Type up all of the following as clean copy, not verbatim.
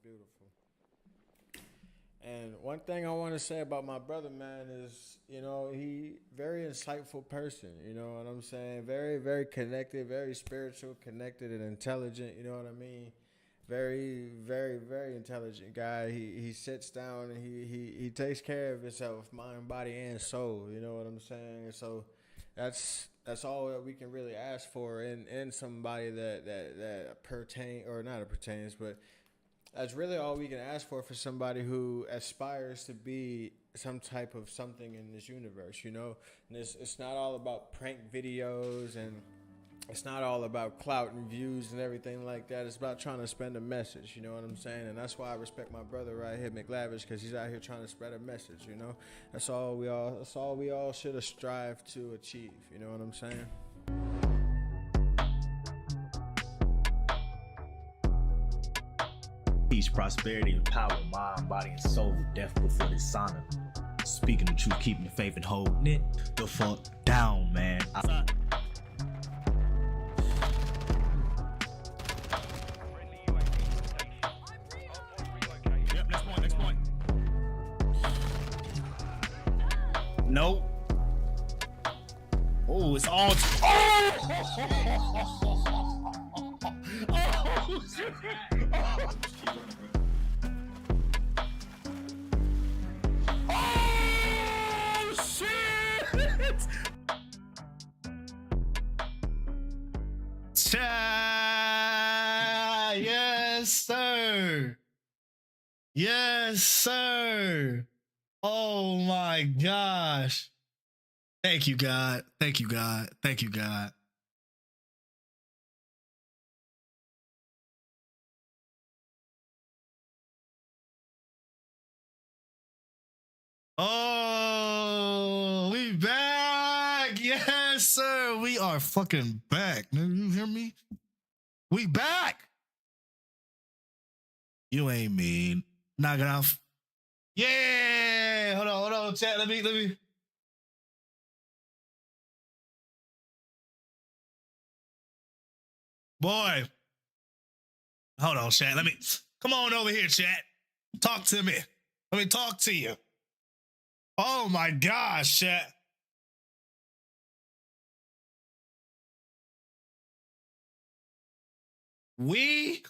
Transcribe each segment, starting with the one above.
Beautiful. And one thing I want to say about my brother, man, is he very insightful person. You know what I'm saying? Very, very connected, very spiritual, connected, and intelligent. You know what I mean? Very, very, very intelligent guy. He sits down and he takes care of himself, mind, body, and soul. You know what I'm saying? And so that's all that we can really ask for in somebody that pertain or not pertains, but that's really all we can ask for somebody who aspires to be some type of something in this universe, And it's not all about prank videos and it's not all about clout and views and everything like that. It's about trying to spread a message, you know what I'm saying? And that's why I respect my brother right here, McLavish, because he's out here trying to spread a message. That's all we all should have strive to achieve, you know what I'm saying? Peace, prosperity, and power, mind, body, and soul. Death before dishonor. Speaking the truth, keeping the faith, and holding it the fuck down, man. Yep, next point. Nope. Oh, it's all. Oh, shit. Oh, shit! Yes, sir. Yes, sir. Oh my gosh. Thank you, God. Thank you, God. Thank you, God. Oh, we back. Yes, sir. We are fucking back. You hear me? We back. You ain't mean. Knock it off. Yeah. Hold on. Chat. Let me. Boy. Hold on, chat. Come on over here, chat. Talk to me. Let me talk to you. Oh my gosh, chat. We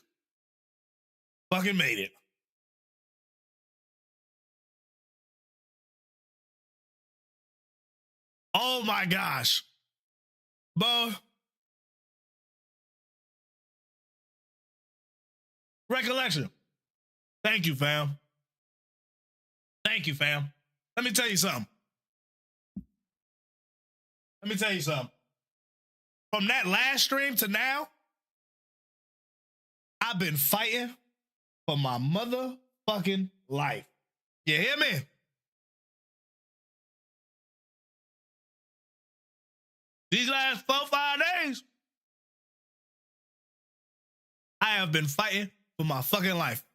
fucking made it. Oh my gosh. Bo. Recollection. Thank you, fam. Thank you, fam. Let me tell you something. From that last stream to now, I've been fighting for my motherfucking life. You hear me? These last 4-5 days, I have been fighting for my fucking life.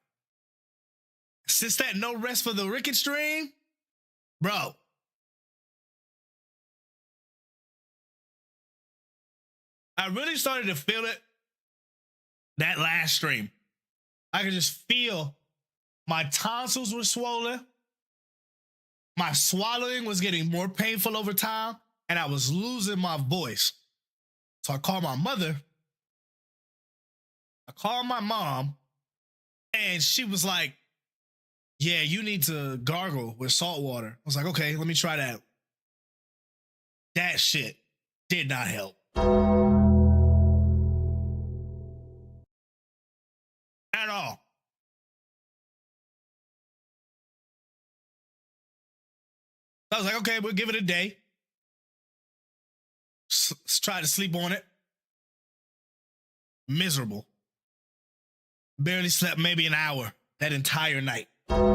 Since that no rest for the Ricket stream, bro. I really started to feel it that last stream. I could just feel my tonsils were swollen. My swallowing was getting more painful over time, and I was losing my voice. So I called my mother. I called my mom, and she was like, yeah, you need to gargle with salt water. I was like, okay, let me try that. That shit did not help. At all. I was like, okay, we'll give it a day. Try to sleep on it. Miserable. Barely slept maybe an hour that entire night. Bro,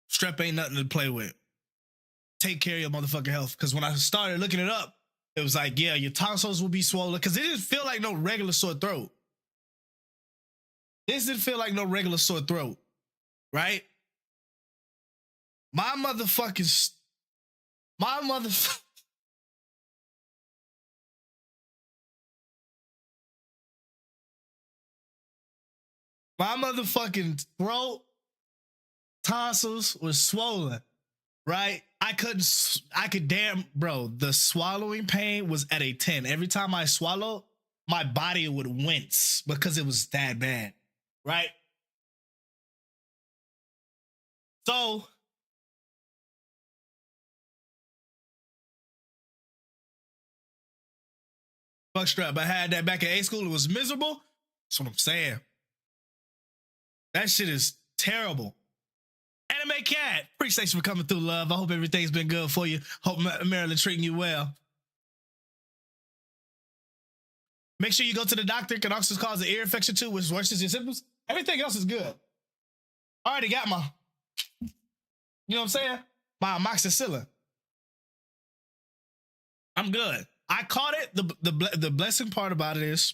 strep ain't nothing to play with. Take care of your motherfucking health. Because when I started looking it up, it was like, yeah, your tonsils will be swollen. Because it didn't feel like no regular sore throat. This didn't feel like no regular sore throat. Right? My motherfucking... My motherfucking throat, tonsils was swollen, right? I could damn, bro, the swallowing pain was at a 10. Every time I swallowed, my body would wince because it was that bad, right? So, fuck strep. I had that back in A school. It was miserable. That's what I'm saying. That shit is terrible. Anime Cat, appreciate you for coming through, love. I hope everything's been good for you. Hope Maryland treating you well. Make sure you go to the doctor. Can also cause an ear infection too, which worsens your symptoms. Everything else is good. I already got my, you know what I'm saying? My amoxicillin. I'm good. I caught it. The blessing part about it is,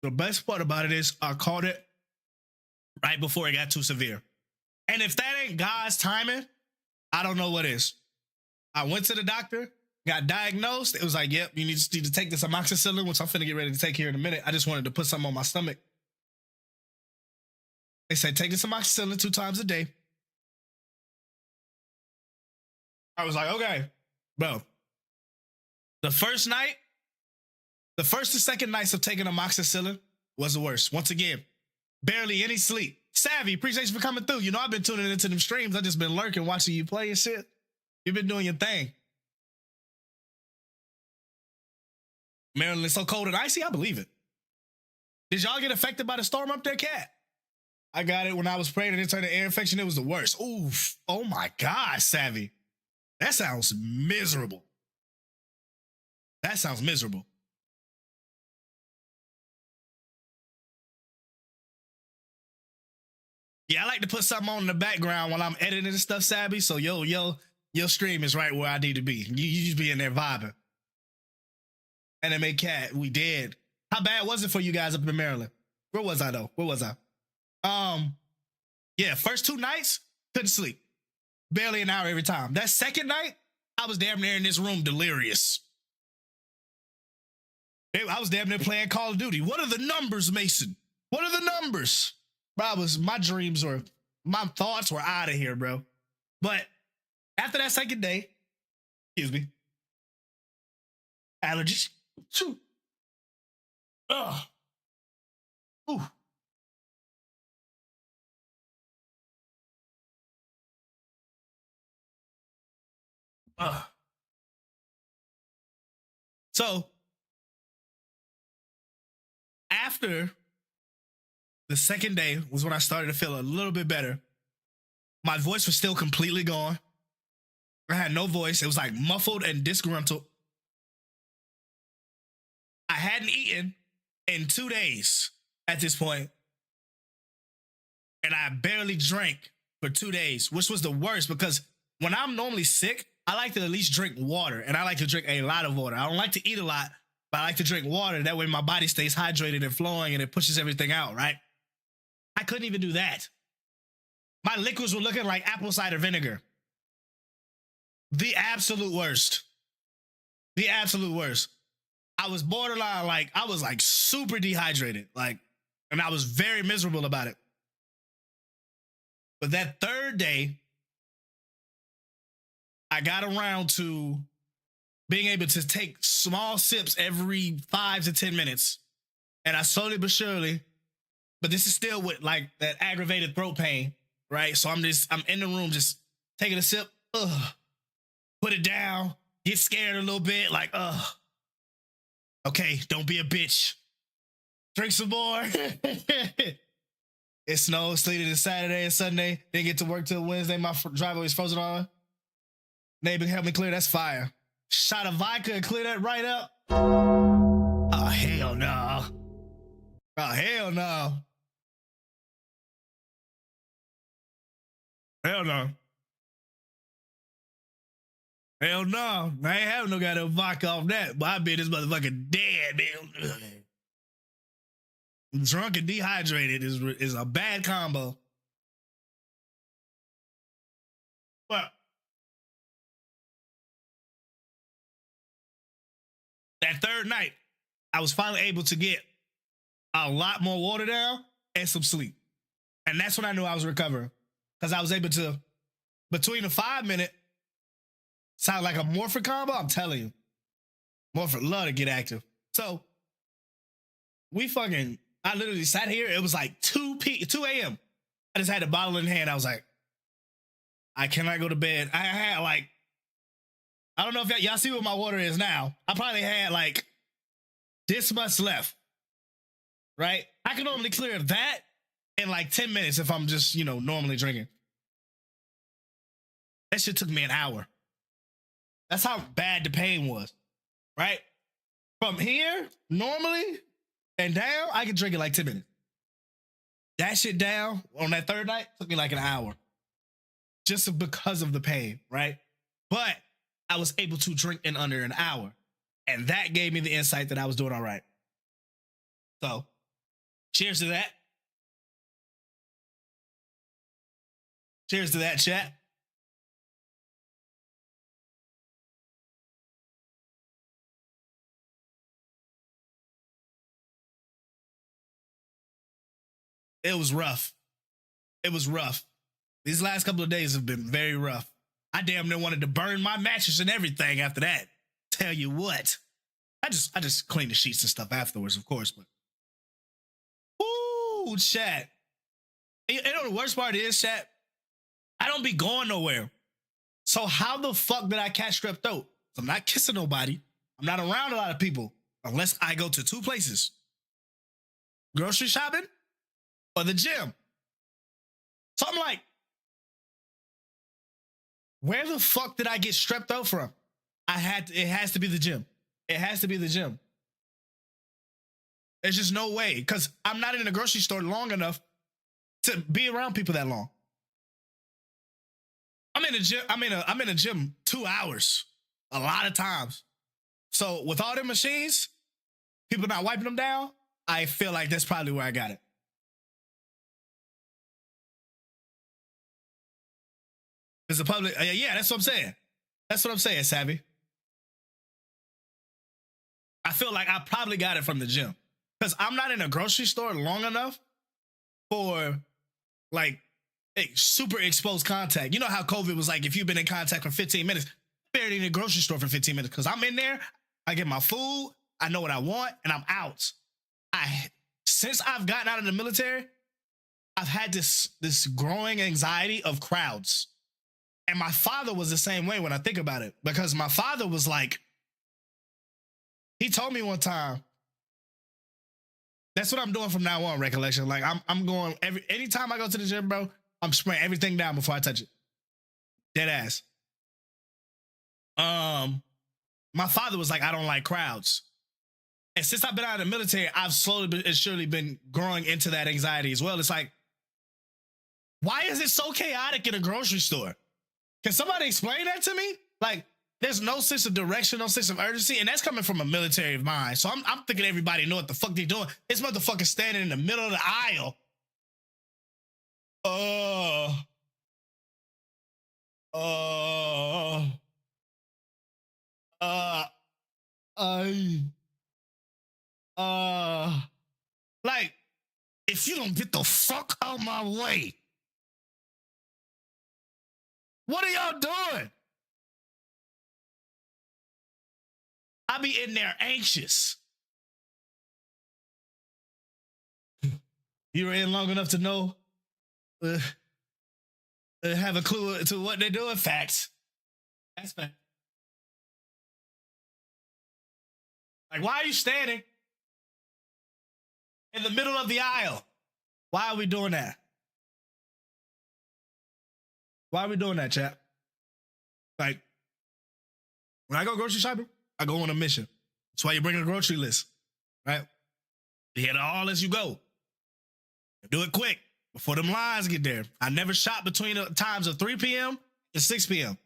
the best part about it is I caught it right before it got too severe. And if that ain't God's timing, I don't know what is. I went to the doctor, got diagnosed. It was like, yep, you need to take this amoxicillin, which I'm finna get ready to take here in a minute. I just wanted to put something on my stomach. They said, take this amoxicillin 2 times a day. I was like, okay, bro. The first and second nights of taking amoxicillin was the worst. Once again, barely any sleep. Savvy, appreciate you for coming through. You know, I've been tuning into them streams. I just been lurking, watching you play and shit. You've been doing your thing. Maryland is so cold and icy, I believe it. Did y'all get affected by the storm up there, Cat? I got it when I was praying and it turned to air infection. It was the worst. Oof. Oh my God, Savvy. That sounds miserable. That sounds miserable. Yeah, I like to put something on in the background while I'm editing and stuff, Savvy. So your stream is right where I need to be. You just be in there vibing. Anime Cat, we did. How bad was it for you guys up in Maryland? Where was I though? Where was I? Yeah, first 2 nights, couldn't sleep. Barely an hour every time. That second night, I was damn near in this room delirious. I was damn near playing Call of Duty. What are the numbers, Mason? What are the numbers? Bro, my thoughts were out of here, bro. But after that second day, excuse me, allergies. Shoot. Ugh. Ooh. So after the second day was when I started to feel a little bit better. My voice was still completely gone. I had no voice. It was like muffled and disgruntled. I hadn't eaten in 2 days at this point, and I barely drank for 2 days, which was the worst because when I'm normally sick, I like to at least drink water, and I like to drink a lot of water. I don't like to eat a lot, but I like to drink water. That way my body stays hydrated and flowing, and it pushes everything out, right? I couldn't even do that. My liquids were looking like apple cider vinegar. The absolute worst. The absolute worst. I was borderline, like, I was like super dehydrated, like, and I was very miserable about it. But that third day, I got around to being able to take small sips every 5 to 10 minutes. And I slowly but surely, but this is still with like that aggravated throat pain, right? So I'm in the room just taking a sip, put it down, get scared a little bit, like, okay, don't be a bitch. Drink some more. It snowed, sleeted this Saturday and Sunday. Didn't get to work till Wednesday. My driveway was frozen on. Neighbor helped me clear. That's fire. Shot a vodka and clear that right up. Oh, hell no. Oh, hell no. Hell no. Hell no. I ain't having no goddamn vodka off that. But I be this motherfucker dead, man. Drunk and dehydrated is a bad combo. But that third night, I was finally able to get a lot more water down, and some sleep. And that's when I knew I was recovering. Because I was able to, between the 5 minute, sound like a morphin combo, I'm telling you. Morphin love to get active. So, I literally sat here, it was like 2 a.m. I just had a bottle in hand. I was like, I cannot go to bed. I had like, I don't know if y'all see what my water is now. I probably had like this much left, right? I can normally clear that in like 10 minutes if I'm just, normally drinking. That shit took me an hour. That's how bad the pain was, right? From here, normally, and down, I can drink it like 10 minutes. That shit down on that third night took me like an hour. Just because of the pain, right? But I was able to drink in under an hour. And that gave me the insight that I was doing all right. So, cheers to that. Cheers to that, chat. It was rough. It was rough. These last couple of days have been very rough. I damn near wanted to burn my mattress and everything after that. Tell you what. I just cleaned the sheets and stuff afterwards, of course, but ooh, chat. You know the worst part is, chat? I don't be going nowhere. So how the fuck did I catch strep throat? I'm not kissing nobody. I'm not around a lot of people unless I go to 2 places. Grocery shopping or the gym. So I'm like, where the fuck did I get strep throat from? It has to be the gym. It has to be the gym. There's just no way, because I'm not in the grocery store long enough to be around people that long. I'm in a gym 2 hours a lot of times. So with all them machines, people not wiping them down, I feel like that's probably where I got it. It's a public, yeah, that's what I'm saying. That's what I'm saying, Savvy. I feel like I probably got it from the gym. Because I'm not in a grocery store long enough for like super exposed contact. You know how COVID was like, if you've been in contact for 15 minutes, barely in the grocery store for 15 minutes. Because I'm in there, I get my food, I know what I want, and I'm out. Since I've gotten out of the military, I've had this growing anxiety of crowds. And my father was the same way when I think about it. Because my father was like, he told me one time, that's what I'm doing from now on, recollection. Like I'm going anytime I go to the gym, bro, I'm spraying everything down before I touch it. Dead ass. My father was like, I don't like crowds. And since I've been out of the military, I've slowly but surely been growing into that anxiety as well. It's like, why is it so chaotic in a grocery store? Can somebody explain that to me? Like, there's no sense of direction, no sense of urgency, and that's coming from a military mind. So I'm thinking everybody know what the fuck they doing. This motherfucker standing in the middle of the aisle. Like, if you don't get the fuck out my way, what are y'all doing? I be in there anxious. You were in long enough to know, have a clue to what they're doing. Facts. That's fact. Like, why are you standing in the middle of the aisle? Why are we doing that? Why are we doing that, chap? Like, when I go grocery shopping, I go on a mission. That's why you bring a grocery list, right? You hit it all as you go. Do it quick before them lines get there. I never shop between the times of 3 p.m. and 6 p.m.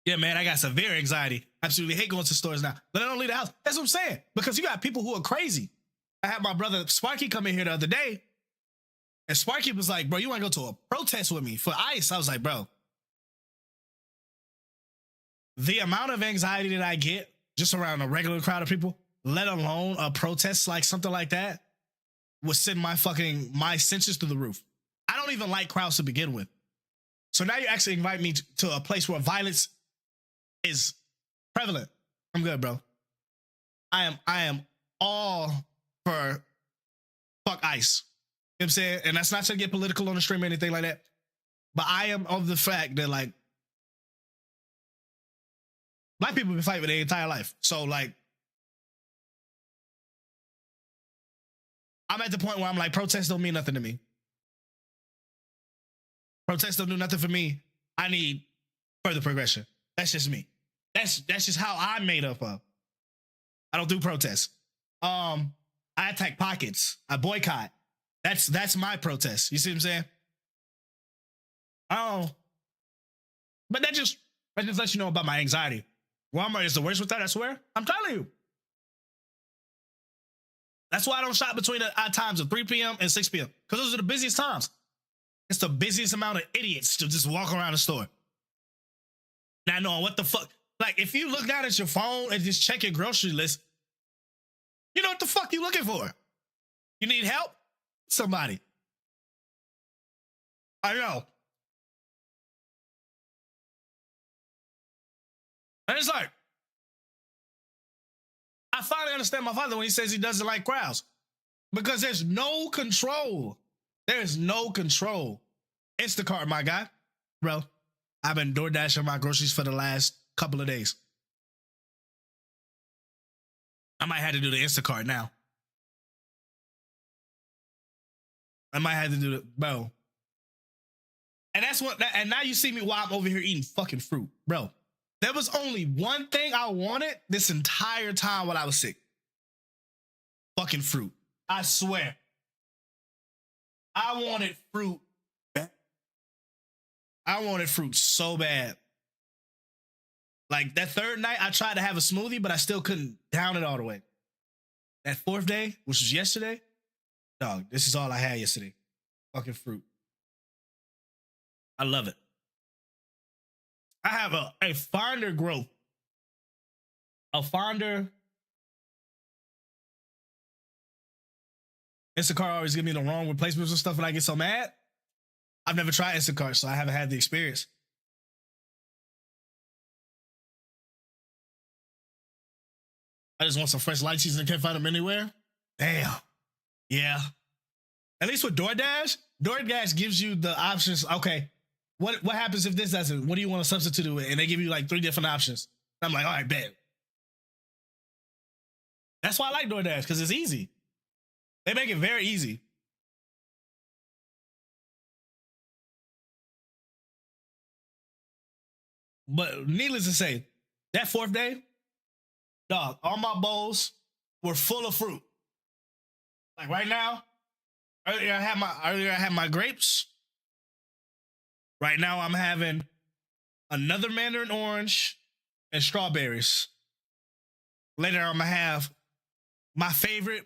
Yeah, man, I got severe anxiety. Absolutely hate going to stores now. But I don't leave the house. That's what I'm saying. Because you got people who are crazy. I had my brother Sparky come in here the other day. And Sparky was like, bro, you want to go to a protest with me for ICE? I was like, bro, the amount of anxiety that I get just around a regular crowd of people, let alone a protest like something like that, would send my senses through the roof. I don't even like crowds to begin with. So now you actually invite me to a place where violence is prevalent. I'm good, bro. I am all for fuck ICE. You know what I'm saying? And that's not to get political on the stream or anything like that. But I am of the fact that, like, black people been fighting their entire life. So, like, I'm at the point where I'm like, protests don't mean nothing to me. Protests don't do nothing for me. I need further progression. That's just me. That's just how I'm made up of. I don't do protests. I attack pockets. I boycott. That's my protest. You see what I'm saying? Oh, but that just lets you know about my anxiety. Walmart is the worst with that, I swear. I'm telling you. That's why I don't shop between the times of 3 p.m. and 6 p.m. Because those are the busiest times. It's the busiest amount of idiots to just walk around the store. Not knowing what the fuck. Like, if you look down at your phone and just check your grocery list, you know what the fuck you looking for? You need help? Somebody. I know. And it's like, I finally understand my father when he says he doesn't like crowds. Because there's no control. There's no control. Instacart, my guy. Bro, I've been door dashing my groceries for the last couple of days. I might have to do the Instacart now. I might have to do it, bro. And that's what, and now you see me while I'm over here eating fucking fruit. Bro, there was only one thing I wanted this entire time while I was sick. Fucking fruit. I swear. I wanted fruit. I wanted fruit so bad. Like, that third night, I tried to have a smoothie, but I still couldn't down it all the way. That fourth day, which was yesterday, dog, this is all I had yesterday. Fucking fruit. I love it. I have a fonder growth. A fonder. Instacart always give me the wrong replacements and stuff, and I get so mad. I've never tried Instacart, so I haven't had the experience. I just want some fresh lychees and can't find them anywhere. Damn. Yeah. At least with DoorDash gives you the options. Okay, what happens if this doesn't? What do you want to substitute it with? And they give you like 3 different options. I'm like, all right, bet. That's why I like DoorDash, because it's easy. They make it very easy. But needless to say, that fourth day, dog, all my bowls were full of fruit. Like right now, earlier I had my grapes. Right now I'm having another mandarin orange and strawberries. Later I'm gonna have my favorite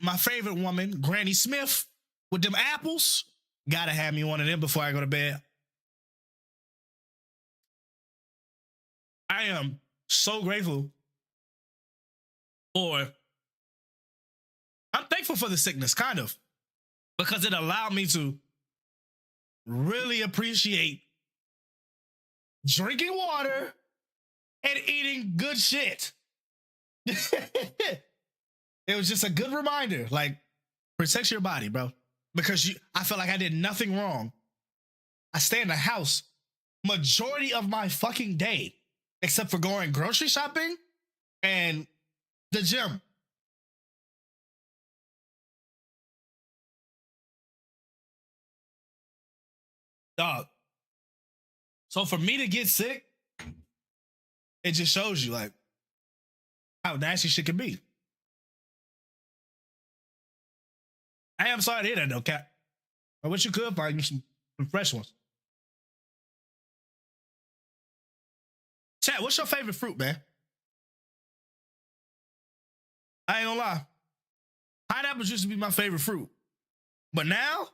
woman, Granny Smith, with them apples. Gotta have me one of them before I go to bed. I am so grateful I'm thankful for the sickness, kind of, because it allowed me to really appreciate drinking water and eating good shit. It was just a good reminder, like, protect your body, bro. Because I felt like I did nothing wrong. I stay in the house majority of my fucking day, except for going grocery shopping and the gym. Dog. So for me to get sick, it just shows you, like, how nasty shit can be. I am sorry to hear that, though, Cat. I wish you could find you some fresh ones. Chat, what's your favorite fruit, man? I ain't gonna lie. Pineapples used to be my favorite fruit. But now,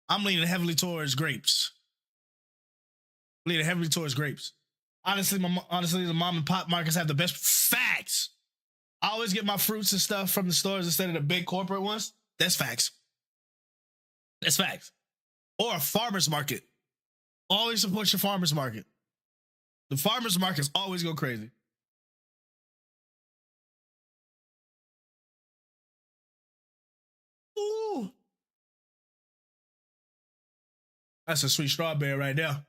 I'm leaning heavily towards grapes. Honestly, the mom and pop markets have the best facts. I always get my fruits and stuff from the stores instead of the big corporate ones. That's facts. That's facts. Or a farmer's market. Always support your farmer's market. The farmer's markets always go crazy. Ooh. That's a sweet strawberry right there.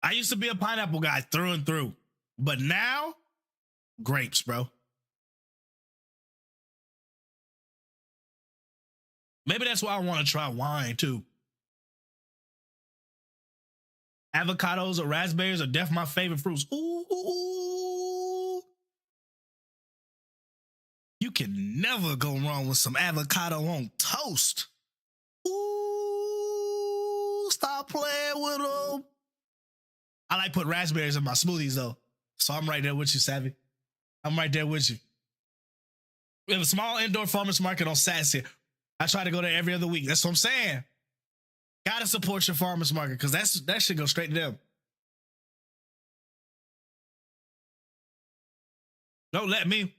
I used to be a pineapple guy through and through. But now, grapes, bro. Maybe that's why I want to try wine too. Avocados or raspberries are definitely my favorite fruits. Ooh. You can never go wrong with some avocado on toast. Ooh, stop playing with them. I like put raspberries in my smoothies though. So I'm right there with you, Savvy. I'm right there with you. We have a small indoor farmers market on Sats here. I try to go there every other week. That's what I'm saying. Gotta support your farmers market because that should go straight to them. Don't let me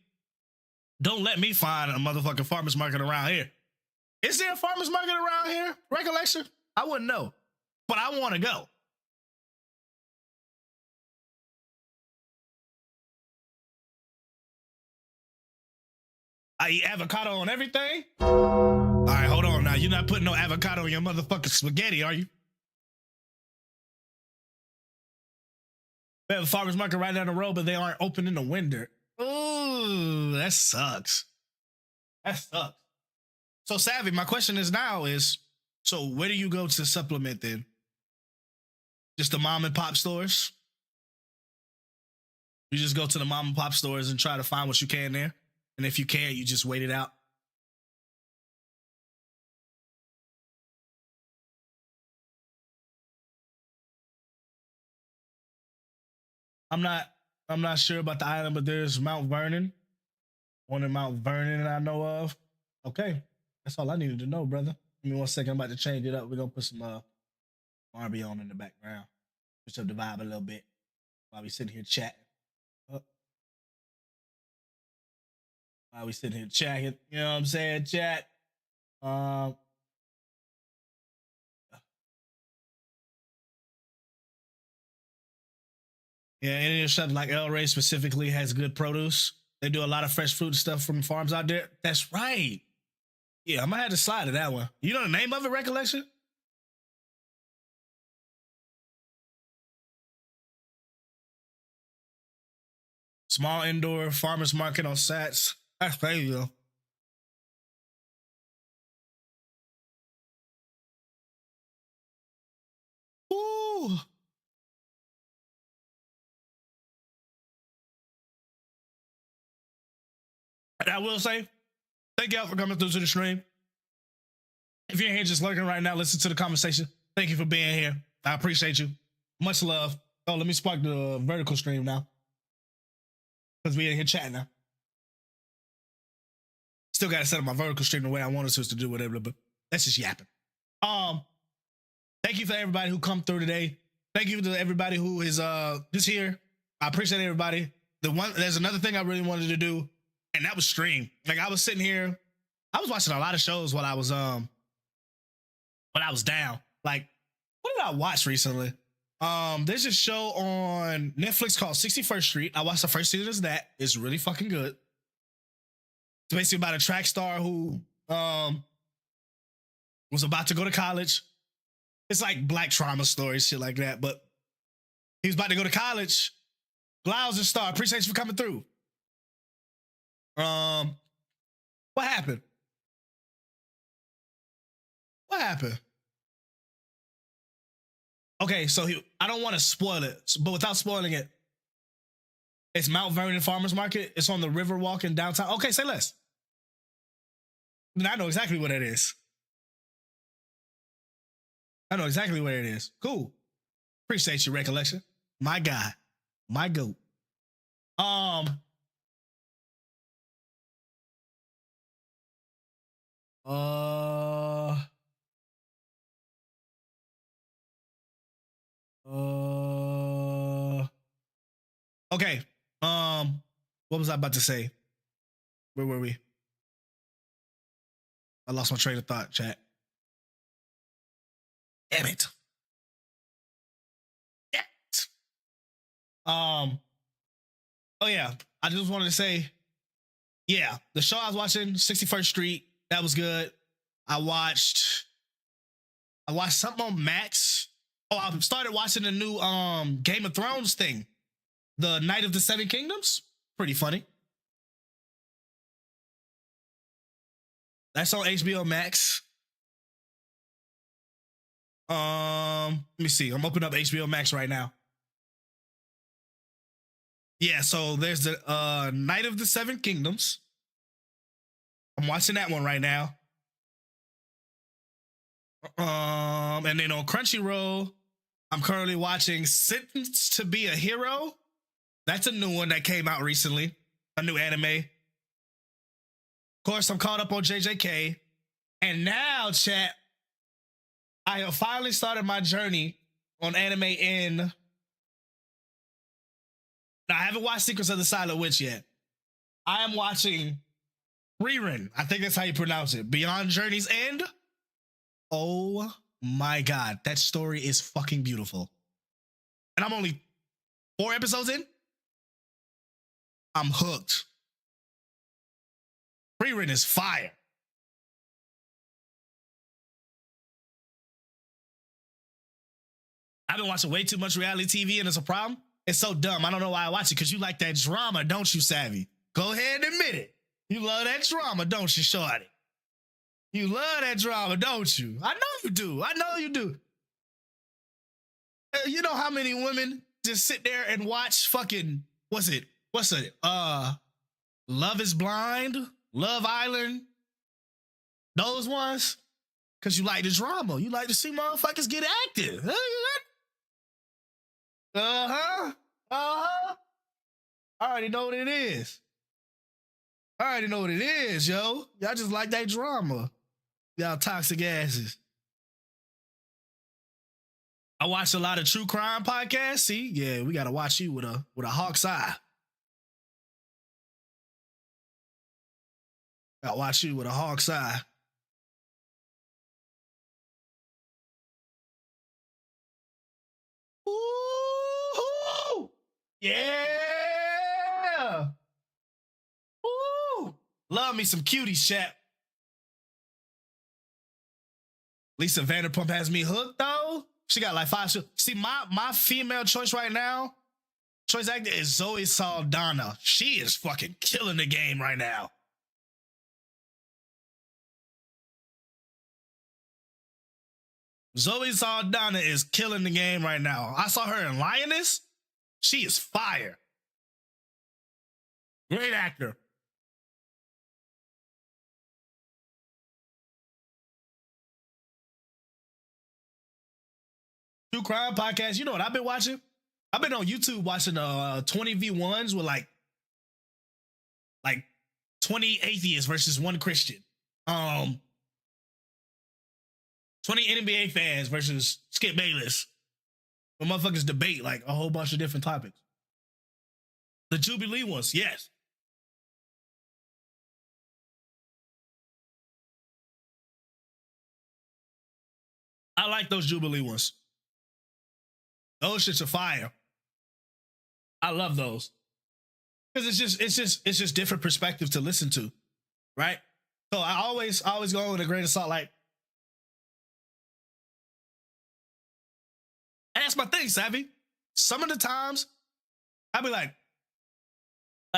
find a motherfucking farmers market around here. Is there a farmers market around here? Recollection? I wouldn't know, but I want to go. I eat avocado on everything. All right, hold on now. You're not putting no avocado in your motherfucking spaghetti, are you? We have a farmer's market right down the road, but they aren't open in the winter. Ooh, that sucks. That sucks. So, Savvy, my question is now is, so where do you go to supplement then? Just the mom and pop stores? You just go to the mom and pop stores and try to find what you can there? And if you can't, you just wait it out? I'm not I'm not sure about the island, but there's Mount Vernon. One in Mount Vernon I know of. Okay. That's all I needed to know, brother. Give me 1 second. I'm about to change it up. We're gonna put some R&B on in the background. Switch up the vibe a little bit while we sitting here chatting. While we sitting here chatting. You know what I'm saying? Chat. Um Yeah, any stuff like El Rey specifically has good produce. They do a lot of fresh fruit stuff from farms out there. That's right. Yeah, I'm gonna have to slide to that one. You know the name of it, Recollection? Small indoor farmers market on Sats. That's crazy though. Ooh. And I will say, thank y'all for coming through to the stream. If you're here just lurking right now, listen to the conversation. Thank you for being here. I appreciate you. Much love. Oh, let me spark the vertical stream now. Because we in here chatting now. Still got to set up my vertical stream the way I wanted to do whatever, but that's just yapping. Thank you for everybody who come through today. Thank you to everybody who is just here. I appreciate everybody. There's another thing I really wanted to do, and that was stream. Like I was sitting here, I was watching a lot of shows while I was down. Like, what did I watch recently? There's a show on Netflix called 61st Street. I watched the first season of that. It's really fucking good. It's basically about a track star who was about to go to college. It's like black trauma stories, shit like that. But he was about to go to college. Glau's a star. Appreciate you for coming through. What happened? What happened? Okay, so I don't want to spoil it, but without spoiling it, it's Mount Vernon Farmers Market. It's on the Riverwalk in downtown. Okay, say less. Then I know exactly what it is. I know exactly where it is. Cool. Appreciate your recollection. My guy. My goat. Uh Okay. What was I about to say? Where were we? I lost my train of thought, chat. Damn it. Damn it. Oh yeah. I just wanted to say, yeah, the show I was watching, 61st Street, that was good. I watched something on Max. Oh, I started watching the new Game of Thrones thing. The Night of the Seven Kingdoms. Pretty funny. That's on HBO Max. Let me see. I'm opening up HBO Max right now. Yeah, so there's the Night of the Seven Kingdoms. I'm watching that one right now. And then on Crunchyroll, I'm currently watching Sentenced to Be a Hero. That's a new one that came out recently, a new anime. Of course, I'm caught up on JJK. And now, chat, I have finally started my journey on anime in... Now, I haven't watched Secrets of the Silent Witch yet. I am watching Frieren. I think that's how you pronounce it. Beyond Journey's End. Oh my God. That story is fucking beautiful. And I'm only 4 episodes in. I'm hooked. Frieren is fire. I've been watching way too much reality TV and it's a problem. It's so dumb. I don't know why I watch it, because you like that drama, don't you, Savvy? Go ahead and admit it. You love that drama, don't you, Shorty? You love that drama, don't you? I know you do. I know you do. You know how many women just sit there and watch fucking, what's it? Love is Blind, Love Island, those ones? Because you like the drama. You like to see motherfuckers get active. Uh-huh. I already know what it is. Yo. Y'all just like that drama. Y'all toxic asses. I watch a lot of true crime podcasts. See, yeah, we gotta watch you with a hawk's eye. Gotta watch you with a hawk's eye. Ooh, yeah. Ooh, love me some cuties, chat. Lisa Vanderpump has me hooked though. She got like 5 shows. See, my female choice right now, choice actor is Zoe Saldana. She is fucking killing the game right now. Zoe Saldana is killing the game right now. I saw her in Lioness. She is fire. Great actor. True crime podcast. You know what I've been watching? I've been on YouTube watching 20v1s with like 20 atheists versus 1 Christian. 20 NBA fans versus Skip Bayless. The motherfuckers debate like a whole bunch of different topics. The Jubilee ones, yes. I like those Jubilee ones. Those shits are fire. I love those. Because it's just different perspective to listen to. Right? So I always go with a grain of salt, like, and that's my thing, Savvy. Some of the times, I'd be like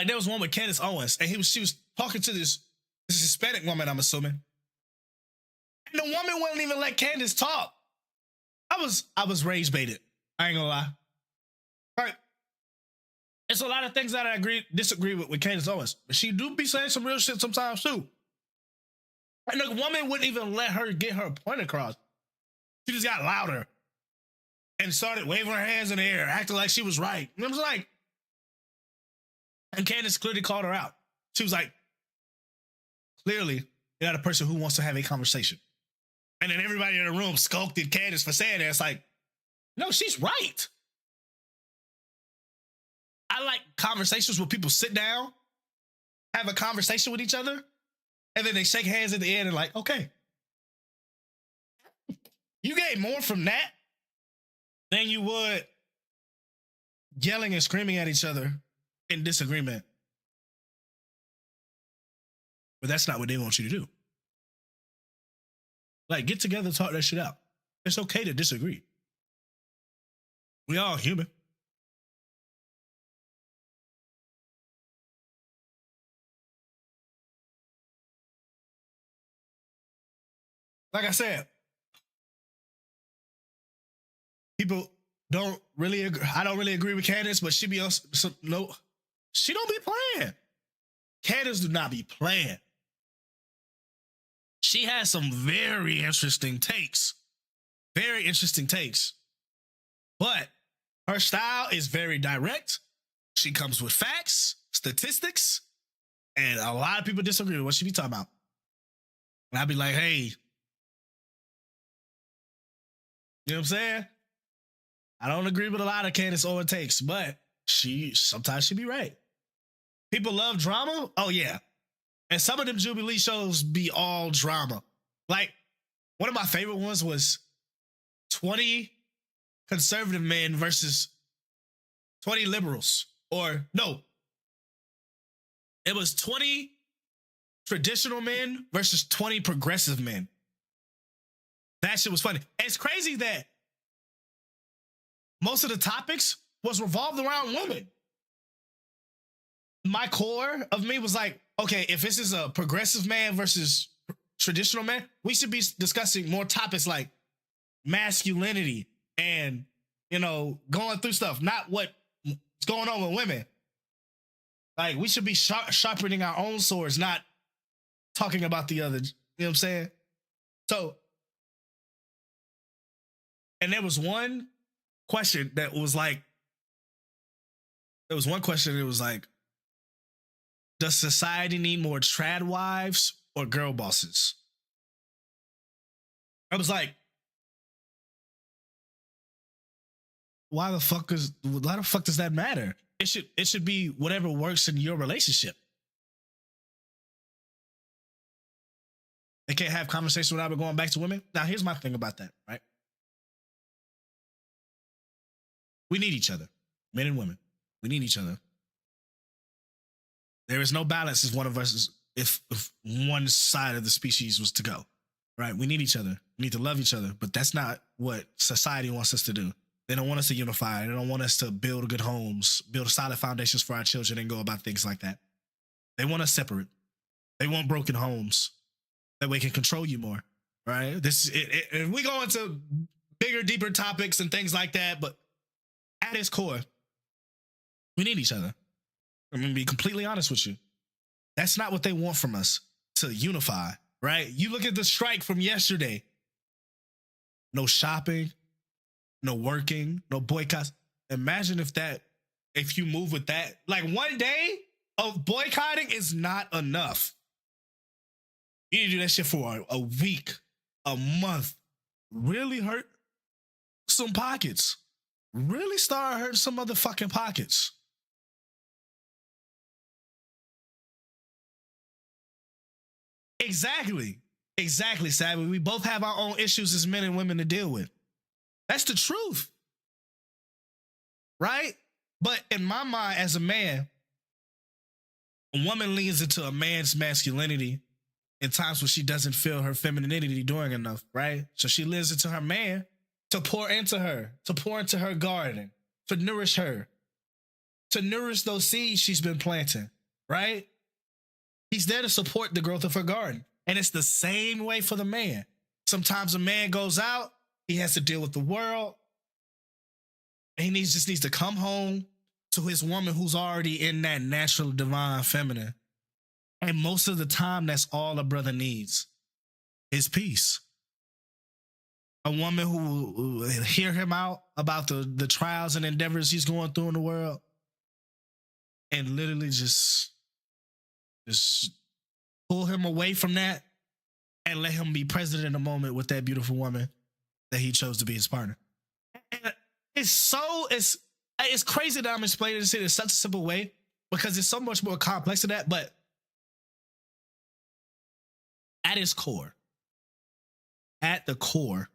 there was one with Candace Owens, and she was talking to this Hispanic woman, I'm assuming. And the woman wouldn't even let Candace talk. I was rage baited. I ain't gonna lie. Right. It's a lot of things that I disagree with Candace Owens, but she do be saying some real shit sometimes too. And the woman wouldn't even let her get her point across. She just got louder and started waving her hands in the air, acting like she was right. And I was like, and Candace clearly called her out. She was like, clearly, you're not a person who wants to have a conversation. And then everybody in the room skulked at Candace for saying that. It's like, no, she's right. I like conversations where people sit down, have a conversation with each other, and then they shake hands at the end and like, okay. You get more from that than you would yelling and screaming at each other in disagreement. But that's not what they want you to do. Like, get together, talk that shit out. It's okay to disagree. We all human. Like I said, people don't really agree. I don't really agree with Candace, but she be on some, no, she don't be playing. Candace do not be playing. She has some very interesting takes. Very interesting takes. But her style is very direct. She comes with facts, statistics, and a lot of people disagree with what she be talking about. And I'd be like, hey, you know what I'm saying? I don't agree with a lot of Candace Owens takes, but sometimes she be right. People love drama. Oh yeah. And some of them Jubilee shows be all drama. Like, one of my favorite ones was 20 conservative men versus 20 liberals. Or no, it was 20 traditional men versus 20 progressive men. That shit was funny. And it's crazy that most of the topics was revolved around women. My core of me was like, okay, if this is a progressive man versus traditional man, we should be discussing more topics like masculinity and, you know, going through stuff, not what's going on with women. Like, we should be sharpening our own swords, not talking about the other. You know what I'm saying? So, and there was one question that was like, does society need more trad wives or girl bosses? I was like, why the fuck does that matter? It should be whatever works in your relationship. They can't have conversations without going back to women. Now, here's my thing about that, right? We need each other, men and women. We need each other. There is no balance if one side of the species was to go, right? We need each other. We need to love each other, but that's not what society wants us to do. They don't want us to unify. They don't want us to build good homes, build solid foundations for our children and go about things like that. They want us separate. They want broken homes. That way can control you more, right? We go into bigger, deeper topics and things like that, but at its core, we need each other. I'm going to be completely honest with you. That's not what they want from us, to unify, right? You look at the strike from yesterday. No shopping, no working, no boycotts. Imagine if you move with that, like one day of boycotting is not enough. You need to do that shit for a week, a month. Really hurt some pockets. Really start hurting some motherfucking pockets. Exactly, Savvy. We both have our own issues as men and women to deal with. That's the truth. Right? But in my mind, as a man, a woman leans into a man's masculinity in times when she doesn't feel her femininity doing enough, right? So she leans into her man to pour into her garden, to nourish her, to nourish those seeds she's been planting, right? He's there to support the growth of her garden. And it's the same way for the man. Sometimes a man goes out, he has to deal with the world, and he just needs to come home to his woman who's already in that natural divine feminine. And most of the time, that's all a brother needs, is peace. A woman who will hear him out about the trials and endeavors he's going through in the world and literally just pull him away from that and let him be present in the moment with that beautiful woman that he chose to be his partner. And It's crazy that I'm explaining this in such a simple way because it's so much more complex than that. But at its core, at the core,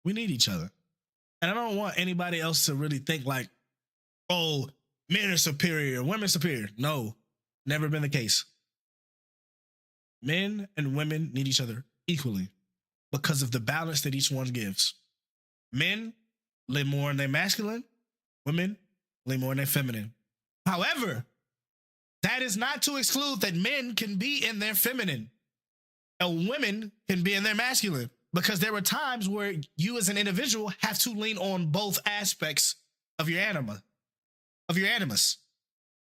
we need each other. And I don't want anybody else to really think like, oh, men are superior, women are superior. No, never been the case. Men and women need each other equally because of the balance that each one gives. Men live more in their masculine, women live more in their feminine. However, that is not to exclude that men can be in their feminine and women can be in their masculine, because there are times where you as an individual have to lean on both aspects of your anima, of your animus.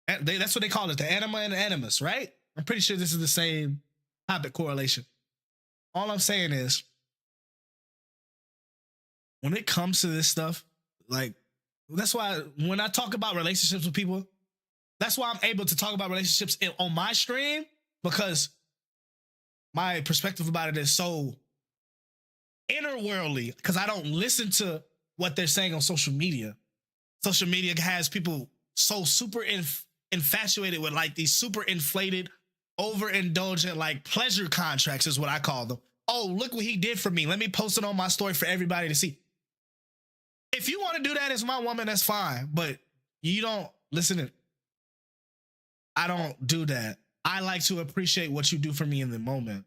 That's what they call it, the anima and the animus, right? I'm pretty sure this is the same topic correlation. All I'm saying is, when it comes to this stuff, like, that's why when I talk about relationships with people, that's why I'm able to talk about relationships on my stream, because my perspective about it is so inner-worldly, because I don't listen to what they're saying on social media. Social media has people so super infatuated with like these super inflated, overindulgent, like pleasure contracts is what I call them. Oh, look what he did for me. Let me post it on my story for everybody to see. If you want to do that as my woman, that's fine. But you don't listen. I don't do that. I like to appreciate what you do for me in the moment.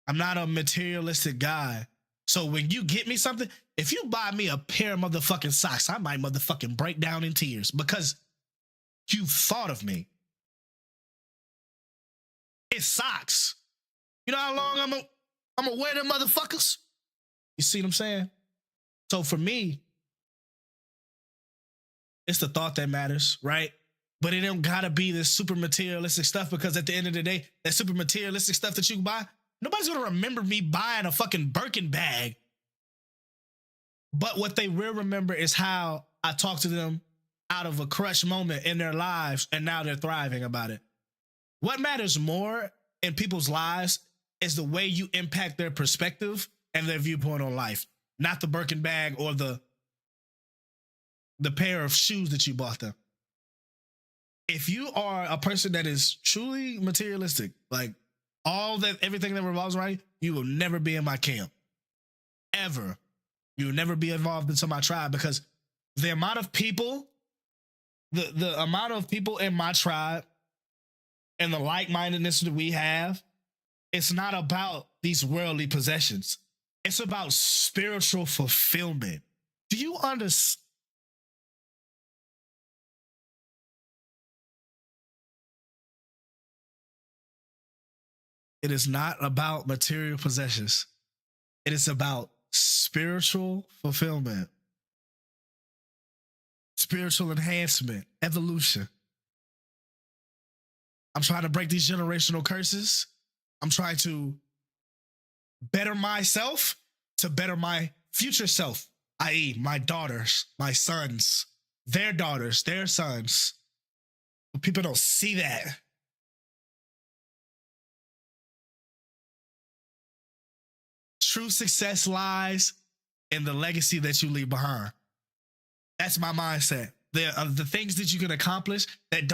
I'm not a materialistic guy. So when you get me something, if you buy me a pair of motherfucking socks, I might motherfucking break down in tears because you thought of me. It's socks. You know how long I'm gonna wear them motherfuckers? You see what I'm saying? So for me, it's the thought that matters, right? But it don't gotta be this super materialistic stuff, because at the end of the day, that super materialistic stuff that you buy, nobody's gonna remember me buying a fucking Birkin bag. But what they will remember is how I talked to them out of a crush moment in their lives, and now they're thriving about it. What matters more in people's lives is the way you impact their perspective and their viewpoint on life, not the Birkin bag or the pair of shoes that you bought them. If you are a person that is truly materialistic, like everything that revolves around you, you will never be in my camp. Ever. You will never be involved into my tribe, because the amount of people, the amount of people in my tribe and the like-mindedness that we have, it's not about these worldly possessions. It's about spiritual fulfillment. Do you understand? It is not about material possessions. It is about spiritual fulfillment, spiritual enhancement, evolution. I'm trying to break these generational curses. I'm trying to better myself to better my future self, i.e., my daughters, my sons, their daughters, their sons. But people don't see that. True success lies in the legacy that you leave behind. That's my mindset. The things that you can accomplish that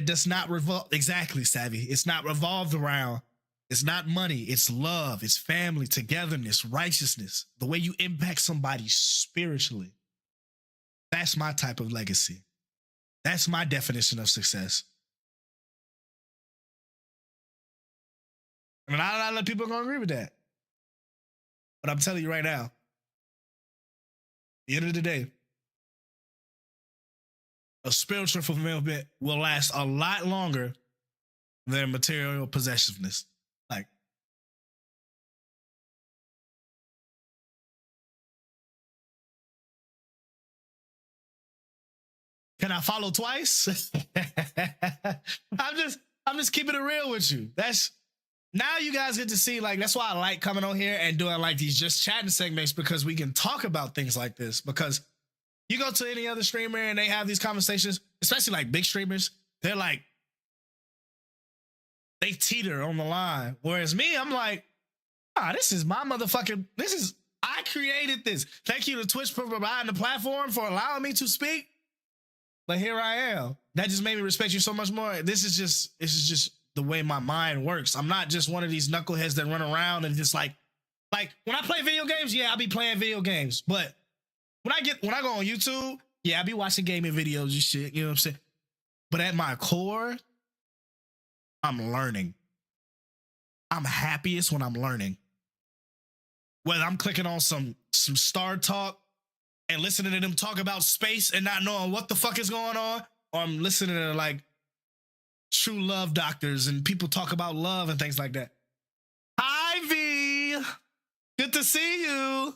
does not revolve, exactly, Savvy. It's not revolved around. It's not money. It's love. It's family, togetherness, righteousness. The way you impact somebody spiritually. That's my type of legacy. That's my definition of success. And not a lot of people are going to agree with that. But I'm telling you right now, at the end of the day, a spiritual fulfillment will last a lot longer than material possessiveness. Like, can I follow twice? I'm just keeping it real with you. Now you guys get to see, like, that's why I like coming on here and doing like these just chatting segments, because we can talk about things like this. Because you go to any other streamer and they have these conversations, especially like big streamers, they're like, they teeter on the line. Whereas me, I'm like, this is my motherfucking, this is I created this. Thank you to Twitch for providing the platform for allowing me to speak. But here I am. That just made me respect you so much more. This is just the way my mind works. I'm not just one of these knuckleheads that run around and just like when I play video games, yeah, I'll be playing video games. But when I go on YouTube, yeah, I'll be watching gaming videos and shit. You know what I'm saying? But at my core, I'm learning. I'm happiest when I'm learning. Whether I'm clicking on some Star Talk and listening to them talk about space and not knowing what the fuck is going on, or I'm listening to like true love doctors and people talk about love and things like that. Hi, V. Good to see you.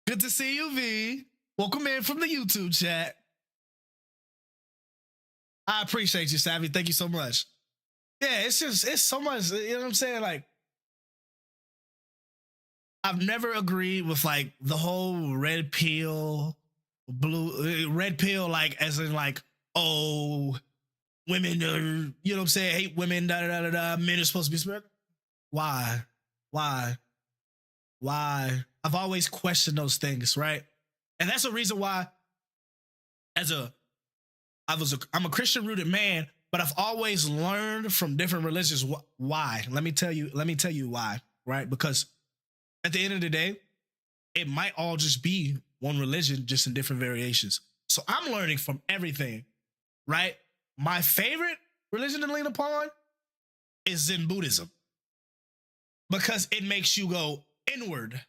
Good to see you, V. Welcome in from the YouTube chat. I appreciate you, Savvy. Thank you so much. Yeah, it's so much, you know what I'm saying? Like, I've never agreed with like the whole red pill, like as in like, oh, women are, you know what I'm saying, hate women, da da da da, men are supposed to be smart. Why? I've always questioned those things, right? And that's the reason why, I'm a Christian rooted man, but I've always learned from different religions. Why? Let me tell you why, right? Because at the end of the day, it might all just be one religion, just in different variations. So I'm learning from everything, right? My favorite religion to lean upon is Zen Buddhism, because it makes you go inward.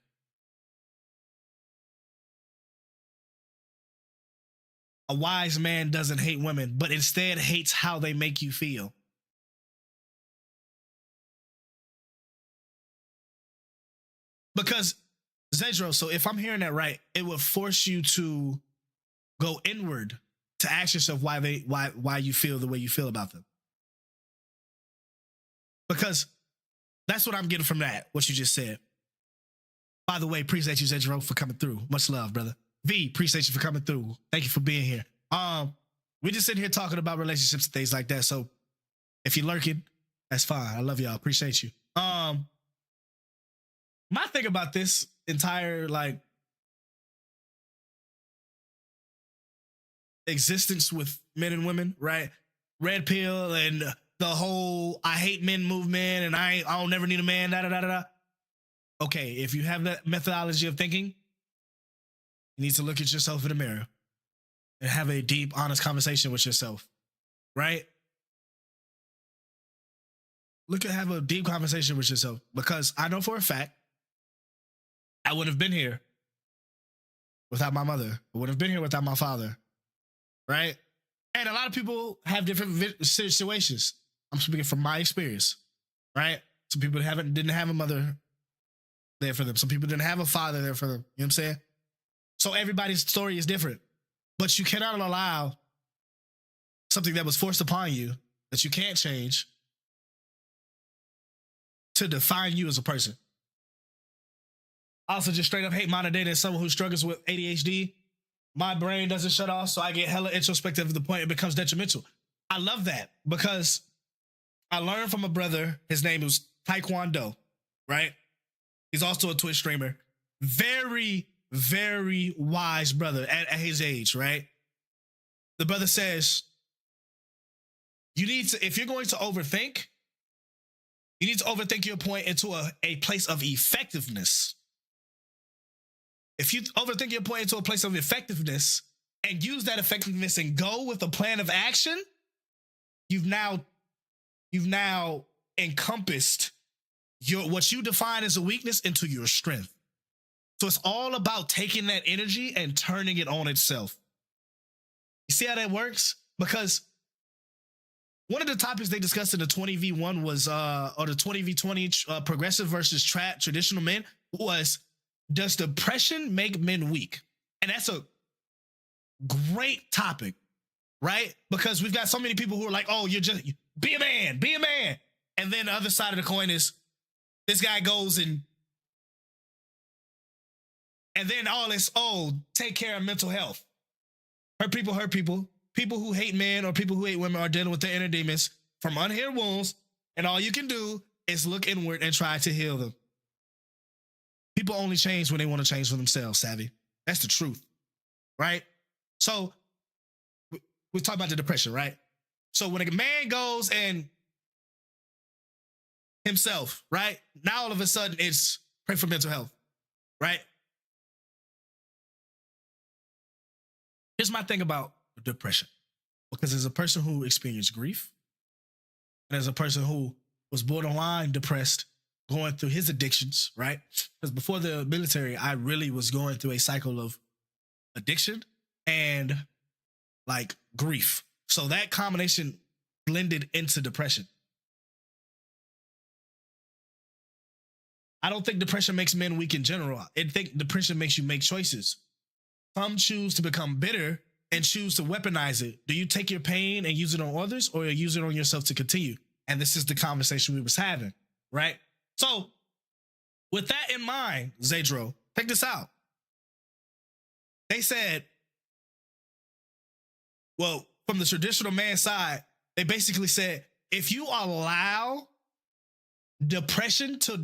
A wise man doesn't hate women, but instead hates how they make you feel. Because, Zedro, so if I'm hearing that right, it would force you to go inward to ask yourself why you feel the way you feel about them. Because that's what I'm getting from that, what you just said. By the way, appreciate you, Zedro, for coming through. Much love, brother. V, appreciate you for coming through. Thank you for being here. We just sitting here talking about relationships and things like that. So if you're lurking, that's fine. I love y'all. Appreciate you. My thing about this entire like existence with men and women, right? Red pill and the whole I hate men movement and I don't never need a man, da da da da. Okay, if you have that methodology of thinking, you need to look at yourself in the mirror and have a deep, honest conversation with yourself, right? Have a deep conversation with yourself, because I know for a fact I wouldn't have been here without my mother. I wouldn't have been here without my father, right? And a lot of people have different situations. I'm speaking from my experience, right? Some people didn't have a mother there for them. Some people didn't have a father there for them. You know what I'm saying? So everybody's story is different, but you cannot allow something that was forced upon you that you can't change to define you as a person. I also just straight up hate modern day as someone who struggles with ADHD. My brain doesn't shut off, so I get hella introspective to the point it becomes detrimental. I love that because I learned from a brother. His name was Taekwondo, right? He's also a Twitch streamer. Very, very wise brother at his age, right? The brother says, you need to, if you're going to overthink, you need to overthink your point into a place of effectiveness. If you overthink your point into a place of effectiveness and use that effectiveness and go with a plan of action, you've now encompassed what you define as a weakness into your strength. So it's all about taking that energy and turning it on itself. You see how that works? Because one of the topics they discussed in the 20v1 was, or the 20v20 progressive versus traditional men was, does depression make men weak? And that's a great topic, right? Because we've got so many people who are like, oh, be a man. And then the other side of the coin is this guy goes and then all this, oh, take care of mental health. Hurt people. People who hate men or people who hate women are dealing with their inner demons. from unhealed wounds, and all you can do is look inward and try to heal them. People only change when they want to change for themselves, Savvy. That's the truth, right? So we talk about the depression, right? So when a man goes and himself, right? Now all of a sudden it's pray for mental health, right? Here's my thing about depression. Because as a person who experienced grief, and as a person who was borderline depressed, going through his addictions, right? Because before the military, I really was going through a cycle of addiction and like grief. So that combination blended into depression. I don't think depression makes men weak in general. I think depression makes you make choices. Some choose to become bitter and choose to weaponize it. Do you take your pain and use it on others, or use it on yourself to continue? And this is the conversation we was having, right? So with that in mind, Zadro, check this out. They said, well, from the traditional man side, they basically said, if you allow depression to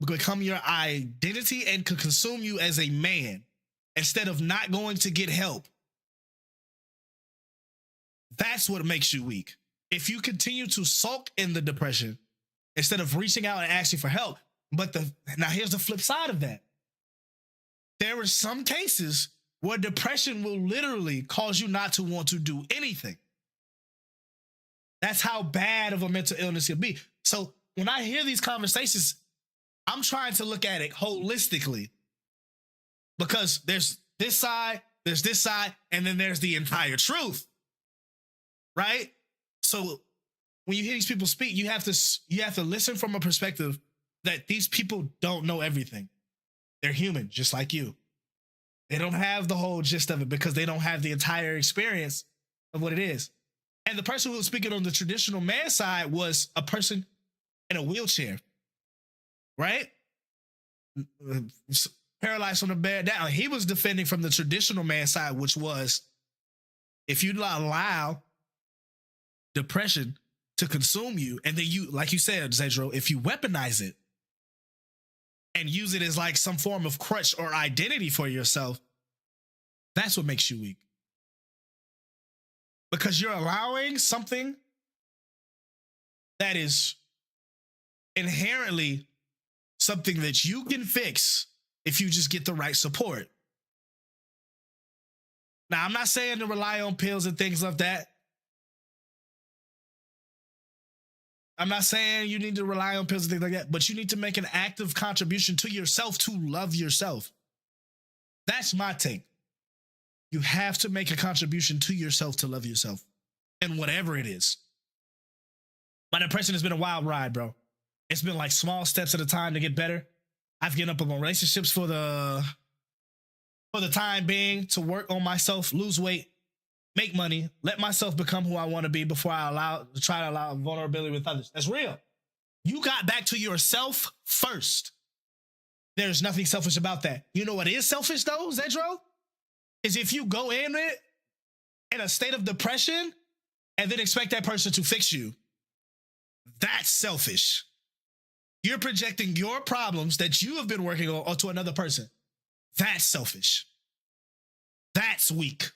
become your identity and could consume you as a man, instead of not going to get help, that's what makes you weak. If you continue to sulk in the depression instead of reaching out and asking for help. But now here's the flip side of that. There are some cases where depression will literally cause you not to want to do anything. That's how bad of a mental illness can be. So when I hear these conversations, I'm trying to look at it holistically, because there's this side, and then there's the entire truth, right? So when you hear these people speak, you have to listen from a perspective that these people don't know everything. They're human, just like you. They don't have the whole gist of it because they don't have the entire experience of what it is. And the person who was speaking on the traditional man side was a person in a wheelchair, right? Paralyzed from the bed down. He was defending from the traditional man side, which was, if you allow depression to consume you, and then you, like you said, Zedro, if you weaponize it and use it as like some form of crutch or identity for yourself, that's what makes you weak. Because you're allowing something that is inherently something that you can fix if you just get the right support. Now, I'm not saying to rely on pills and things like that. I'm not saying you need to rely on pills and things like that, but you need to make an active contribution to yourself to love yourself. That's my take. You have to make a contribution to yourself to love yourself, and whatever it is. My depression has been a wild ride, bro. It's been like small steps at a time to get better. I've given up on relationships for the time being, to work on myself, lose weight, make money, let myself become who I want to be before I try to allow vulnerability with others. That's real. You got back to yourself first. There's nothing selfish about that. You know what is selfish though, Zedro? Is if you go in it in a state of depression and then expect that person to fix you. That's selfish. You're projecting your problems that you have been working on onto another person. That's selfish. That's weak.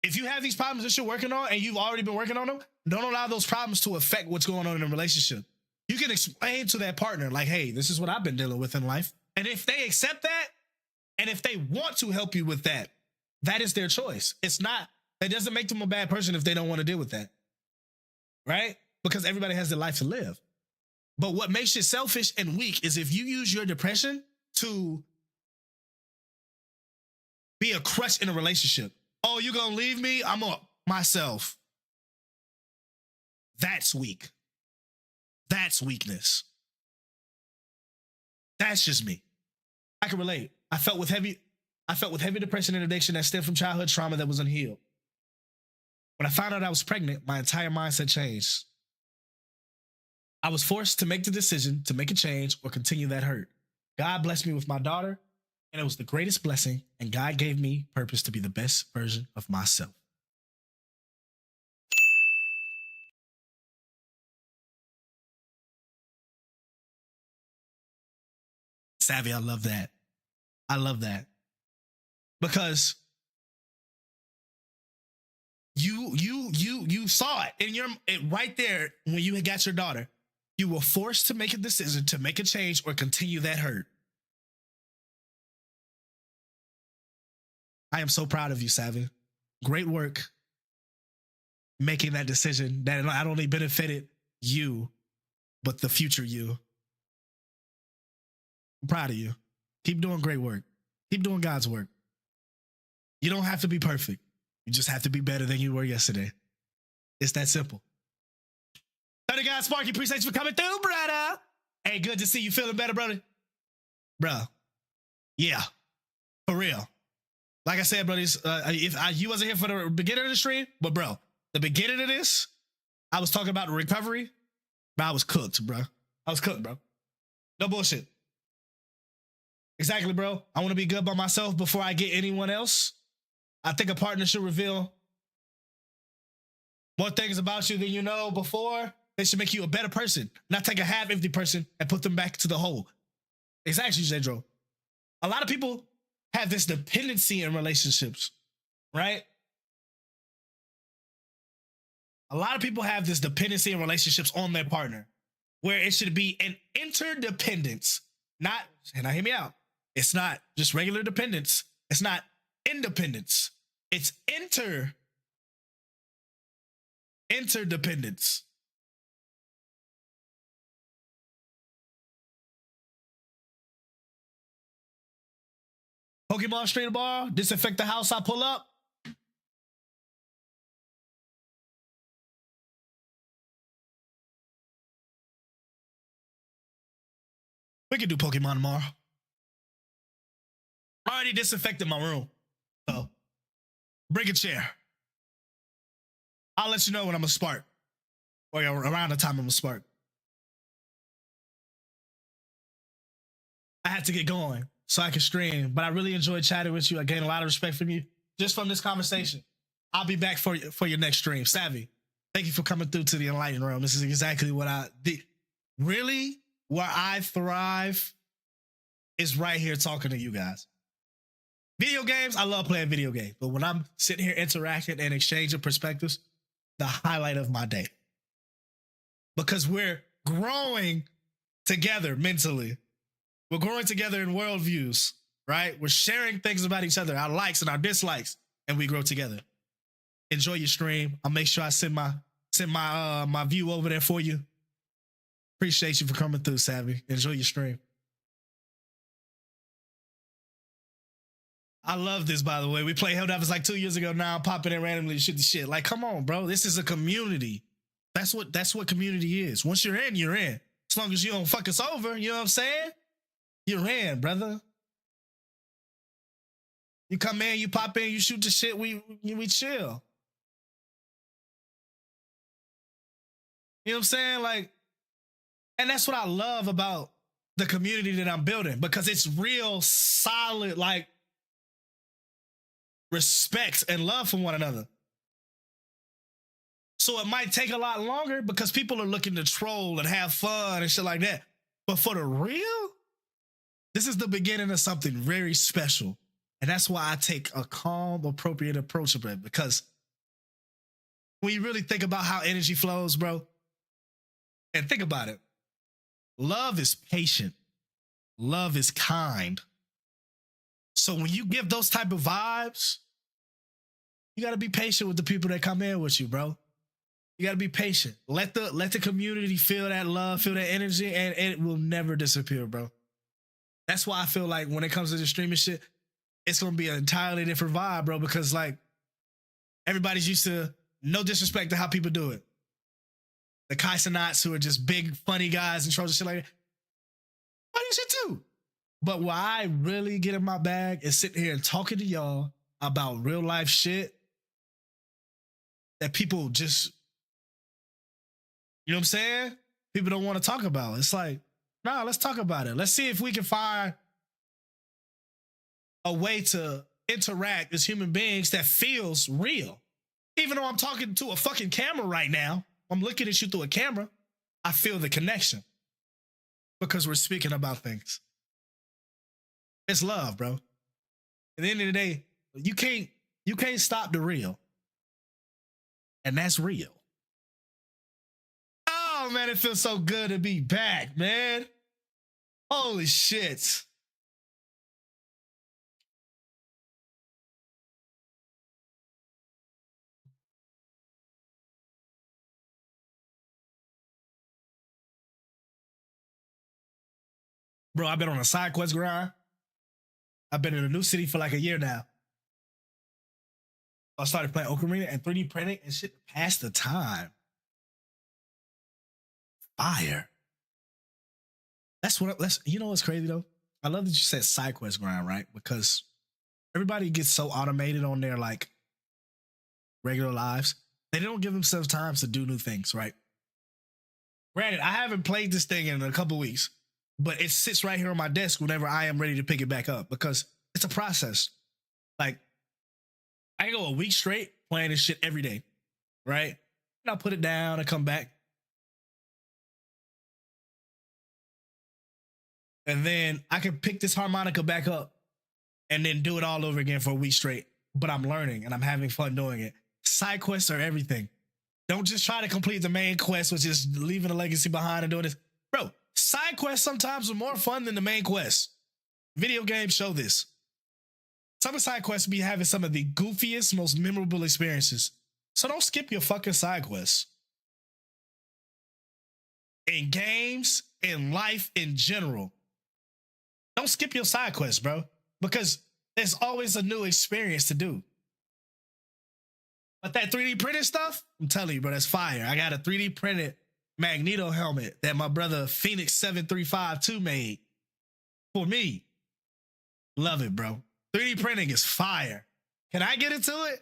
If you have these problems that you're working on and you've already been working on them, don't allow those problems to affect what's going on in a relationship. You can explain to that partner, like, hey, this is what I've been dealing with in life. And if they accept that, and if they want to help you with that, that is their choice. It doesn't make them a bad person if they don't want to deal with that. Right? Because everybody has their life to live. But what makes you selfish and weak is if you use your depression to be a crutch in a relationship. Oh, you're going to leave me? I'm up myself. That's weak. That's weakness. That's just me. I can relate. I felt with heavy depression and addiction that stemmed from childhood trauma that was unhealed. When I found out I was pregnant, my entire mindset changed. I was forced to make the decision to make a change or continue that hurt. God blessed me with my daughter, and it was the greatest blessing, and God gave me purpose to be the best version of myself. Savvy, I love that. I love that. Because you saw it in right there when you got your daughter. You were forced to make a decision to make a change or continue that hurt. I am so proud of you, Savvy. Great work making that decision that not only benefited you, but the future you. I'm proud of you. Keep doing great work. Keep doing God's work. You don't have to be perfect. You just have to be better than you were yesterday. It's that simple. Other guys, Sparky, appreciate you for coming through, brother. Hey, good to see you feeling better, brother. Bro, yeah, for real. Like I said, brothers, you wasn't here for the beginning of the stream, but bro, the beginning of this, I was talking about the recovery, but I was cooked, bro. I was cooked, bro. No bullshit. Exactly, bro. I want to be good by myself before I get anyone else. I think a partner should reveal more things about you than you know before. They should make you a better person, not take a half-empty person and put them back to the whole. Exactly, Zedro. A lot of people have this dependency in relationships, right? A lot of people have this dependency in relationships on their partner, where it should be an interdependence, not, and now hear me out, it's not just regular dependence. It's not independence. It's interdependence. Pokemon Street Bar, disinfect the house I pull up. We can do Pokemon tomorrow. I already disinfected my room. So bring a chair. I'll let you know when I'm a spark. Or around the time I'm a spark. I had to get going so I can stream, but I really enjoyed chatting with you. I gained a lot of respect from you just from this conversation. I'll be back for your next stream. Savvy, thank you for coming through to the Enlightened Realm. This is exactly what really where I thrive is right here talking to you guys. Video games, I love playing video games, but when I'm sitting here interacting and exchanging perspectives, the highlight of my day. Because we're growing together mentally. We're growing together in worldviews, right? We're sharing things about each other, our likes and our dislikes, and we grow together. Enjoy your stream. I'll make sure I send my view over there for you. Appreciate you for coming through, Savvy. Enjoy your stream. I love this, by the way. We played Held Up like 2 years ago now. I'm popping in randomly to shoot the shit. Like, come on, bro. This is a community. That's what community is. Once you're in, you're in. As long as you don't fuck us over, you know what I'm saying? You're in, brother. You come in, you pop in, you shoot the shit, we chill. You know what I'm saying? Like, and that's what I love about the community that I'm building, because it's real solid, like, respect and love for one another. So it might take a lot longer because people are looking to troll and have fun and shit like that. But for the real, this is the beginning of something very special. And that's why I take a calm, appropriate approach of it. Because when you really think about how energy flows, bro, and think about it, love is patient. Love is kind. So when you give those type of vibes, you got to be patient with the people that come in with you, bro. You got to be patient. Let the community feel that love, feel that energy, and it will never disappear, bro. That's why I feel like when it comes to the streaming shit, it's going to be an entirely different vibe, bro, because, like, everybody's used to, no disrespect to how people do it. The Kaisanots who are just big, funny guys and trolls and shit like that. Funny shit too. But where I really get in my bag is sitting here and talking to y'all about real life shit that people just, you know what I'm saying? People don't want to talk about. It's like, nah, let's talk about it. Let's see if we can find a way to interact as human beings that feels real. Even though I'm talking to a fucking camera right now, I'm looking at you through a camera, I feel the connection because we're speaking about things. It's love, bro. At the end of the day, you can't stop the real. And that's real. Oh man, it feels so good to be back, man. Holy shit. Bro, I've been on a side quest grind. I've been in a new city for like a year now. I started playing Ocarina and 3D printing and shit to pass the time. Fire. That's you know what's crazy though? I love that you said side quest grind, right? Because everybody gets so automated on their like regular lives. They don't give themselves time to do new things, right? Granted, I haven't played this thing in a couple weeks, but it sits right here on my desk whenever I am ready to pick it back up because it's a process. Like, I can go a week straight playing this shit every day, right? And I'll put it down and come back. And then I can pick this harmonica back up and then do it all over again for a week straight. But I'm learning and I'm having fun doing it. Side quests are everything. Don't just try to complete the main quest, which is leaving a legacy behind and doing this. Bro, side quests sometimes are more fun than the main quest. Video games show this. Some of side quests be having some of the goofiest, most memorable experiences. So don't skip your fucking side quests. In games, in life in general, don't skip your side quests, bro, because there's always a new experience to do. But that 3D printed stuff, I'm telling you, bro, that's fire. I got a 3D printed Magneto helmet that my brother Phoenix 7352 made for me. Love it, bro. 3D printing is fire. Can I get into it?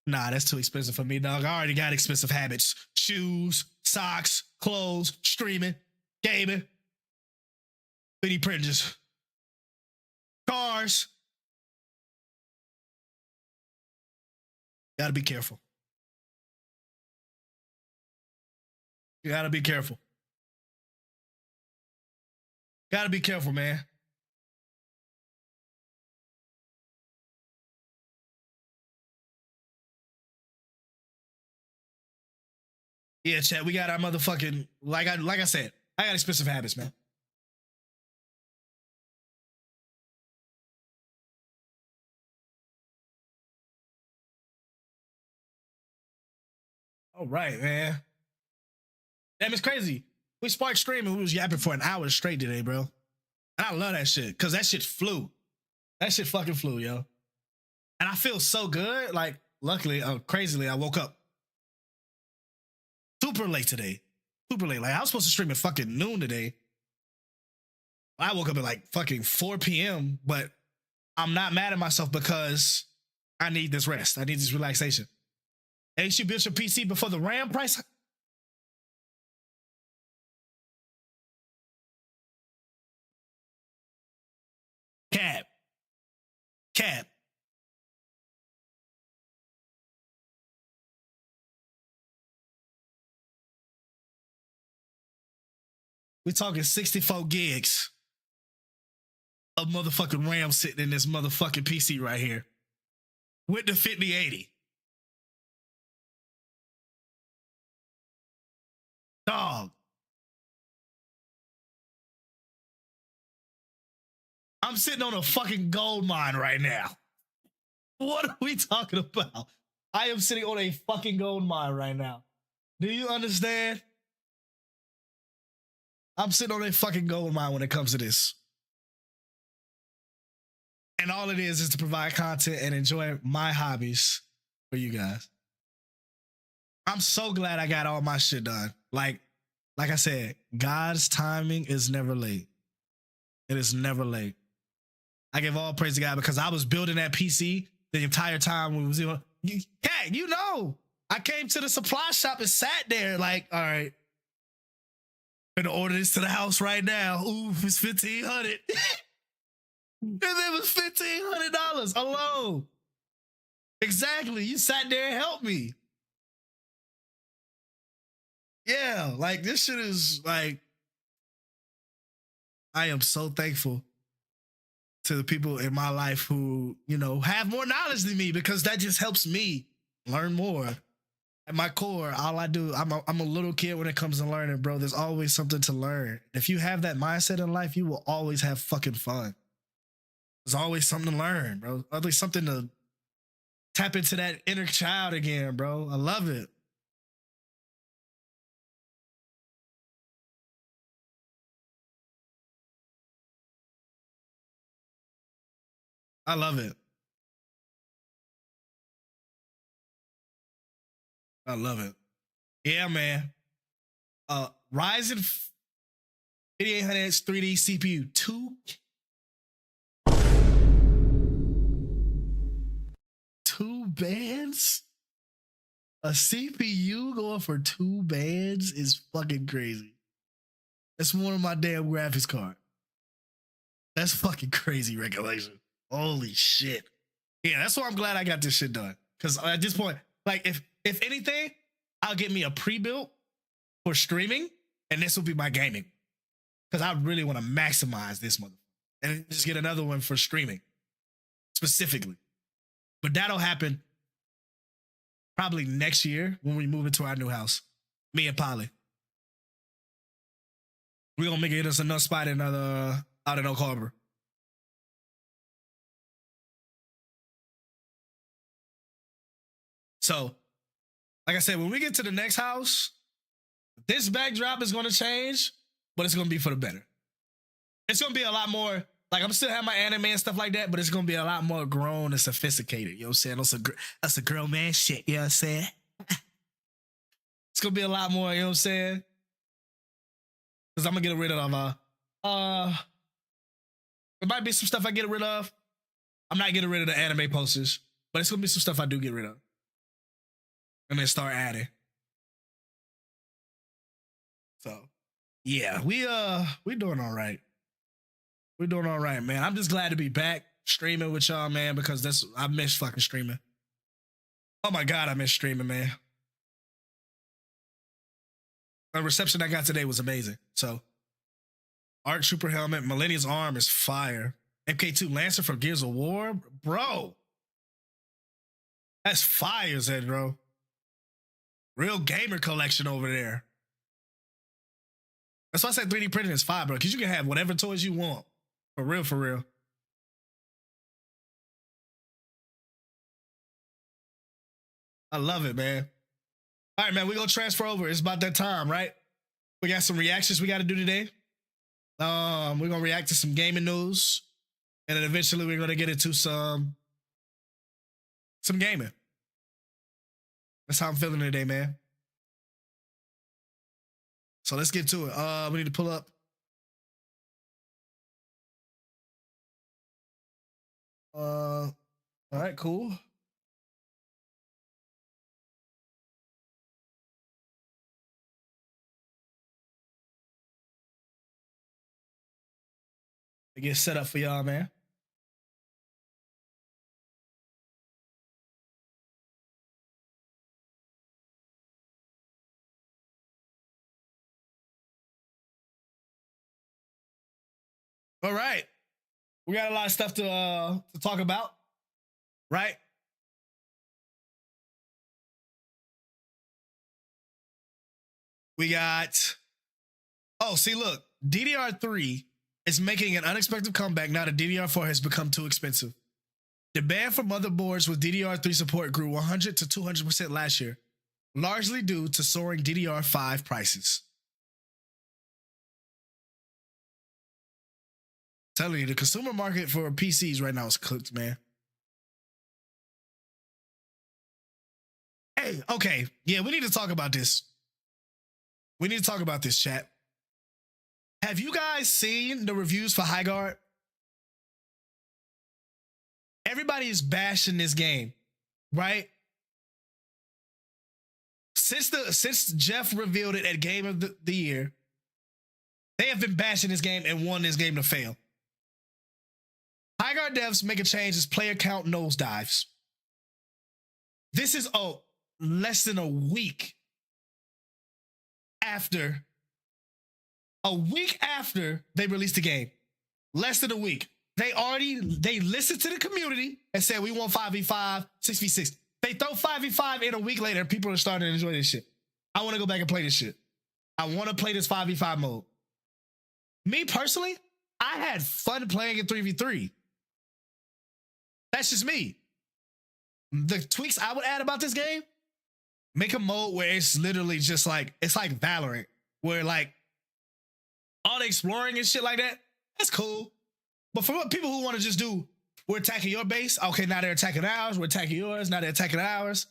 Nah, that's too expensive for me, dog. I already got expensive habits. Shoes, socks, clothes, streaming, gaming. 3D printing just cars. Gotta be careful. You gotta be careful. Gotta be careful, man. Yeah, chat. We got our motherfucking like I said. I got expensive habits, man. All right, man. Damn, it's crazy. We sparked streaming. We was yapping for an hour straight today, bro. And I love that shit because that shit flew. That shit fucking flew, yo. And I feel so good. Like, luckily, crazily, I woke up super late today. Super late. Like, I was supposed to stream at fucking noon today. I woke up at like fucking 4 p.m., but I'm not mad at myself because I need this rest. I need this relaxation. Ain't you built your PC before the RAM price? Cap. Cap. We're talking 64 gigs of motherfucking RAM sitting in this motherfucking PC right here with the 5080. Dog. I'm sitting on a fucking gold mine right now. What are we talking about? I am sitting on a fucking gold mine right now. Do you understand? I'm sitting on a fucking gold mine when it comes to this. And all it is to provide content and enjoy my hobbies for you guys. I'm so glad I got all my shit done. Like I said, God's timing is never late. It is never late. I give all praise to God because I was building that PC the entire time we was you know, I came to the supply shop and sat there like, all right, I'm gonna order this to the house right now. Ooh, it's $1,500. And it was $1,500 alone. Exactly. You sat there and helped me. Yeah, like this shit is like, I am so thankful to the people in my life who, you know, have more knowledge than me, because that just helps me learn more. At my core, all I do, I'm a little kid when it comes to learning, bro. There's always something to learn. If you have that mindset in life, you will always have fucking fun. There's always something to learn, bro. Always something to tap into that inner child again, bro. I love it. I love it. I love it. Yeah, man. Ryzen 5800X 3D CPU, two bands. A CPU going for 2 bands is fucking crazy. That's more than my damn graphics card. That's fucking crazy regulation. Holy shit. Yeah, that's why I'm glad I got this shit done. Because at this point, like, if anything, I'll get me a pre-built for streaming, and this will be my gaming. Because I really want to maximize this motherfucker. And just get another one for streaming, specifically. But that'll happen probably next year when we move into our new house. Me and Polly. We're going to make it us enough spot in out in Oak Harbor. So, like I said, when we get to the next house, this backdrop is going to change, but it's going to be for the better. It's going to be a lot more, like, I'm still have my anime and stuff like that, but it's going to be a lot more grown and sophisticated. You know what I'm saying? That's a girl man shit. You know what I'm saying? It's going to be a lot more, you know what I'm saying? Because I'm going to get rid of, there might be some stuff I get rid of. I'm not getting rid of the anime posters, but it's going to be some stuff I do get rid of. And then start adding. So, yeah, we doing all right. We're doing all right, man. I'm just glad to be back streaming with y'all, man, because I miss fucking streaming. Oh my God, I miss streaming, man. The reception I got today was amazing. So, Arc Trooper helmet, Millennium's arm is fire. MK2 Lancer from Gears of War, bro. That's fire, Zed, bro. Real gamer collection over there. That's why I said 3D printing is fire, bro, because you can have whatever toys you want. For real, for real. I love it, man. All right, man, we're going to transfer over. It's about that time, right? We got some reactions we got to do today. We're going to react to some gaming news. And then eventually we're going to get into some gaming. That's how I'm feeling today, man. So let's get to it. We need to pull up. All right, cool. To get set up for y'all, man. All right. We got a lot of stuff to talk about, right? We got, oh, see, look, DDR3 is making an unexpected comeback now that DDR4 has become too expensive. Demand for motherboards with DDR3 support grew 100 to 200% last year, largely due to soaring DDR5 prices. Telling you, the consumer market for PCs right now is cooked, man. Hey, okay. Yeah, we need to talk about this. We need to talk about this, chat. Have you guys seen the reviews for High Guard? Everybody is bashing this game, right? Since Jeff revealed it at Game of the Year, they have been bashing this game and want this game to fail. High Guard devs make a change as player count nosedives. This is less than a week after they released the game. Less than a week. They listened to the community and said we want 5v5, 6v6. They throw 5v5 in a week later, people are starting to enjoy this shit. I want to go back and play this shit. I want to play this 5v5 mode. Me personally, I had fun playing in 3v3. That's just me. The tweaks I would add about this game, make a mode where it's literally just like, it's like Valorant, where like all the exploring and shit like that, that's cool. But for people who want to just do, we're attacking your base, okay, now they're attacking ours, we're attacking yours, now they're attacking ours.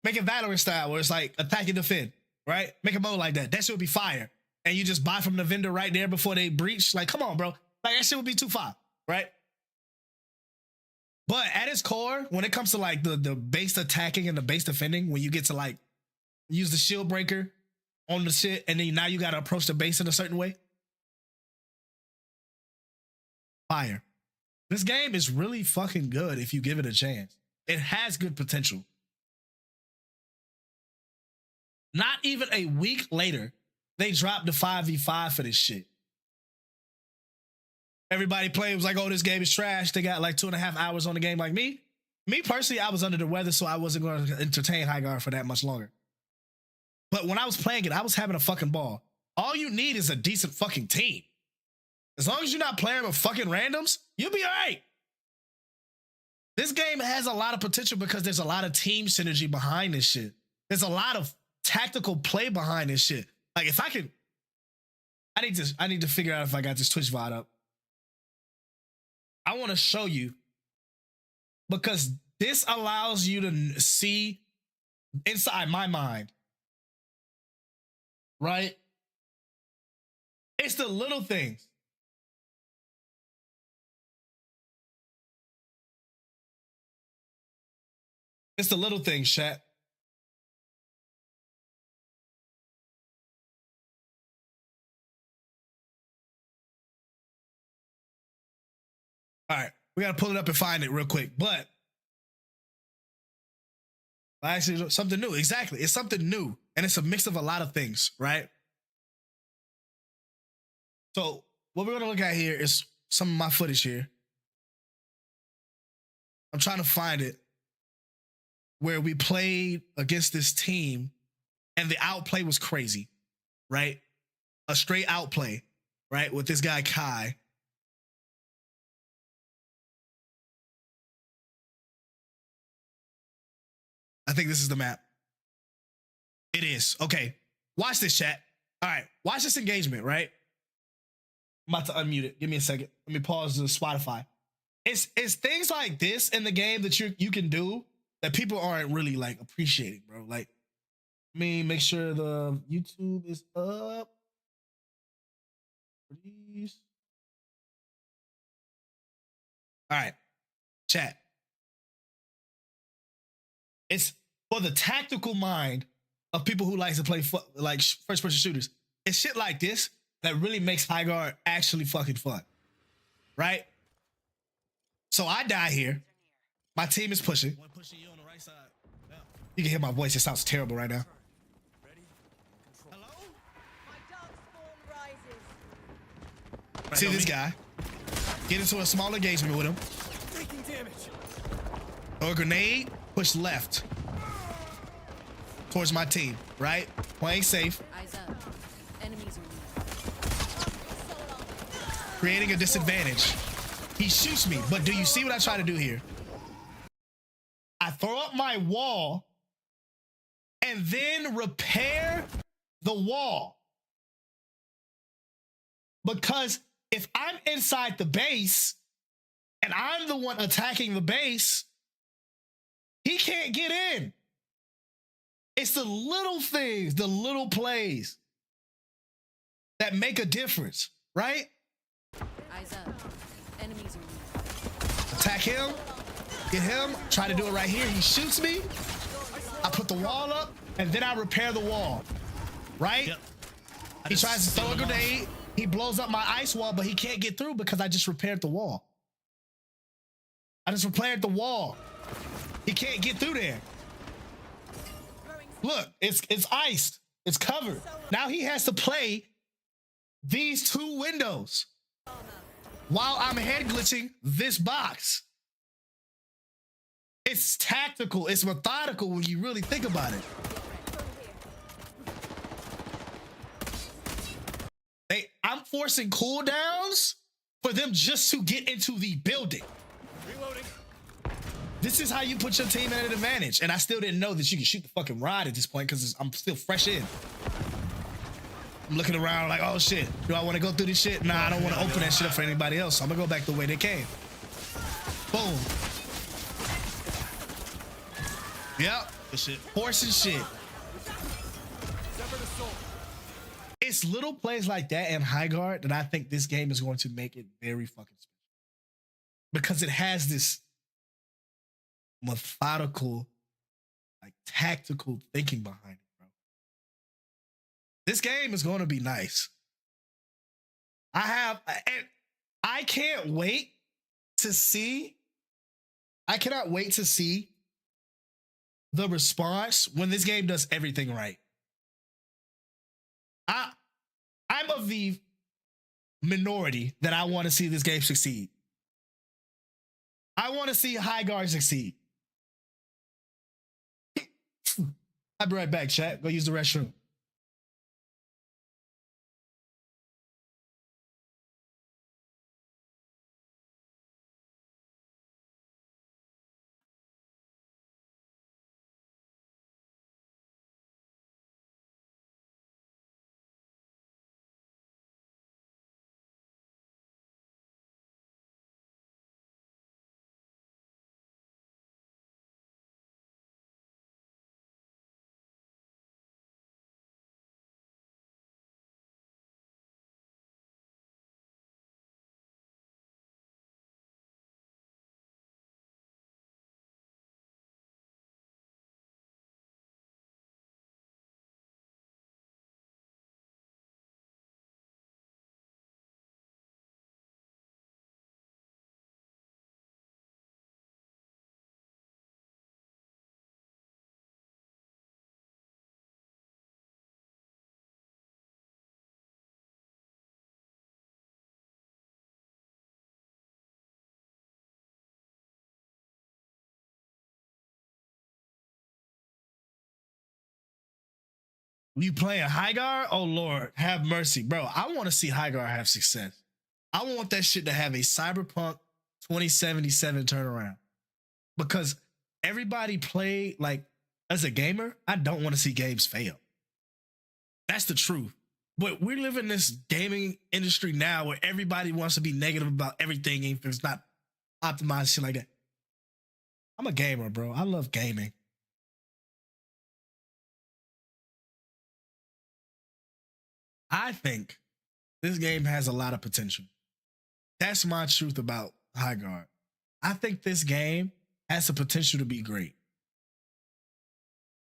Make it Valorant style, where it's like attack and defend, right? Make a mode like that. That shit would be fire. And you just buy from the vendor right there before they breach. Like, come on, bro. Like, that shit would be too fire, right? But at its core, when it comes to like the base attacking and the base defending, when you get to like use the shield breaker on the shit, and then now you gotta approach the base in a certain way. Fire. This game is really fucking good if you give it a chance. It has good potential. Not even a week later, they dropped the 5v5 for this shit. Everybody played, was like, oh, this game is trash. They got like 2.5 hours on the game like me. Me personally, I was under the weather, so I wasn't going to entertain Highguard for that much longer. But when I was playing it, I was having a fucking ball. All you need is a decent fucking team. As long as you're not playing with fucking randoms, you'll be all right. This game has a lot of potential because there's a lot of team synergy behind this shit. There's a lot of tactical play behind this shit. Like if I could, I need to figure out if I got this Twitch VOD up. I want to show you because this allows you to see inside my mind, right? It's the little things. It's the little things, chat. All right, we got to pull it up and find it real quick. But actually, something new. Exactly. It's something new. And it's a mix of a lot of things, right? So what we're going to look at here is some of my footage here. I'm trying to find it where we played against this team and the outplay was crazy, right? A straight outplay, right? With this guy, Kai. I think this is the map. It is. Okay. Watch this, chat. All right. Watch this engagement, right? I'm about to unmute it. Give me a second. Let me pause the Spotify. It's things like this in the game that you can do that people aren't really like appreciating, bro. Like, let me make sure the YouTube is up. Please. All right. Chat. It's for the tactical mind of people who like to play like first-person shooters. It's shit like this that really makes Highguard actually fucking fun, right? So I die here. My team is pushing. One pushing you on the right side. Yeah. You can hear my voice. It sounds terrible right now. Ready? Hello? My dark spawn rises. See this guy? Get into a small engagement with him. Taking damage. Throw a grenade. Push left towards my team, right? Playing safe. Eyes up. Enemies are creating a disadvantage. He shoots me, but do you see what I try to do here? I throw up my wall and then repair the wall. Because if I'm inside the base and I'm the one attacking the base, he can't get in. It's the little things, the little plays that make a difference, right? Eyes up. Enemies are attack him, get him, try to do it right here. He shoots me. I put the wall up, and then I repair the wall, right? Yep. He tries to throw a grenade. He blows up my ice wall, but he can't get through because I just repaired the wall. I just repaired the wall. He can't get through there. Look, it's iced. It's covered. Now he has to play these two windows. while I'm head glitching this box. It's tactical. It's methodical when you really think about it. I'm forcing cooldowns for them just to get into the building. Reloading. This is how you put your team at an advantage. And I still didn't know that you can shoot the fucking rod at this point because I'm still fresh in. I'm looking around like, oh shit, do I want to go through this shit? Nah, I don't want to open that shit up for anybody else. So I'm gonna go back the way they came. Boom. Yep, this shit. Forcing shit. It's little plays like that in high guard that I think this game is going to make it very fucking special. Because it has this methodical, like tactical thinking behind it, bro. This game is going to be nice. I can't wait to see. I cannot wait to see the response when this game does everything right. I'm of the minority that I want to see this game succeed. I want to see high guard succeed. I'll be right back, chat. Go use the restroom. You playing high guard? Oh Lord, have mercy, bro. I want to see high guard have success. I want that shit to have a Cyberpunk 2077 turnaround because everybody play like as a gamer. I don't want to see games fail. That's the truth. But we live in this gaming industry now where everybody wants to be negative about everything if it's not optimized, shit like that. I'm a gamer, bro. I love gaming. I think this game has a lot of potential. That's my truth about High Guard. I think this game has the potential to be great.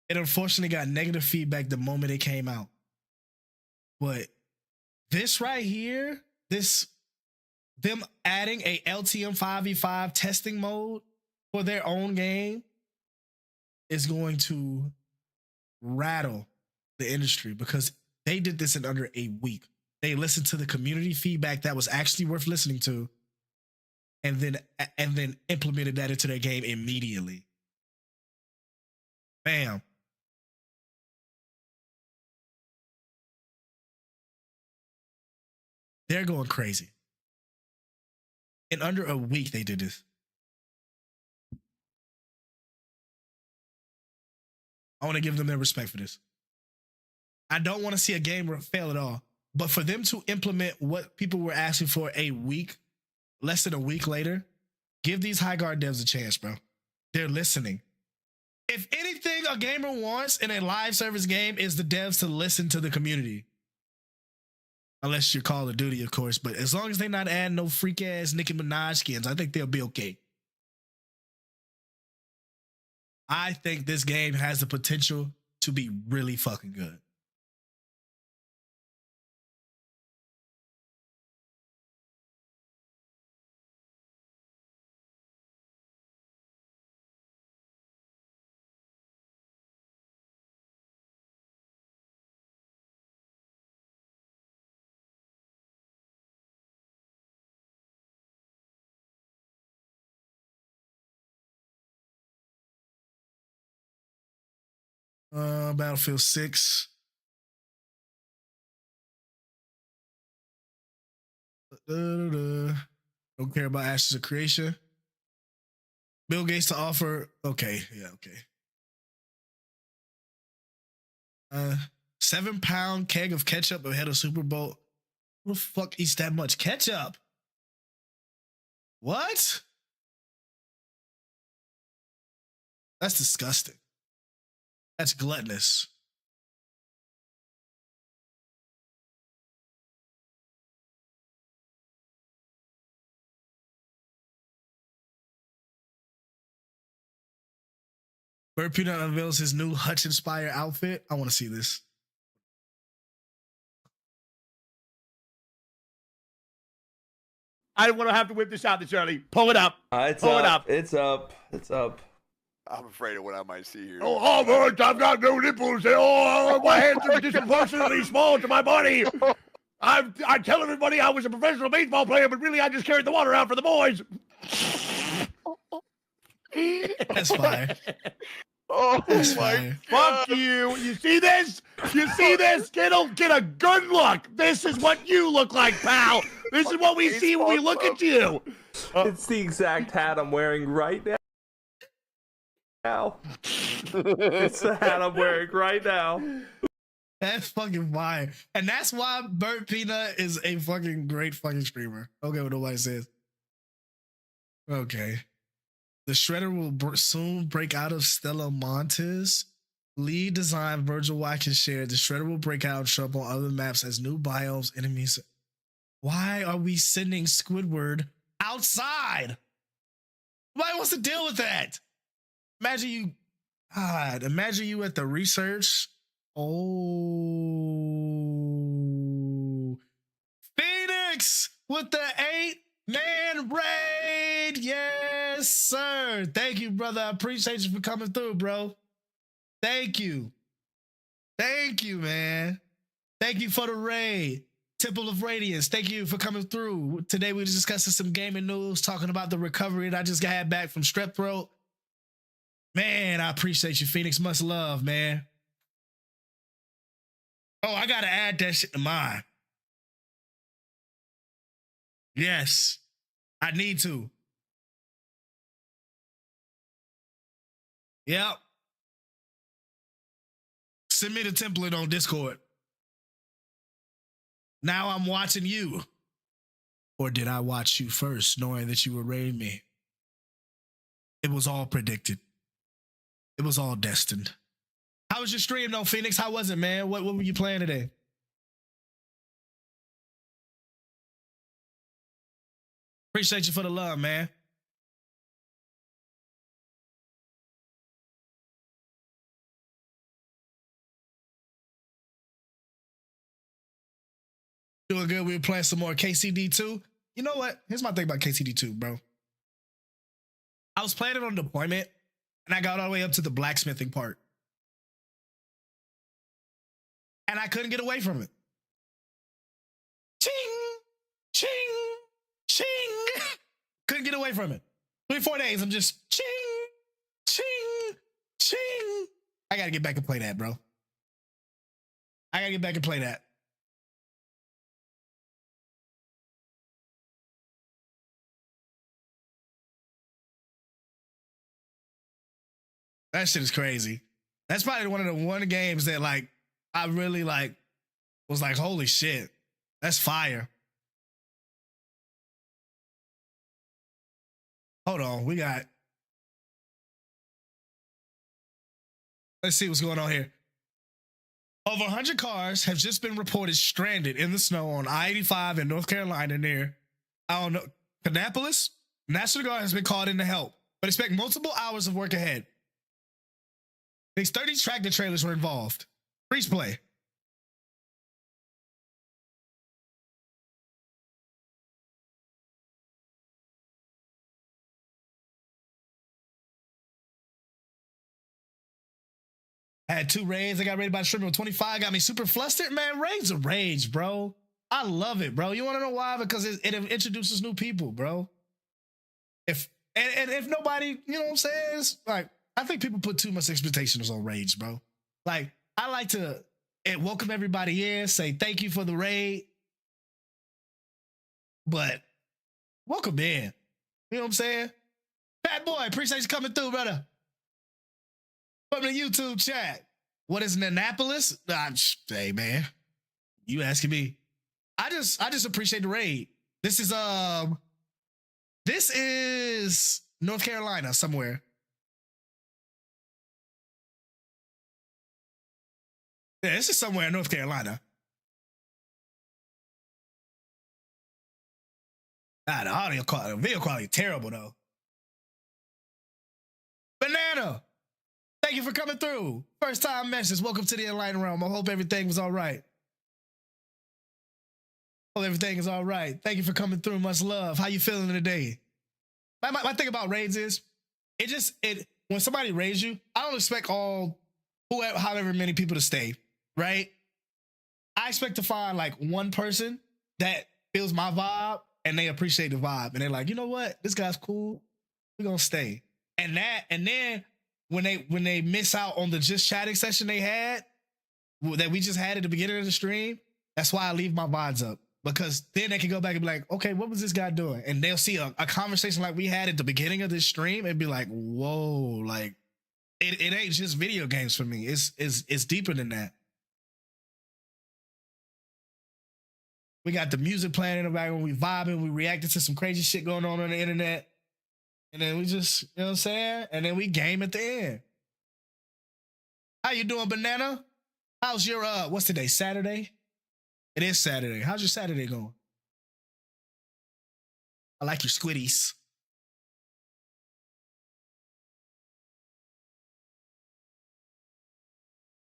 It unfortunately got negative feedback the moment it came out. But this right here, them adding a LTM 5v5 testing mode for their own game is going to rattle the industry because they did this in under a week. They listened to the community feedback that was actually worth listening to, and then implemented that into their game immediately. Bam. They're going crazy. In under a week, they did this. I want to give them their respect for this. I don't want to see a game fail at all. But for them to implement what people were asking for a week, less than a week later, give these high guard devs a chance, bro. They're listening. If anything a gamer wants in a live service game is the devs to listen to the community. Unless you're Call of Duty, of course. But as long as they're not adding no freak ass Nicki Minaj skins, I think they'll be okay. I think this game has the potential to be really fucking good. Battlefield 6. Don't care about Ashes of Creation. Bill Gates to offer. Okay, yeah, okay. 7-pound keg of ketchup ahead of Super Bowl. Who the fuck eats that much ketchup? What? That's disgusting. That's gluttonous. Bird Peanut unveils his new Hutch-inspired outfit. I want to see this. I don't want to have to whip this out this early. Pull it up. Pull it up. It's up. It's up. I'm afraid of what I might see here. Oh, Harvard, I've got no nipples. Oh, my hands are disproportionately small to my body. I tell everybody I was a professional baseball player, but really I just carried the water out for the boys. That's fine. Oh, That's my fine. Fuck you. You see this? You see this? Get a good look. This is what you look like, pal. This is what we see when we look at you. It's the exact hat I'm wearing right now. It's the hat I'm wearing right now. That's fucking fire. And that's why Burt Peanut is a fucking great fucking streamer. Okay, what nobody says. Okay. The Shredder will soon break out of Stella Montes. Lead design Virgil Watkins shared. The Shredder will break out and show up on other maps as new biomes, enemies. Why are we sending Squidward outside? Nobody wants to deal with that. Imagine you, God, imagine you at the research. Oh, Phoenix with the 8-man raid. Yes, sir. Thank you, brother. I appreciate you for coming through, bro. Thank you. Thank you, man. Thank you for the raid. Temple of Radiance, thank you for coming through. Today we're discussing some gaming news, talking about the recovery that I just got back from strep throat. Man, I appreciate you, Phoenix. Much love, man. Oh, I gotta add that shit to mine. Yes, I need to. Yep. Send me the template on Discord. Now I'm watching you. Or did I watch you first, knowing that you would raid me? It was all predicted. It was all destined. How was your stream though, Phoenix? How was it, man? What were you playing today? Appreciate you for the love, man. Doing good. We were playing some more KCD2. You know what? Here's my thing about KCD2, bro. I was playing it on deployment, and I got all the way up to the blacksmithing part. And I couldn't get away from it. Ching! Ching! Ching! Couldn't get away from it. 3-4 days, I'm just ching! Ching! Ching! I gotta get back and play that, bro. I gotta get back and play that. That shit is crazy. That's probably one of the games that like I really like was like, holy shit, that's fire. Hold on, let's see what's going on here. Over 100 cars have just been reported stranded in the snow on I-85 in North Carolina near, I don't know, Kannapolis. National Guard has been called in to help, but expect multiple hours of work ahead. These 30 tractor trailers were involved. Freeze play. I had 2 raids. I got raided by the streamer on 25. Got me super flustered. Man, raids are rage, bro. I love it, bro. You want to know why? Because it introduces new people, bro. If nobody, you know what I'm saying? It's like, I think people put too much expectations on raids, bro. Like, I like to welcome everybody in, say thank you for the raid. But welcome in. You know what I'm saying? Fat boy, appreciate you coming through, brother. From the YouTube chat. What is Annapolis? Hey, man. You asking me. I just appreciate the raid. This is North Carolina somewhere. Yeah, this is somewhere in North Carolina. The audio quality, the video quality terrible though. Banana, thank you for coming through. First time message. Welcome to the Enlightened Realm. I hope everything was all right. Hope everything is all right. Thank you for coming through. Much love. How you feeling today? My thing about raids is, when somebody raids you, I don't expect however many people to stay, right? I expect to find like one person that feels my vibe and they appreciate the vibe. And they're like, you know what? This guy's cool. We're gonna stay. And then when they miss out on the just chatting session they had, that we just had at the beginning of the stream, that's why I leave my VODs up. Because then they can go back and be like, okay, what was this guy doing? And they'll see a conversation like we had at the beginning of this stream and be like, whoa, like it ain't just video games for me. It's deeper than that. We got the music playing in the background, we vibing, we reacting to some crazy shit going on the internet. And then we just, you know what I'm saying? And then we game at the end. How you doing, Banana? How's your, what's today, Saturday? It is Saturday. How's your Saturday going? I like your squiddies.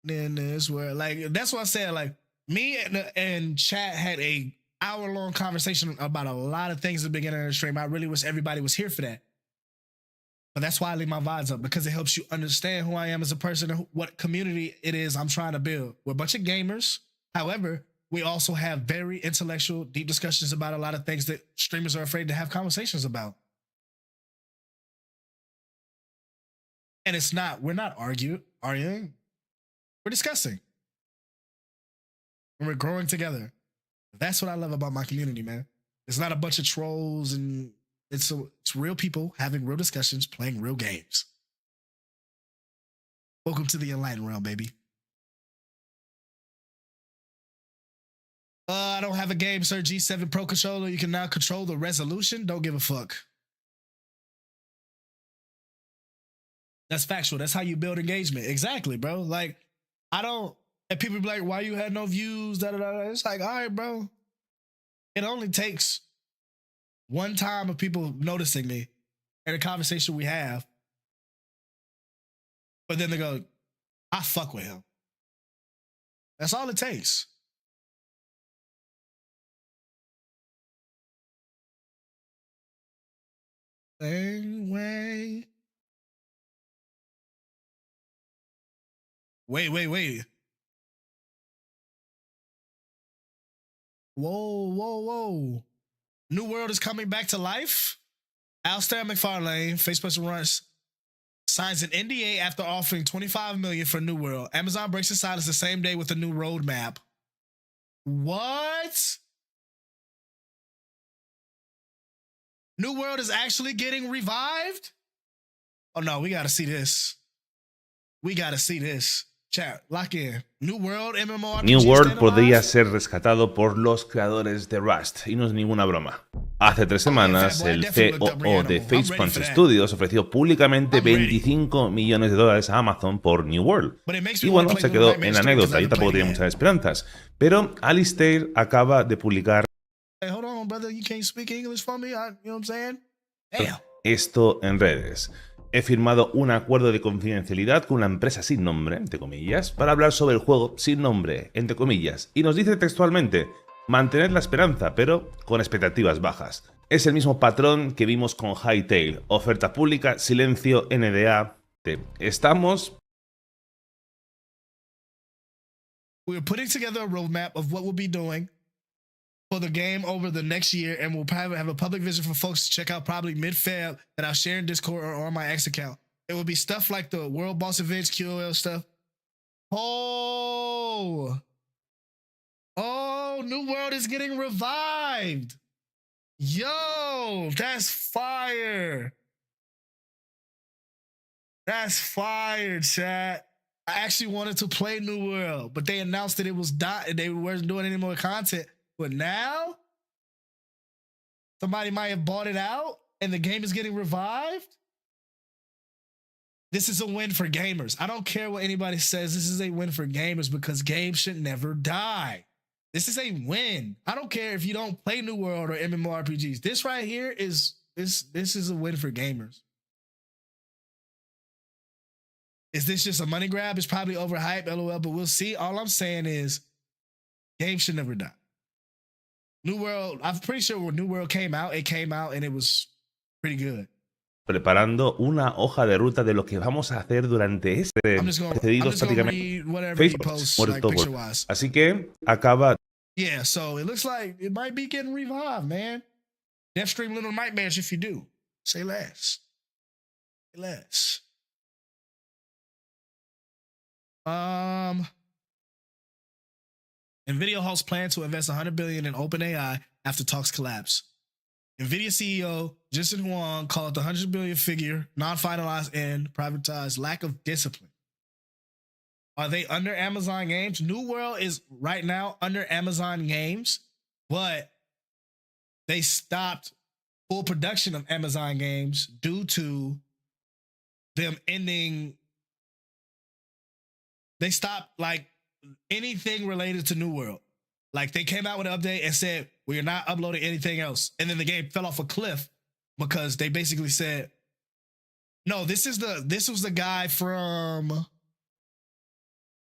Then there's where, like, that's what I said, like, me and chat had a hour-long conversation about a lot of things at the beginning of the stream. I really wish everybody was here for that. But that's why I leave my VODs up, because it helps you understand who I am as a person and what community it is I'm trying to build. We're a bunch of gamers. However, we also have very intellectual, deep discussions about a lot of things that streamers are afraid to have conversations about. And we're not arguing. We're discussing. And we're growing together. That's what I love about my community, man. It's not a bunch of trolls, and it's real people having real discussions, playing real games. Welcome to the Enlightened Realm, baby. I don't have a game, sir. G7 Pro controller. You can now control the resolution. Don't give a fuck. That's factual. That's how you build engagement. Exactly, bro. Like, and people be like, why you had no views? Da, da, da. It's like, all right, bro. It only takes one time of people noticing me and a conversation we have. But then they go, I fuck with him. That's all it takes. Same way. Wait. Whoa. New World is coming back to life? Alistair McFarlane, Facebook runs, signs an NDA after offering $25 million for New World. Amazon breaks its silence the same day with a new roadmap. What? New World is actually getting revived? Oh no, we gotta see this. Chat, lock in. New World MMORPG. New World podría ser rescatado por los creadores de Rust, y no es ninguna broma. Hace 3 semanas, el COO de Facepunch Studios ofreció públicamente $25 millones a Amazon por New World. Y bueno, se quedó en anécdota, yo tampoco tenía muchas esperanzas. Pero Alistair acaba de publicar esto en redes. He firmado un acuerdo de confidencialidad con una empresa sin nombre, entre comillas, para hablar sobre el juego sin nombre, entre comillas. Y nos dice textualmente, mantener la esperanza, pero con expectativas bajas. Es el mismo patrón que vimos con Hytale. Oferta pública, silencio, NDA. Estamos... We're putting together a roadmap of what we'll be doing for the game over the next year, and we'll probably have a public visit for folks to check out probably mid-Feb that I'll share in Discord or on my X account. It will be stuff like the World Boss Events, QOL stuff, Oh, New World is getting revived. Yo, that's fire. That's fire, chat. I actually wanted to play New World, but they announced that it was they weren't doing any more content. But now, somebody might have bought it out and the game is getting revived. This is a win for gamers. I don't care what anybody says. This is a win for gamers because games should never die. This is a win. I don't care if you don't play New World or MMORPGs. This right here is this is a win for gamers. Is this just a money grab? It's probably overhyped, LOL, but we'll see. All I'm saying is games should never die. New World, I'm pretty sure when New World came out, it came out and it was pretty good. Preparando una hoja de ruta de lo que vamos a hacer durante este precedidos prácticamente Facebook muerto por. Así que acaba. Yeah, so it looks like it might be getting revived, man. Deathstream Little Nightmares if you do. Say less. Say less. NVIDIA halts plan to invest $100 billion in OpenAI after talks collapse. NVIDIA CEO Jensen Huang called the $100 billion figure non-finalized and privatized lack of discipline. Are they under Amazon Games? New World is right now under Amazon Games, but they stopped full production of Amazon Games due to them ending. They stopped like anything related to New World. Like they came out with an update and said, we are not uploading anything else. And then the game fell off a cliff because they basically said, no, this was the guy from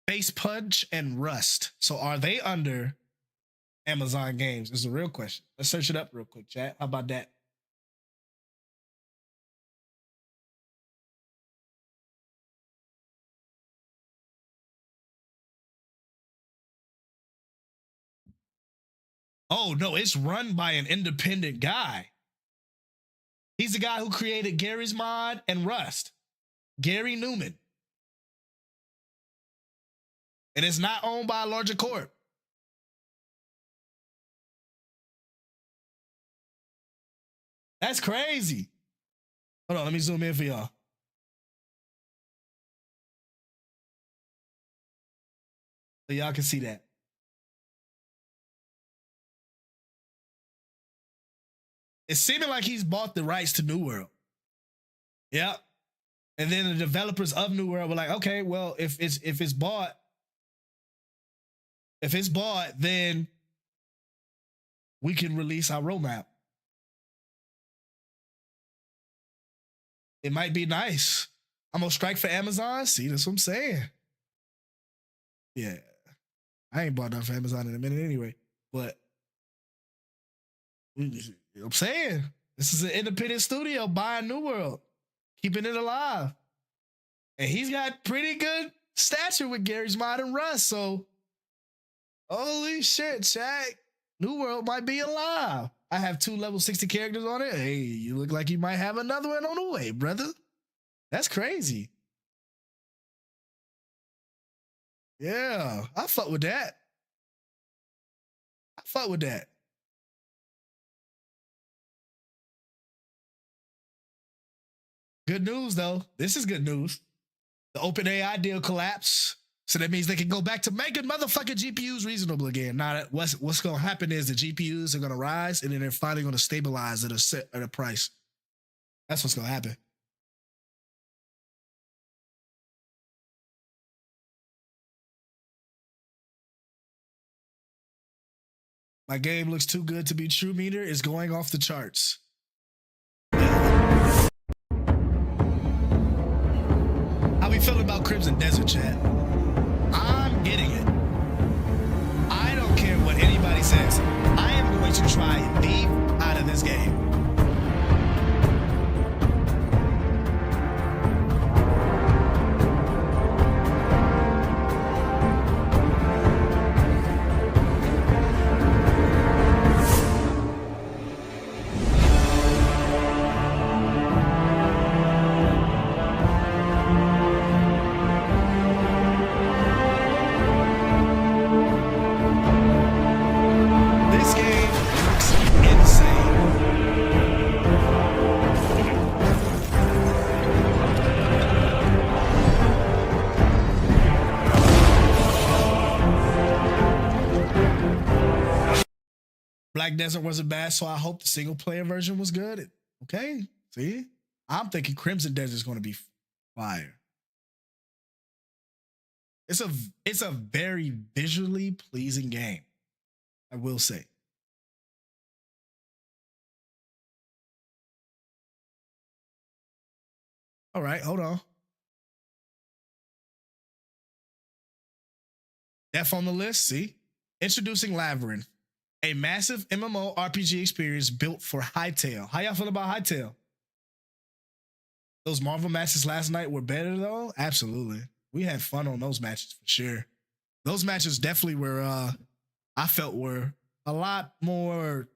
Face Punch and Rust. So are they under Amazon Games? Is a real question. Let's search it up real quick, chat. How about that? Oh, no, it's run by an independent guy. He's the guy who created Gary's Mod and Rust, Gary Newman. And it's not owned by a larger corp. That's crazy. Hold on, let me zoom in for y'all. So y'all can see that. It's seeming like he's bought the rights to New World. Yep. And then the developers of New World were like, okay, well, if it's bought, then we can release our roadmap. It might be nice. I'm gonna strike for Amazon. See, that's what I'm saying. Yeah. I ain't bought nothing for Amazon in a minute anyway. But I'm saying this is an independent studio buying New World, keeping it alive. And he's got pretty good stature with Gary's Mod and Rust. So, holy shit, Shaq. New World might be alive. I have 2 level 60 characters on it. Hey, you look like you might have another one on the way, brother. That's crazy. Yeah, I fuck with that. Good news, though. This is good news. The OpenAI deal collapsed. So that means they can go back to making motherfucking GPUs reasonable again. Now, what's going to happen is the GPUs are going to rise and then they're finally going to stabilize at a price. That's what's going to happen. My game looks too good to be true meter is going off the charts. How we feeling about Crimson Desert, chat? I'm getting it. I don't care what anybody says. I am going to try deep out of this game. Black Desert wasn't bad, so I hope the single player version was good. Okay, see, I'm thinking Crimson Desert is going to be fire. It's a very visually pleasing game, I will say. All right, hold on. F on the list, see? Introducing Labyrinth, a massive MMO RPG experience built for Hytale. How y'all feel about Hytale? Those Marvel matches last night were better though? Absolutely. We had fun on those matches for sure. Those matches definitely were, I felt were a lot more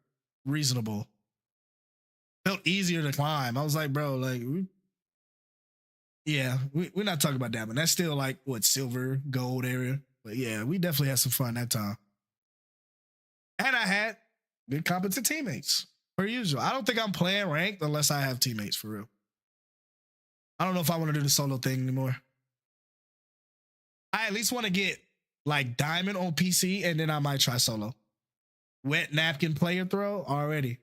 reasonable. Felt easier to climb. I was like, bro, like, we're not talking about that, but that's still like, what, silver, gold area? But yeah, we definitely had some fun that time. And I had good competent teammates, per usual. I don't think I'm playing ranked unless I have teammates, for real. I don't know if I want to do the solo thing anymore. I at least want to get like diamond on PC, and then I might try solo. Wet napkin player throw already.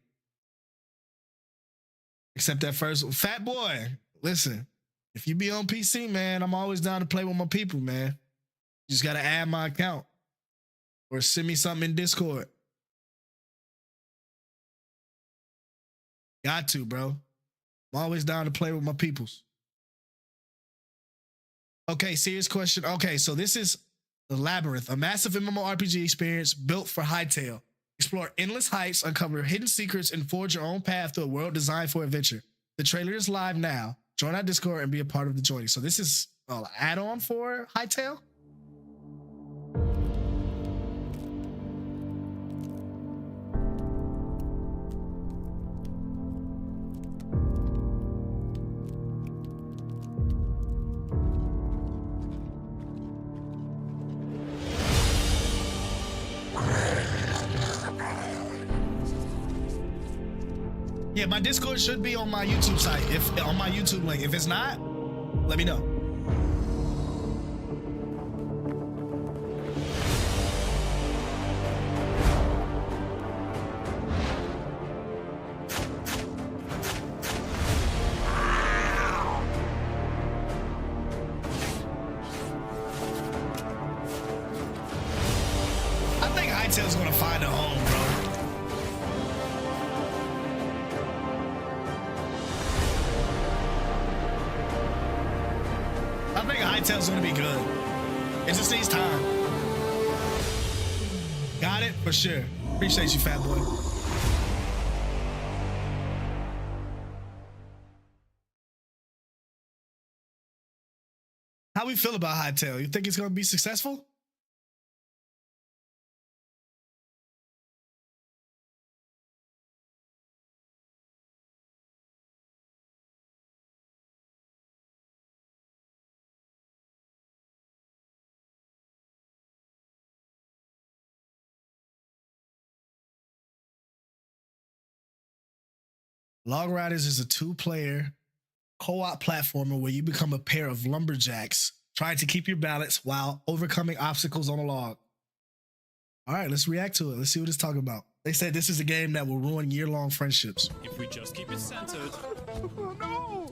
Except that first one. Fat boy, listen, if you be on PC, man, I'm always down to play with my people, man. You just got to add my account or send me something in Discord. Got to, bro. I'm always down to play with my peoples. Okay, serious question. Okay, so this is The Labyrinth, a massive MMORPG experience built for Hytale. Explore endless heights, uncover hidden secrets, and forge your own path through a world designed for adventure. The trailer is live now. Join our Discord and be a part of the journey. So this is an add-on for Hytale? Yeah, my Discord should be on my YouTube site. If on my YouTube link. If it's not, let me know. I think Hytale's gonna find a home, bro. I think Hytale's gonna be good. It just needs time. Got it? For sure. Appreciate you, fat boy. How we feel about Hytale? You think it's gonna be successful? Log Riders is a two-player co-op platformer where you become a pair of lumberjacks trying to keep your balance while overcoming obstacles on a log. All right, let's react to it. Let's see what it's talking about. They said this is a game that will ruin year-long friendships. If we just keep it centered. No!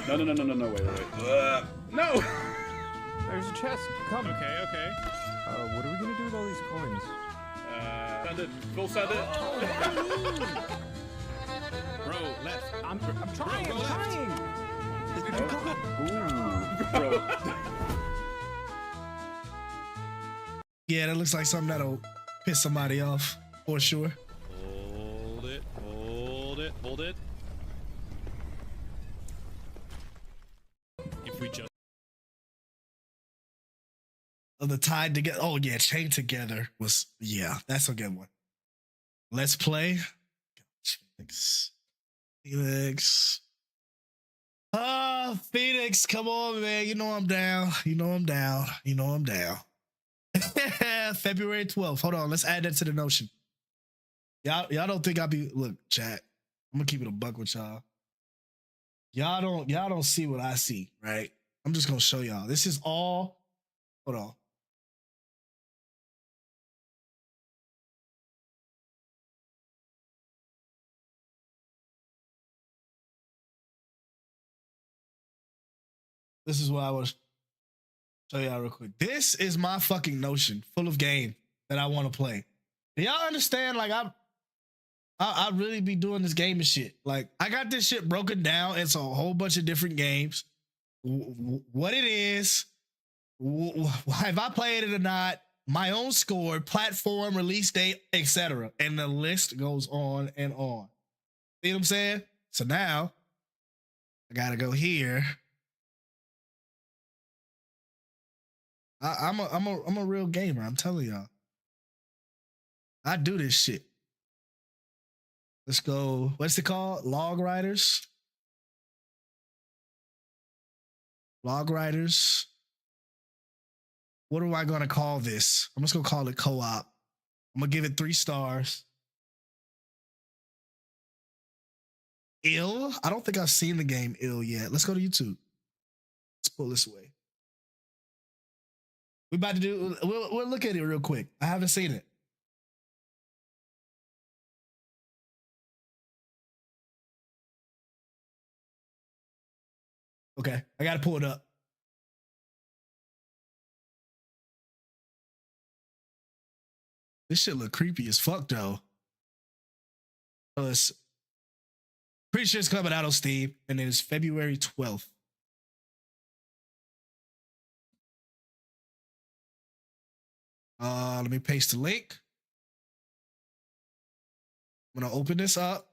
No, wait. No! There's a chest. Come. Okay. What are we gonna do with all these coins? Send it. Go send it. Bro, left. I'm trying. Bro, I'm go trying. Bro. Yeah, that looks like something that'll piss somebody off, for sure. Hold it. If we just The tied together. Oh yeah, chained together was, yeah, that's a good one. Let's play. Phoenix. Phoenix, come on, man. You know I'm down. February 12th. Hold on, let's add that to the notion. Y'all don't think I'll be, look, chat. I'm gonna keep it a buck with y'all. Y'all don't see what I see, right? I'm just gonna show y'all. This is all, hold on. This is what I want to show y'all real quick. This is my fucking Notion full of game that I want to play. Do y'all understand? Like I really be doing this game and shit. Like I got this shit broken down into a whole bunch of different games. What it is, if I played it or not, my own score, platform, release date, etc. And the list goes on and on. See what I'm saying? So now I gotta go here. I'm a real gamer. I'm telling y'all. I do this shit. Let's go. What's it called? Log Riders. Log Riders. What am I gonna call this? I'm just gonna call it co-op. I'm gonna give it 3 stars. Ill. I don't think I've seen the game Ill yet. Let's go to YouTube. Let's pull this away. We about to do. We'll look at it real quick. I haven't seen it. Okay, I gotta pull it up. This shit look creepy as fuck though. It's pretty sure it's coming out on Steam, and then it's February 12th. Let me paste the link. I'm gonna open this up,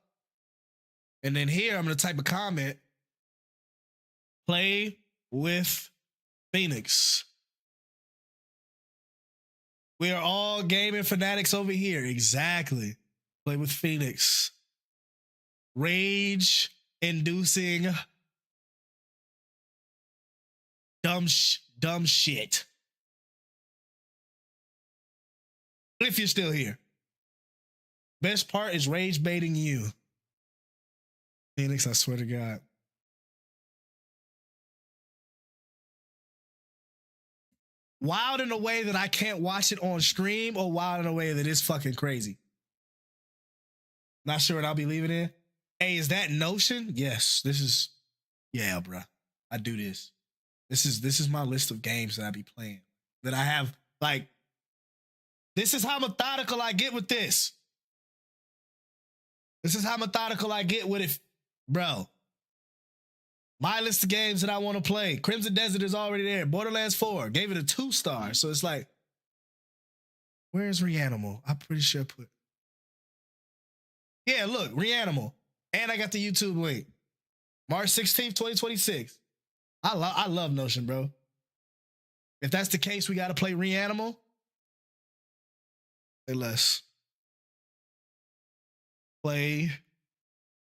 and then here I'm gonna type a comment. Play with Phoenix. We are all gaming fanatics over here. Exactly. Play with Phoenix. Rage-inducing dumb shit. If you're still here. Best part is rage baiting you. Phoenix, I swear to God. Wild in a way that I can't watch it on stream, or wild in a way that is fucking crazy. Not sure what I'll be leaving in. Hey, is that Notion? Yes, this is. Yeah, bruh. I do this. This is my list of games that I be playing. That I have, like, this is how methodical I get with this. This is how methodical I get with it, bro. My list of games that I want to play. Crimson Desert is already there. Borderlands 4. Gave it a 2 star. So it's like, where's Reanimal? I'm pretty sure I put. Yeah, look, Reanimal. And I got the YouTube link. March 16th, 2026. I love Notion, bro. If that's the case, we got to play Reanimal. Say less. Play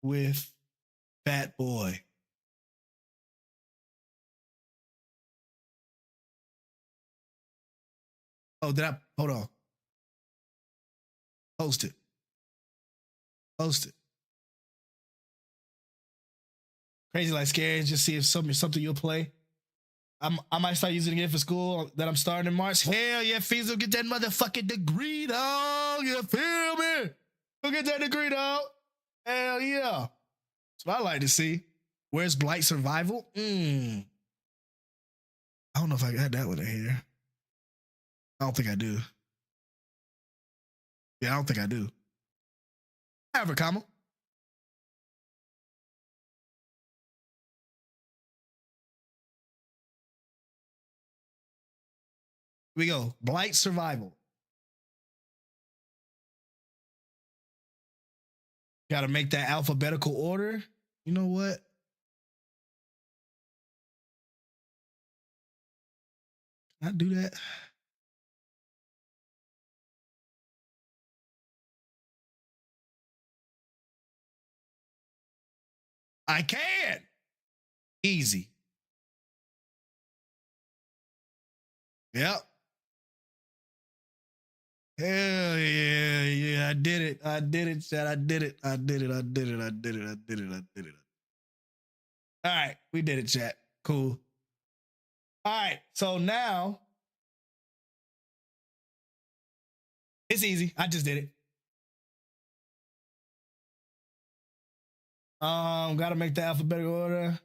with Fat Boy. Oh, hold on. Post it. Crazy like scary. Just see if something you'll play. I might start using it again for school that I'm starting in March. Hell yeah, Fees will get that motherfucking degree, dog. You feel me? Go get that degree, dog. Hell yeah. That's what I like to see. Where's Blight Survival? I don't know if I got that one in here. I don't think I do. Yeah, I don't think I do. Have a comma. Here we go. Blight Survival. Got to make that alphabetical order. You know what? Can I do that? I can. Easy. Yep. Hell yeah. I did it, chat. I did it. All right, we did it, chat. Cool. All right, so now it's easy. I just did it. Gotta make the alphabetical order.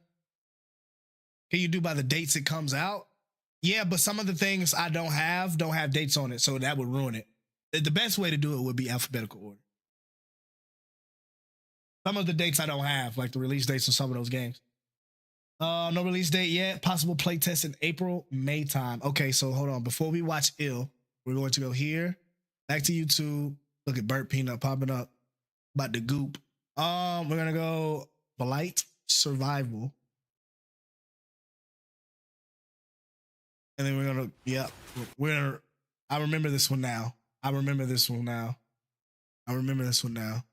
Can you do by the dates it comes out? Yeah, but some of the things I don't have dates on it, so that would ruin it. The best way to do it would be alphabetical order. Some of the dates I don't have, like the release dates of some of those games. No release date yet. Possible playtest in April, May time. Okay, so hold on. Before we watch Ill, we're going to go here. Back to YouTube. Look at Burnt Peanut popping up. About the goop. We're gonna go Blight Survival. And then we're gonna, I remember this one now. I remember this one now. I remember this one now.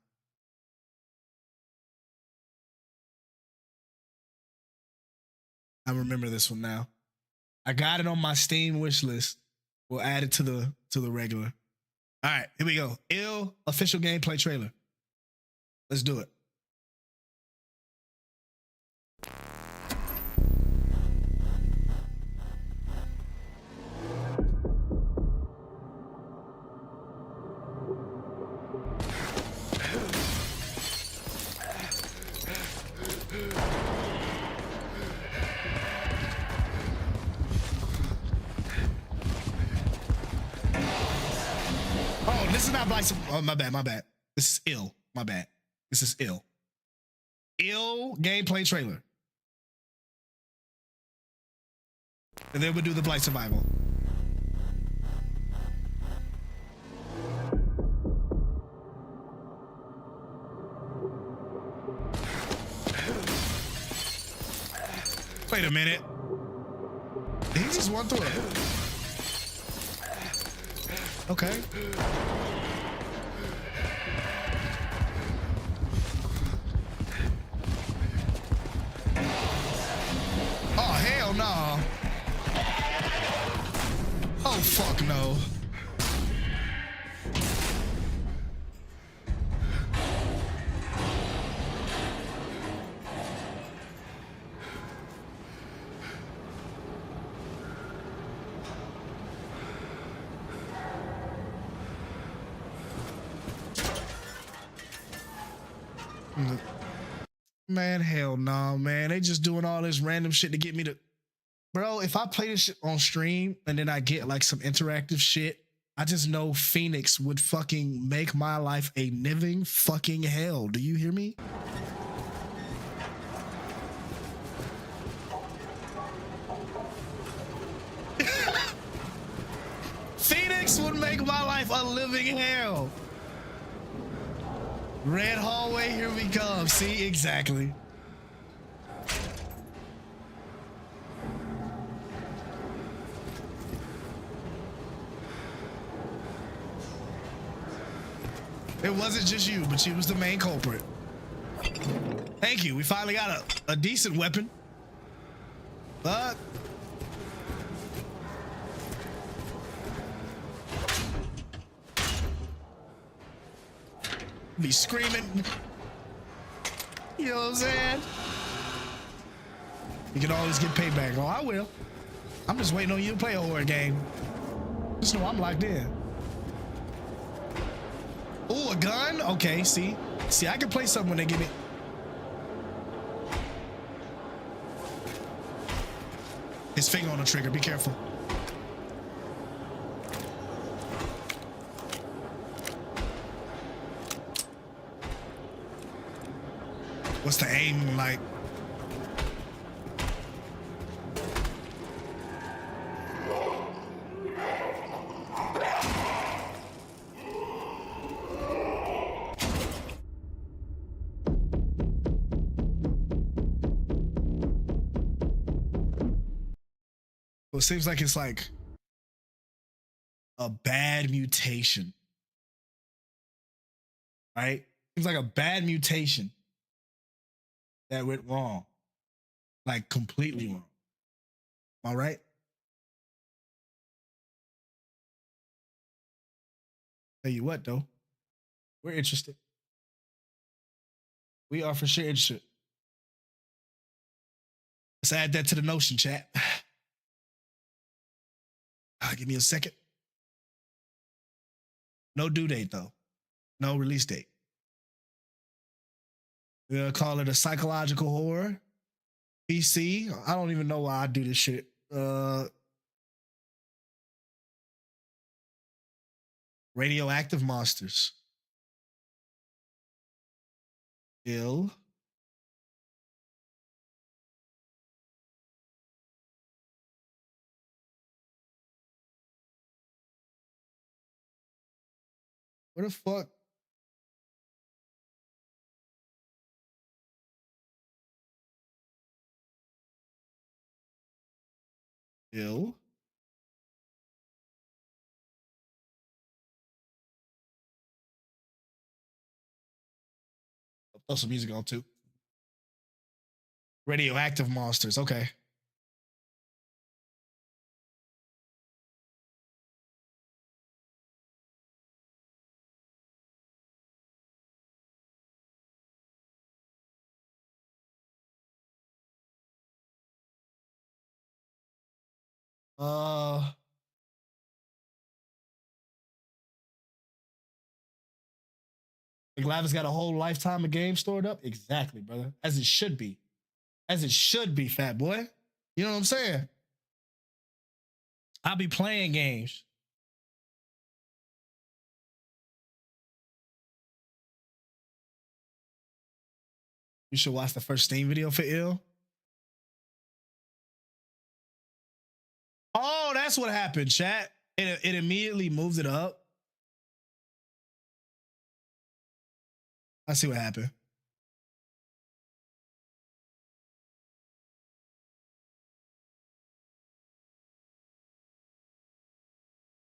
I remember this one now. I got it on my Steam wish list. We'll add it to the regular. All right, here we go. Ill official gameplay trailer. Let's do it. Oh, this is not Blyson. Oh, my bad. This is Ill. My bad. This is Ill. Ill gameplay trailer. And then we'll do the Blight Survival. Wait a minute. Did he just run through it? Okay. Oh, hell no. Oh, fuck no. Man, hell no, man. They just doing all this random shit to get me to... Bro, if I play this shit on stream and then I get like some interactive shit, I just know Phoenix would fucking make my life a living fucking hell. Do you hear me? Phoenix would make my life a living hell. Red hallway, here we come. See, exactly. It wasn't just you, but she was the main culprit. Thank you. We finally got a decent weapon. But be screaming. You know what I'm saying? You can always get payback. Oh, I will. I'm just waiting on you to play a horror game. Just know I'm locked in. Oh, a gun? Okay, see, I can play something when they give me. His finger on the trigger. Be careful. What's the aim like? Well, it seems like it's like a bad mutation, right? Seems like a bad mutation that went wrong, like completely wrong. All right. Tell you what, though, we're interested. We are for sure interested. Let's add that to the notion, chat. Give me a second. No due date, though. No release date. We're going to call it a psychological horror. PC. I don't even know why I do this shit. Radioactive monsters. Ill. What the fuck? Ill. I'll throw some music on too. Radioactive monsters. Okay. Glavis got a whole lifetime of games stored up. Exactly, brother. As it should be. As it should be, fat boy. You know what I'm saying? I'll be playing games. You should watch the first Steam video for Ill. Oh, that's what happened, chat. It immediately moved it up. I see what happened.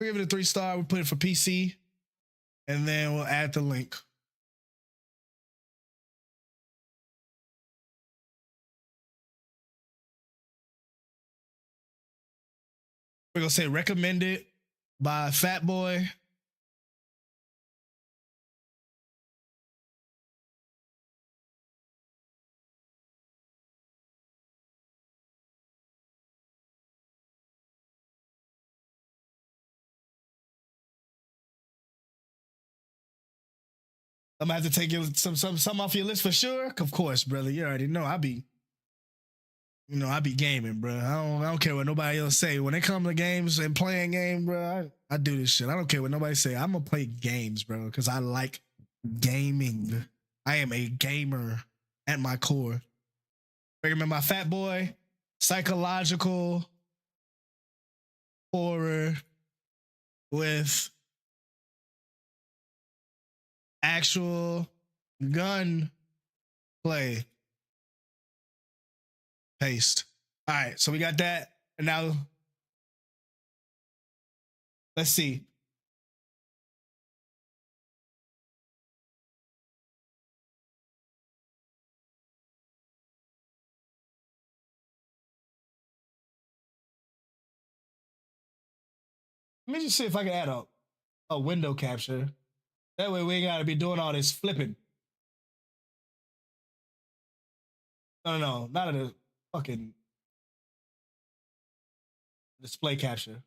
We give it a 3-star. We put it for PC, and then we'll add the link. We're gonna say recommended by Fat Boy. I'm gonna have to take some off your list for sure. Of course, brother. You already know I be gaming, bro. I don't care what nobody else say. When it comes to games and playing games, bro, I do this shit. I don't care what nobody say. I'm gonna play games, bro, because I like gaming. I am a gamer at my core. Recommend my Fat Boy, psychological horror with actual gun play. Paste. All right, so we got that. And now let's see. Let me just see if I can add a window capture. That way we ain't gotta be doing all this flipping. No, not of the fucking display capture.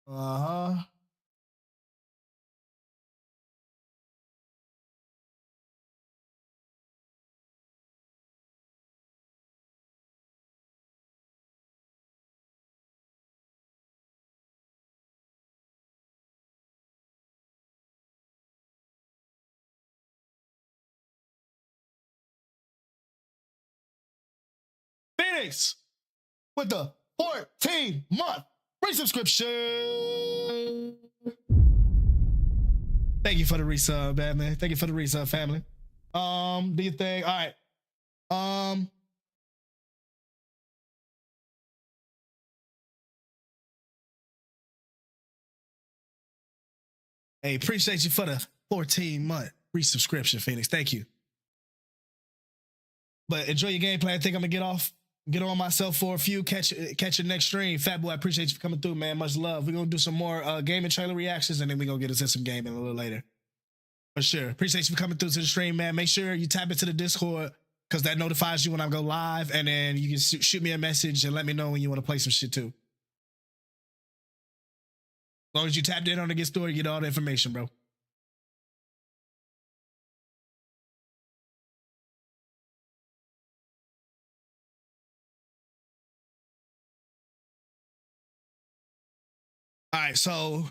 Uh-huh. Phoenix with the 14-month free subscription. Thank you for the resub, man. Thank you for the resub, family. Do you think? All right. Hey, appreciate you for the 14-month free subscription, Phoenix. Thank you. But enjoy your gameplay. I think I'm gonna get on myself for a few. Catch your next stream. Fat Boy, I appreciate you for coming through, man. Much love. We're gonna do some more gaming trailer reactions, and then we're gonna get into some gaming a little later. For sure. Appreciate you for coming through to the stream, man. Make sure you tap into the Discord. because that notifies you when I go live, and then you can shoot me a message and let me know when you want to play some shit too. As long as you tapped in on the Get Story, you get all the information, bro. All right, so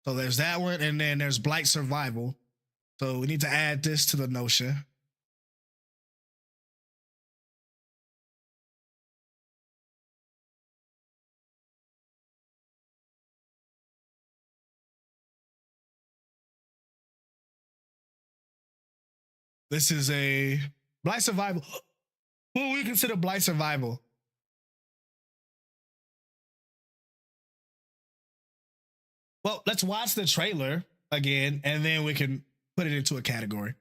there's that one, and then there's Blight Survival. So we need to add this to the Notion. This is a Blight Survival. What we consider Blight Survival? Well, let's watch the trailer again, and then we can put it into a category.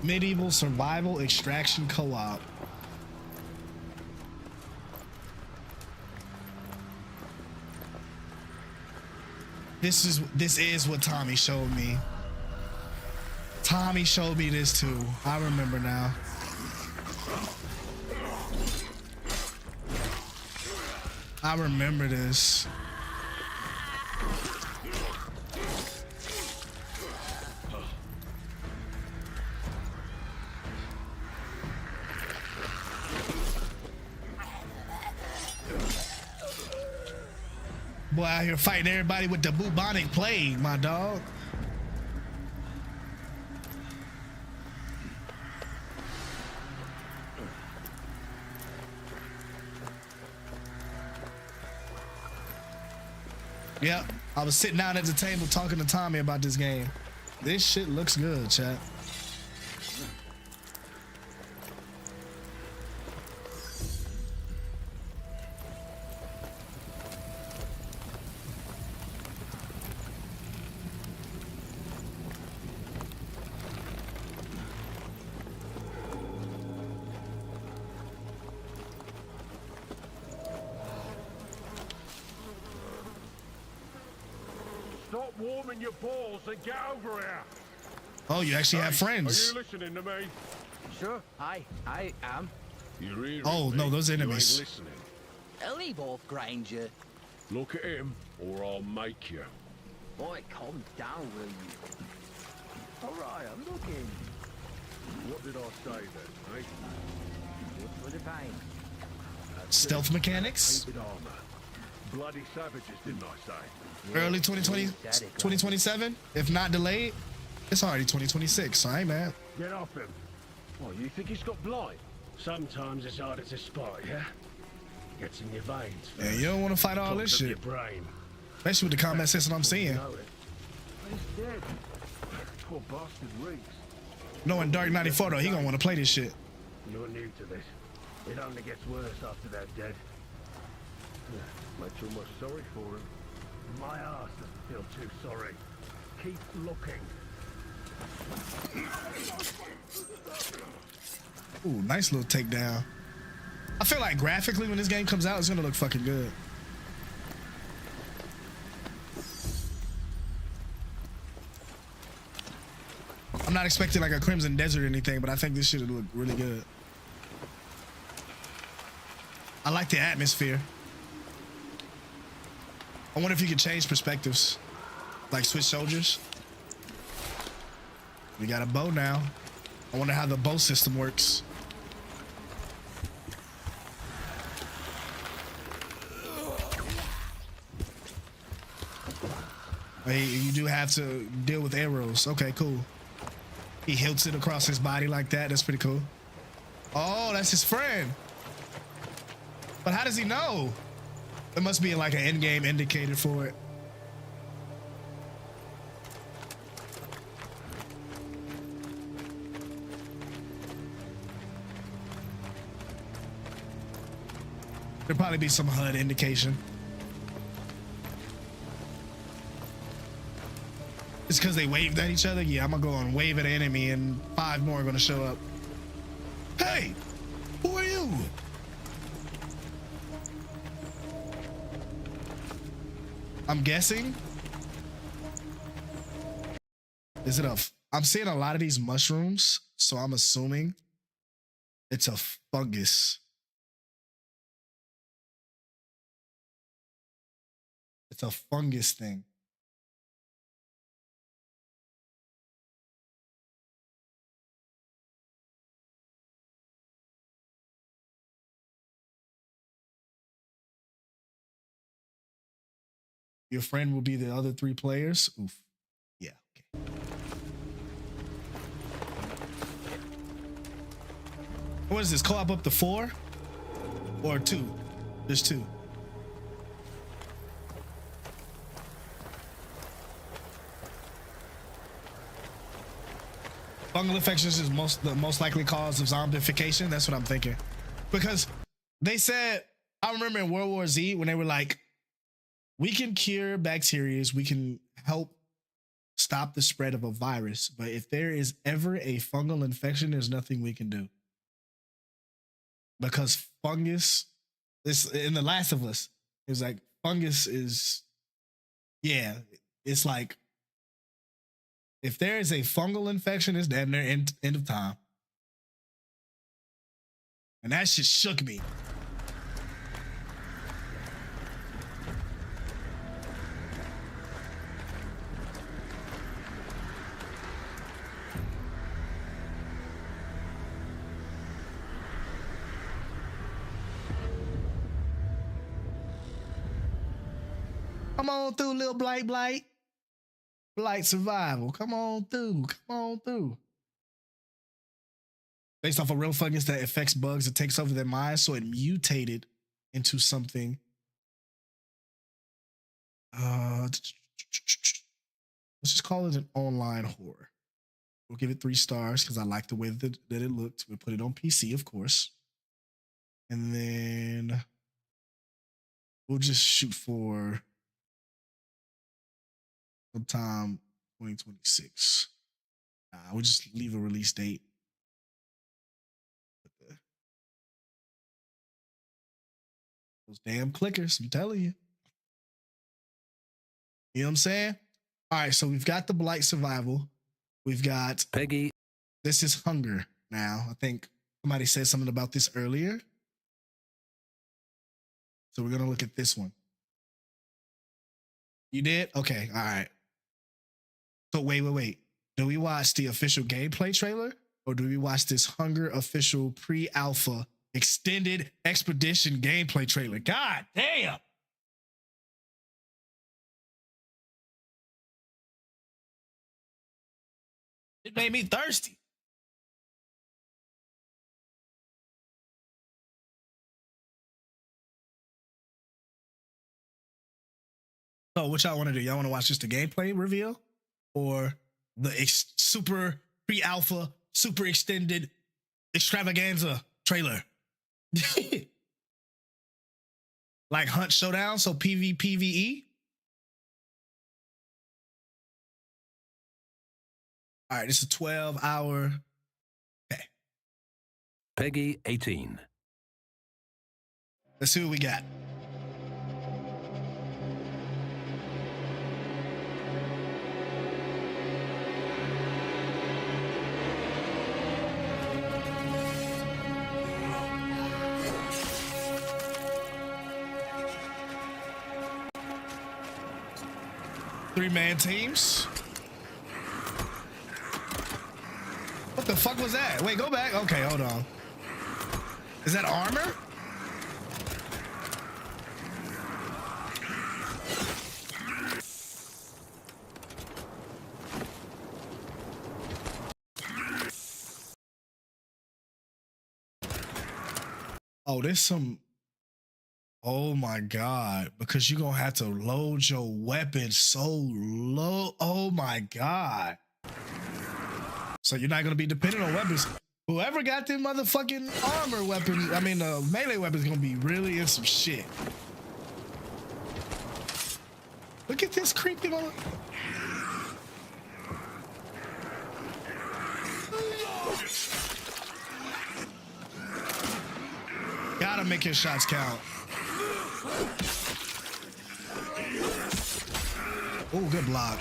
Medieval Survival Extraction Co-op. This is what Tommy showed me. Tommy showed me this too. I remember now. I remember this. Boy out here fighting everybody with the bubonic plague, my dog. Yep, I was sitting down at the table talking to Tommy about this game. This shit looks good, chat. Stop warming your balls and get over here. Oh, you actually have Are friends. you listening to me? Sure, I am. You're hearing Oh, me. no, those You ain't enemies. listening. Leave off, Granger. Look at him, or I'll make you. Boy, calm down, will you? All right, I'm looking. What did I say then, eh? Just for the pain. Stealth mechanics. Painted armor. Bloody savages, didn't I say? Early 2020, 2027, if not delayed. It's already 2026, so I ain't mad. Get off him. Oh, you think he's got blight? Sometimes it's harder to spot, yeah? Gets in your veins. Yeah, you don't want to fight all Clogs this up shit, your brain. especially with the combat system I'm seeing. You know it. He's dead. Poor bastard reeks. Knowing Dark 94 though, he gonna want to play this shit. You're new to this. It only gets worse after they're dead. Makes you almost sorry for him. My ass doesn't feel too sorry. Keep looking. Ooh, nice little takedown. I feel like graphically when this game comes out, it's gonna look fucking good. I'm not expecting like a Crimson Desert or anything, but I think this shit will look really good. I like the atmosphere. I wonder if you could change perspectives, like switch soldiers. We got a bow now. I wonder how the bow system works. Hey, you do have to deal with arrows. Okay, cool. He hilts it across his body like that. That's pretty cool. Oh, that's his friend. But how does he know? There must be like an in-game indicator for it. There'll probably be some HUD indication. It's because they waved at each other. Yeah, I'm gonna go and wave at an enemy, and 5 more are gonna show up. Hey, who are you? I'm guessing. Is it a? I'm seeing a lot of these mushrooms, so I'm assuming it's a fungus. It's a fungus thing. Your friend will be the other 3 players. Oof. Yeah. Okay. What is this? Co-op up to 4 or 2? There's 2. Fungal infections is the most likely cause of zombification. That's what I'm thinking. Because they said, I remember in World War Z when they were like, we can cure bacteria, we can help stop the spread of a virus, but if there is ever a fungal infection, there's nothing we can do. Because fungus, this in The Last of Us, it's like fungus is, yeah, it's like, if there is a fungal infection, it's damn near end of time. And that shit shook me. Come on through, little blight. Blight survival. Come on through. Based off a real fungus that affects bugs, it takes over their minds, so it mutated into something. Let's just call it an online horror. We'll give it 3 stars because I like the way that it looked. We'll put it on PC, of course. And then we'll just shoot for sometime 2026. We'll just leave a release date. Those damn clickers, I'm telling you. You know what I'm saying? All right, so we've got the blight survival. We've got Peggy. This is hunger now. I think somebody said something about this earlier. So we're going to look at this one. You did? Okay, all right. So wait. Do we watch the official gameplay trailer or do we watch this Hunger official pre-alpha extended expedition gameplay trailer? God damn. It made me thirsty. So what y'all want to do? Y'all want to watch just the gameplay reveal or the super pre-alpha, super extended extravaganza trailer? Like Hunt Showdown, so PvPvE? All right, this is a 12-hour. Okay. Peggy 18. Let's see what we got. Three-man teams. What the fuck was that? Wait, go back. Okay, hold on. Is that armor? Oh, there's some. Oh my God. Because you're going to have to load your weapon so low. Oh my God. So you're not going to be dependent on weapons. Whoever got them motherfucking armor weapons, I mean, melee weapons, going to be really in some shit. Look at this creepy on. Gotta make your shots count. Oh, good block.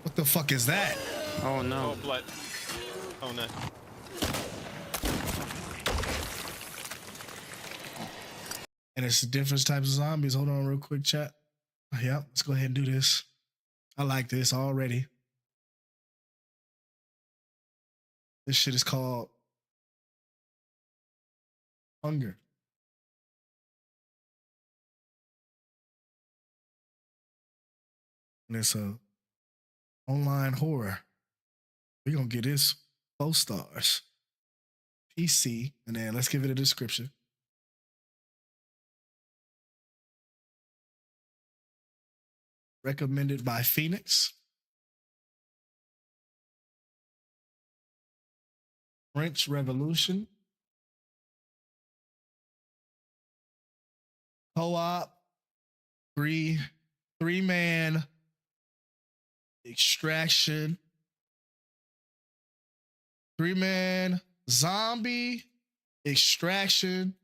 What the fuck is that? Oh no. Oh, blood. Oh, no. And it's different types of zombies. Hold on real quick, chat. Yep, let's go ahead and do this. I like this already. This shit is called Hunger. And it's a online horror. We're gonna get this 4 stars. PC, and then let's give it a description. Recommended by Phoenix. French Revolution. Co-op. Three-man extraction. 3-man zombie extraction.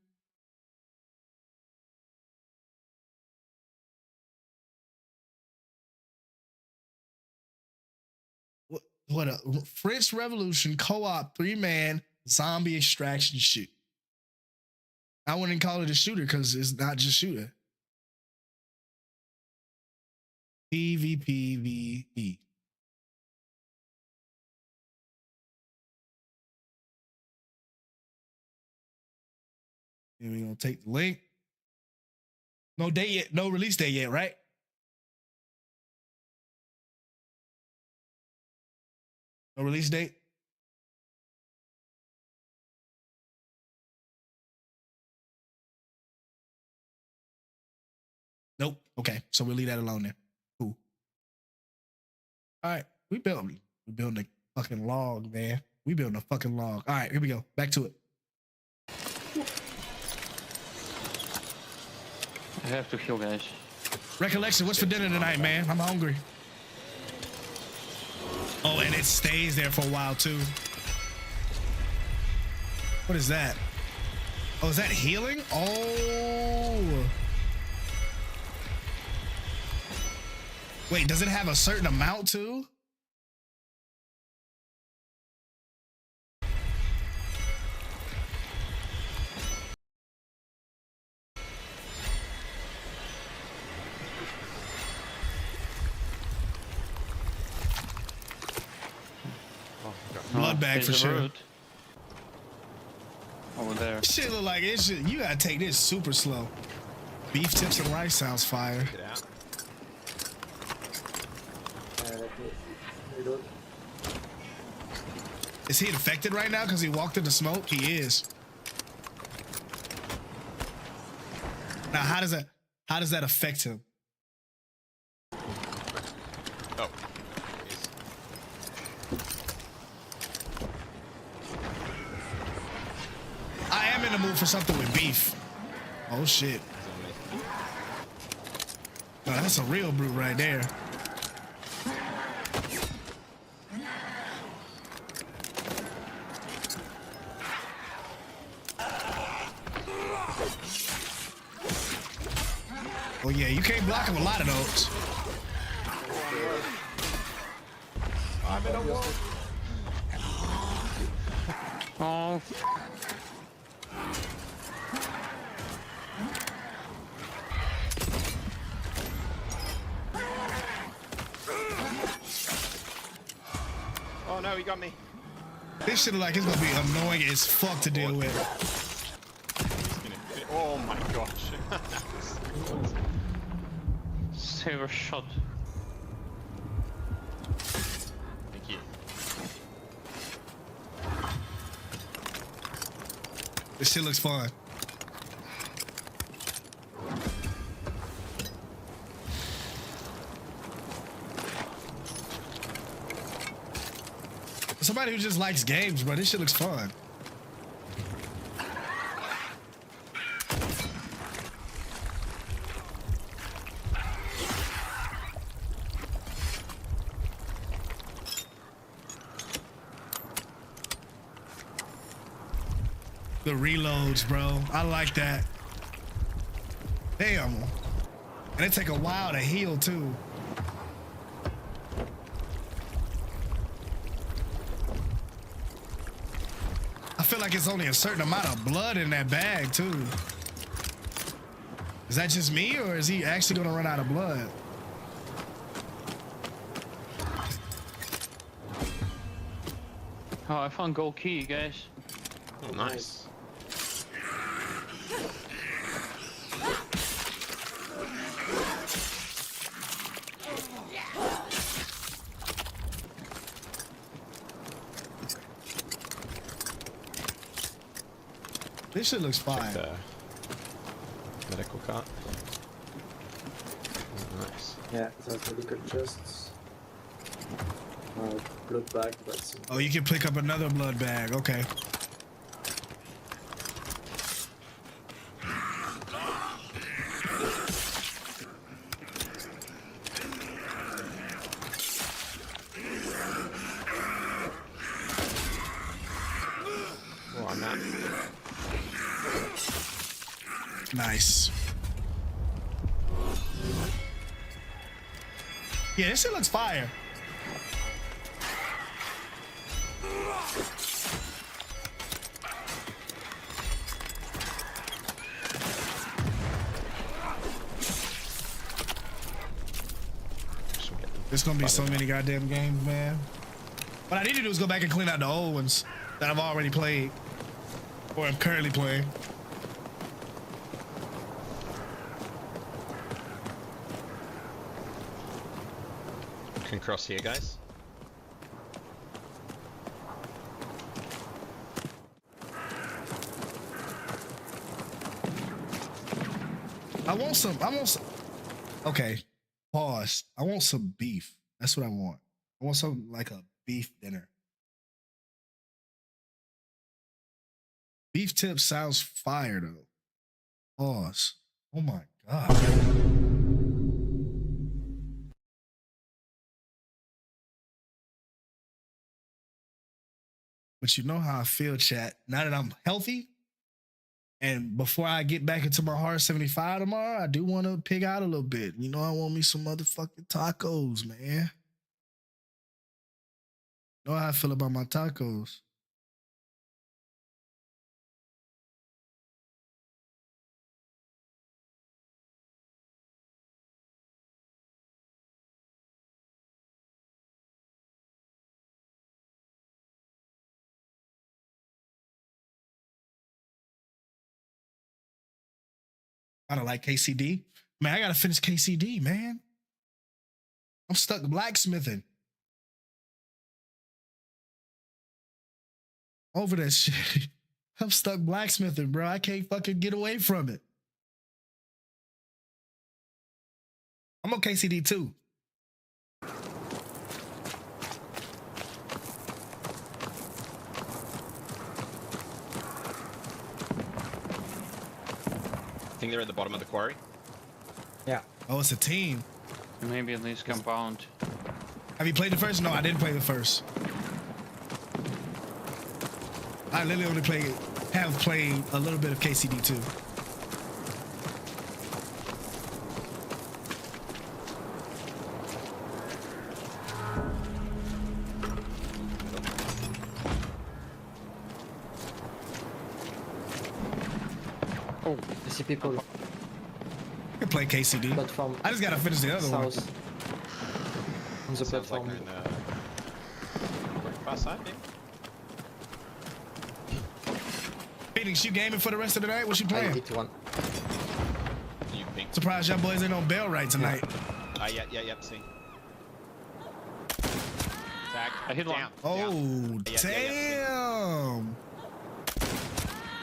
What a French Revolution co-op 3-man zombie extraction shoot. I wouldn't call it a shooter because it's not just shooter. PvPvE. And we're gonna take the link. No date yet, no release date yet, right? No release date. Nope. Okay, so we'll leave that alone then. Cool. All right, we building a fucking log, man. We building a fucking log. All right, here we go. Back to it. I have to heal, guys. Recollection, what's for dinner tonight, man? I'm hungry. Oh, and it stays there for a while too. What is that? Oh, is that healing? Oh. Wait, does it have a certain amount too? Blood bag for sure. Over there. Shit look like it should. You gotta take this super slow. Beef tips and rice sounds fire. Get out. Is he infected right now because he walked in the smoke? He is. Now, how does that affect him? Oh. I am in the mood for something with beef. Oh shit. Oh, that's a real brute right there. Oh yeah, you can't block him a lot of those. I'm in a wall. Oh. Oh, no, he got me. This shit look like it's gonna be annoying as fuck to deal with. Oh, my gosh. Save a shot. Thank you. This shit looks fun. Somebody who just likes games, bro, this shit looks fun. The reloads, bro. I like that. Damn. And it take a while to heal, too. I feel like it's only a certain amount of blood in that bag, too. Is that just me, or is he actually gonna run out of blood? Oh, I found gold key, guys. Oh, nice. This shit looks fine. The medical cart. Oh, nice. Yeah, that's medical chests. Blood bag, that's Oh, you can pick up another blood bag. Okay. Oh, I'm not. Nice. Yeah, this shit looks fire. There's gonna be so many goddamn games, man. What I need to do is go back and clean out the old ones that I've already played or I'm currently playing. Can cross here, guys. I want some. Okay, pause. I want some beef. That's what I want. I want something like a beef dinner. Beef tip sounds fire though. Pause. Oh my god. But you know how I feel, chat. Now that I'm healthy, and before I get back into my hard 75 tomorrow, I do want to pig out a little bit. You know, I want me some motherfucking tacos, man. You know how I feel about my tacos. I don't like KCD. Man, I gotta finish KCD, man. I'm stuck blacksmithing. Over that shit. I'm stuck blacksmithing, bro. I can't fucking get away from it. I'm on KCD too. I think they're at the bottom of the quarry. yeah. Oh, it's a team. Maybe at least compound. Have you played the first? No, I didn't play the first. I literally only have played a little bit of KCD too. Oh, I see people. I can play KCD. Platform. I just gotta finish the other one. South. On the Sounds like platform. far side, maybe? Phoenix, you gaming for the rest of the night? What you I playing? hit one. You pink. Surprised y'all boys ain't on bell right tonight. Yeah, see. Tag. I hit one. Down. Oh, Yeah, yeah, yeah. damn.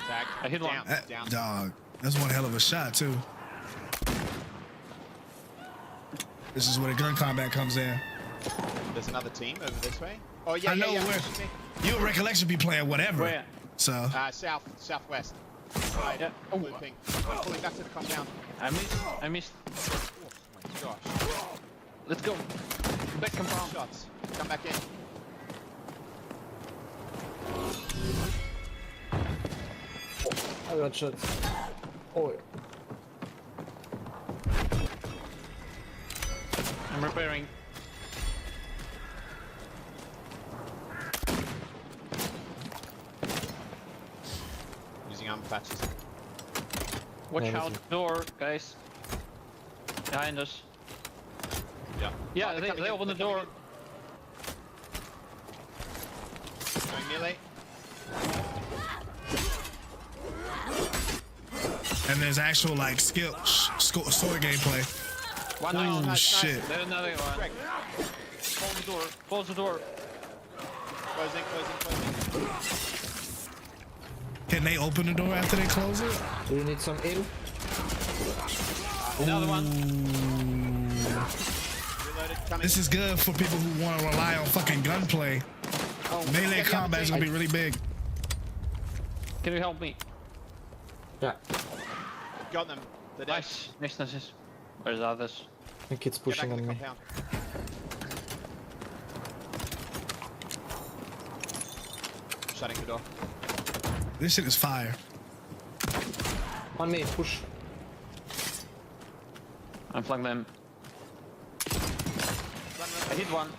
Tag. I hit one. Down. That dog. That's one hell of a shot too. This is where the gun combat comes in. There's another team over this way. Oh yeah, I know yeah. where you and Recollection be playing whatever. Where? So Southwest. Right. Yeah. Looping. Pulling back to the compound. I missed. Oh my gosh. Let's go. Back compound. Shots. Come back in. I got shot. Oh, I'm repairing. Using armor patches. Watch Yeah, out, door, guys. Behind us. Yeah. Yeah, Oh, they're they coming in, opened the they're coming door. in. Going melee. and there's actual like sword gameplay. One Oh nice. shit! There's another one. Greg, Close the door. Close the door. closing. Can they open the door after they close it? do you need some heal? Another one. Reloaded. Coming. This is good for people who want to rely on fucking gunplay. Melee get the combat other is gonna be really big. Can you help me? Yeah, Got them. They're dead. Nice. Where's the others? I think it's Get back pushing in the on me. compound. Shutting the door. This shit is fire. On me, push. I'm flanking them. I hit one.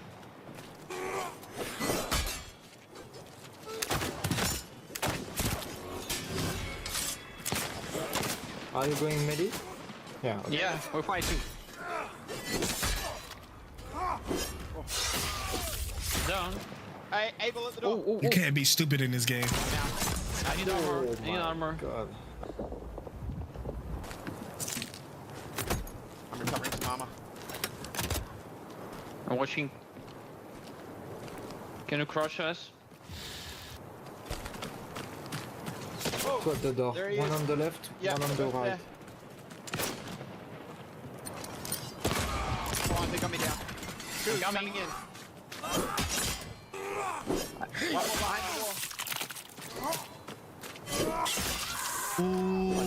Are you going midi? Yeah. Okay. Yeah, we're fighting. Down. Hey, Abel at the door. Oh, You can't be stupid in this game. I need armor. I need armor. God. I'm recovering some armor. I'm watching. Can you crush us? Two at the door. There he One is. on the left, Yeah, one on the both right. there. Come on, they got me down. Two coming in. One more behind the wall.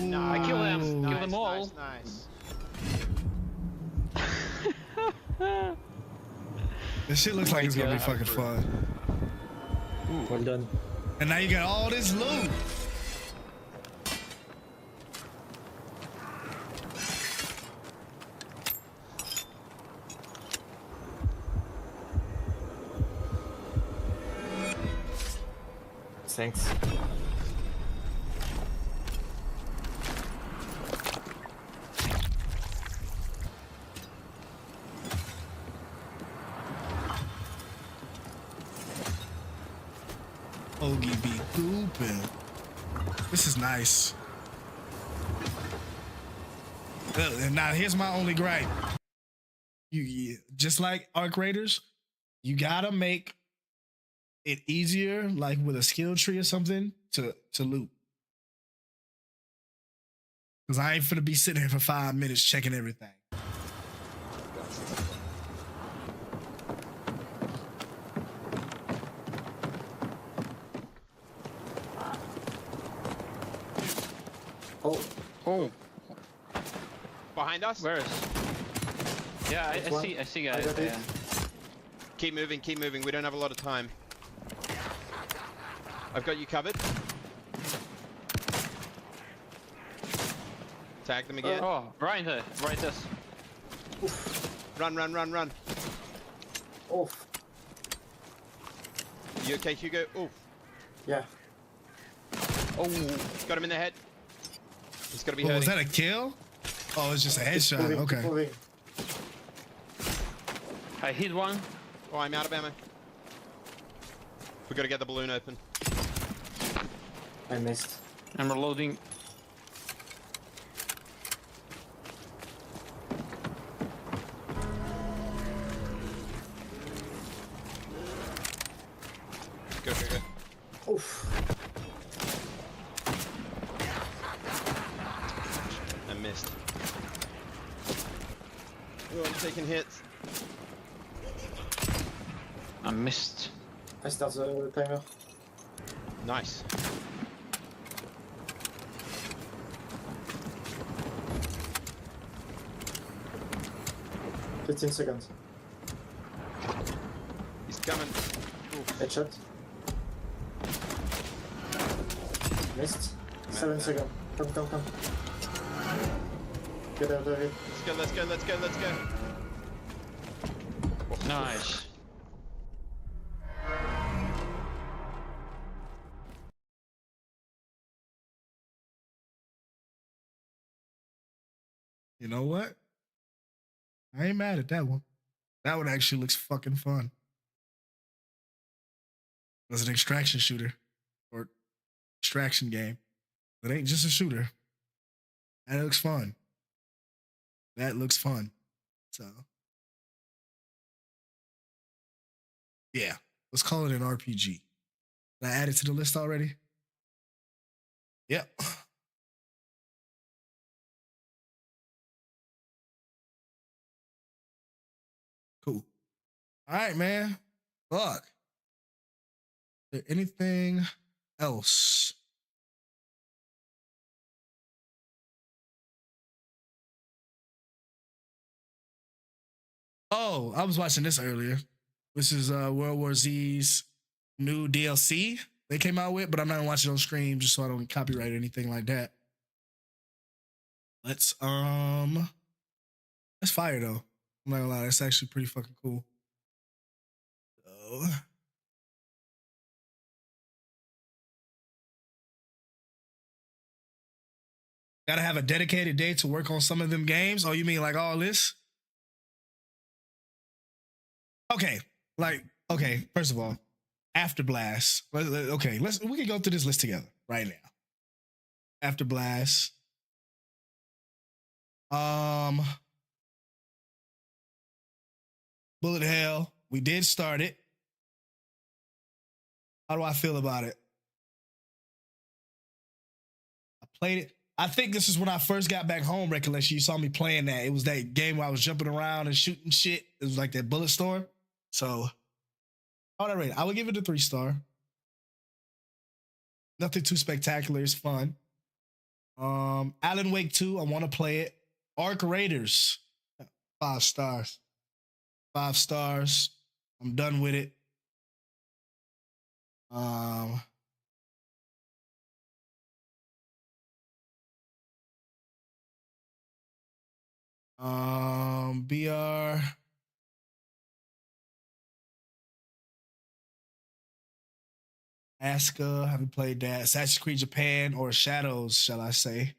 Nice. I kill them. Nice, Kill them all. Nice. This shit looks like it's gonna be fucking fun. Well done. And now you got all this loot. Thanks. Ogie be hooping. This is nice. And now here's my only gripe. You just like Arc Raiders, you gotta make it easier, like with a skill tree or something, to loot. Cause I ain't finna be sitting here for 5 minutes checking everything. Oh, Behind us. where is? Yeah, I see guys. Yeah. Keep moving. We don't have a lot of time. I've got you covered. Tag them again. Oh, right us. Run. Off. You okay, Hugo? Oh, Yeah. got him in the head. He's gotta be Oh, hurting. was that a kill? Oh, it's just a headshot. Okay. I hit one. Oh, I'm out of ammo. We gotta get the balloon open. I missed. I'm reloading. Go. Oof. Oh, I'm taking hits. I missed. I start the timer. Nice. $15 seconds. He's coming. Oof. Headshot. Missed. 7 seconds. Come. Get out of it. Let's go. Nice. You know what? I ain't mad at that one. That one actually looks fucking fun. It was an extraction shooter or extraction game. It ain't just a shooter. That looks fun. So, yeah, let's call it an RPG. Did I add it to the list already? Yep. Cool. All right, man. Fuck. Is there anything else? Oh, I was watching this earlier. This is World War Z's new DLC they came out with, but I'm not gonna watch it on stream just so I don't copyright or anything like that. That's fire though. I'm not gonna lie, that's actually pretty fucking cool. So, gotta have a dedicated day to work on some of them games. Oh, you mean like all this? Okay, first of all, After Blast. Okay, we can go through this list together right now. After Blast. Bullet Hell. We did start it. How do I feel about it? I played it. I think this is when I first got back home, recollection. You saw me playing that. It was that game where I was jumping around and shooting shit. It was like that bullet storm. So, all right, I would give it a 3-star. Nothing too spectacular. It's fun. Alan Wake 2, I want to play it. Arc Raiders, 5 stars. 5 stars. I'm done with it. BR. Asuka, haven't played that. Assassin's Creed Japan or Shadows, shall I say.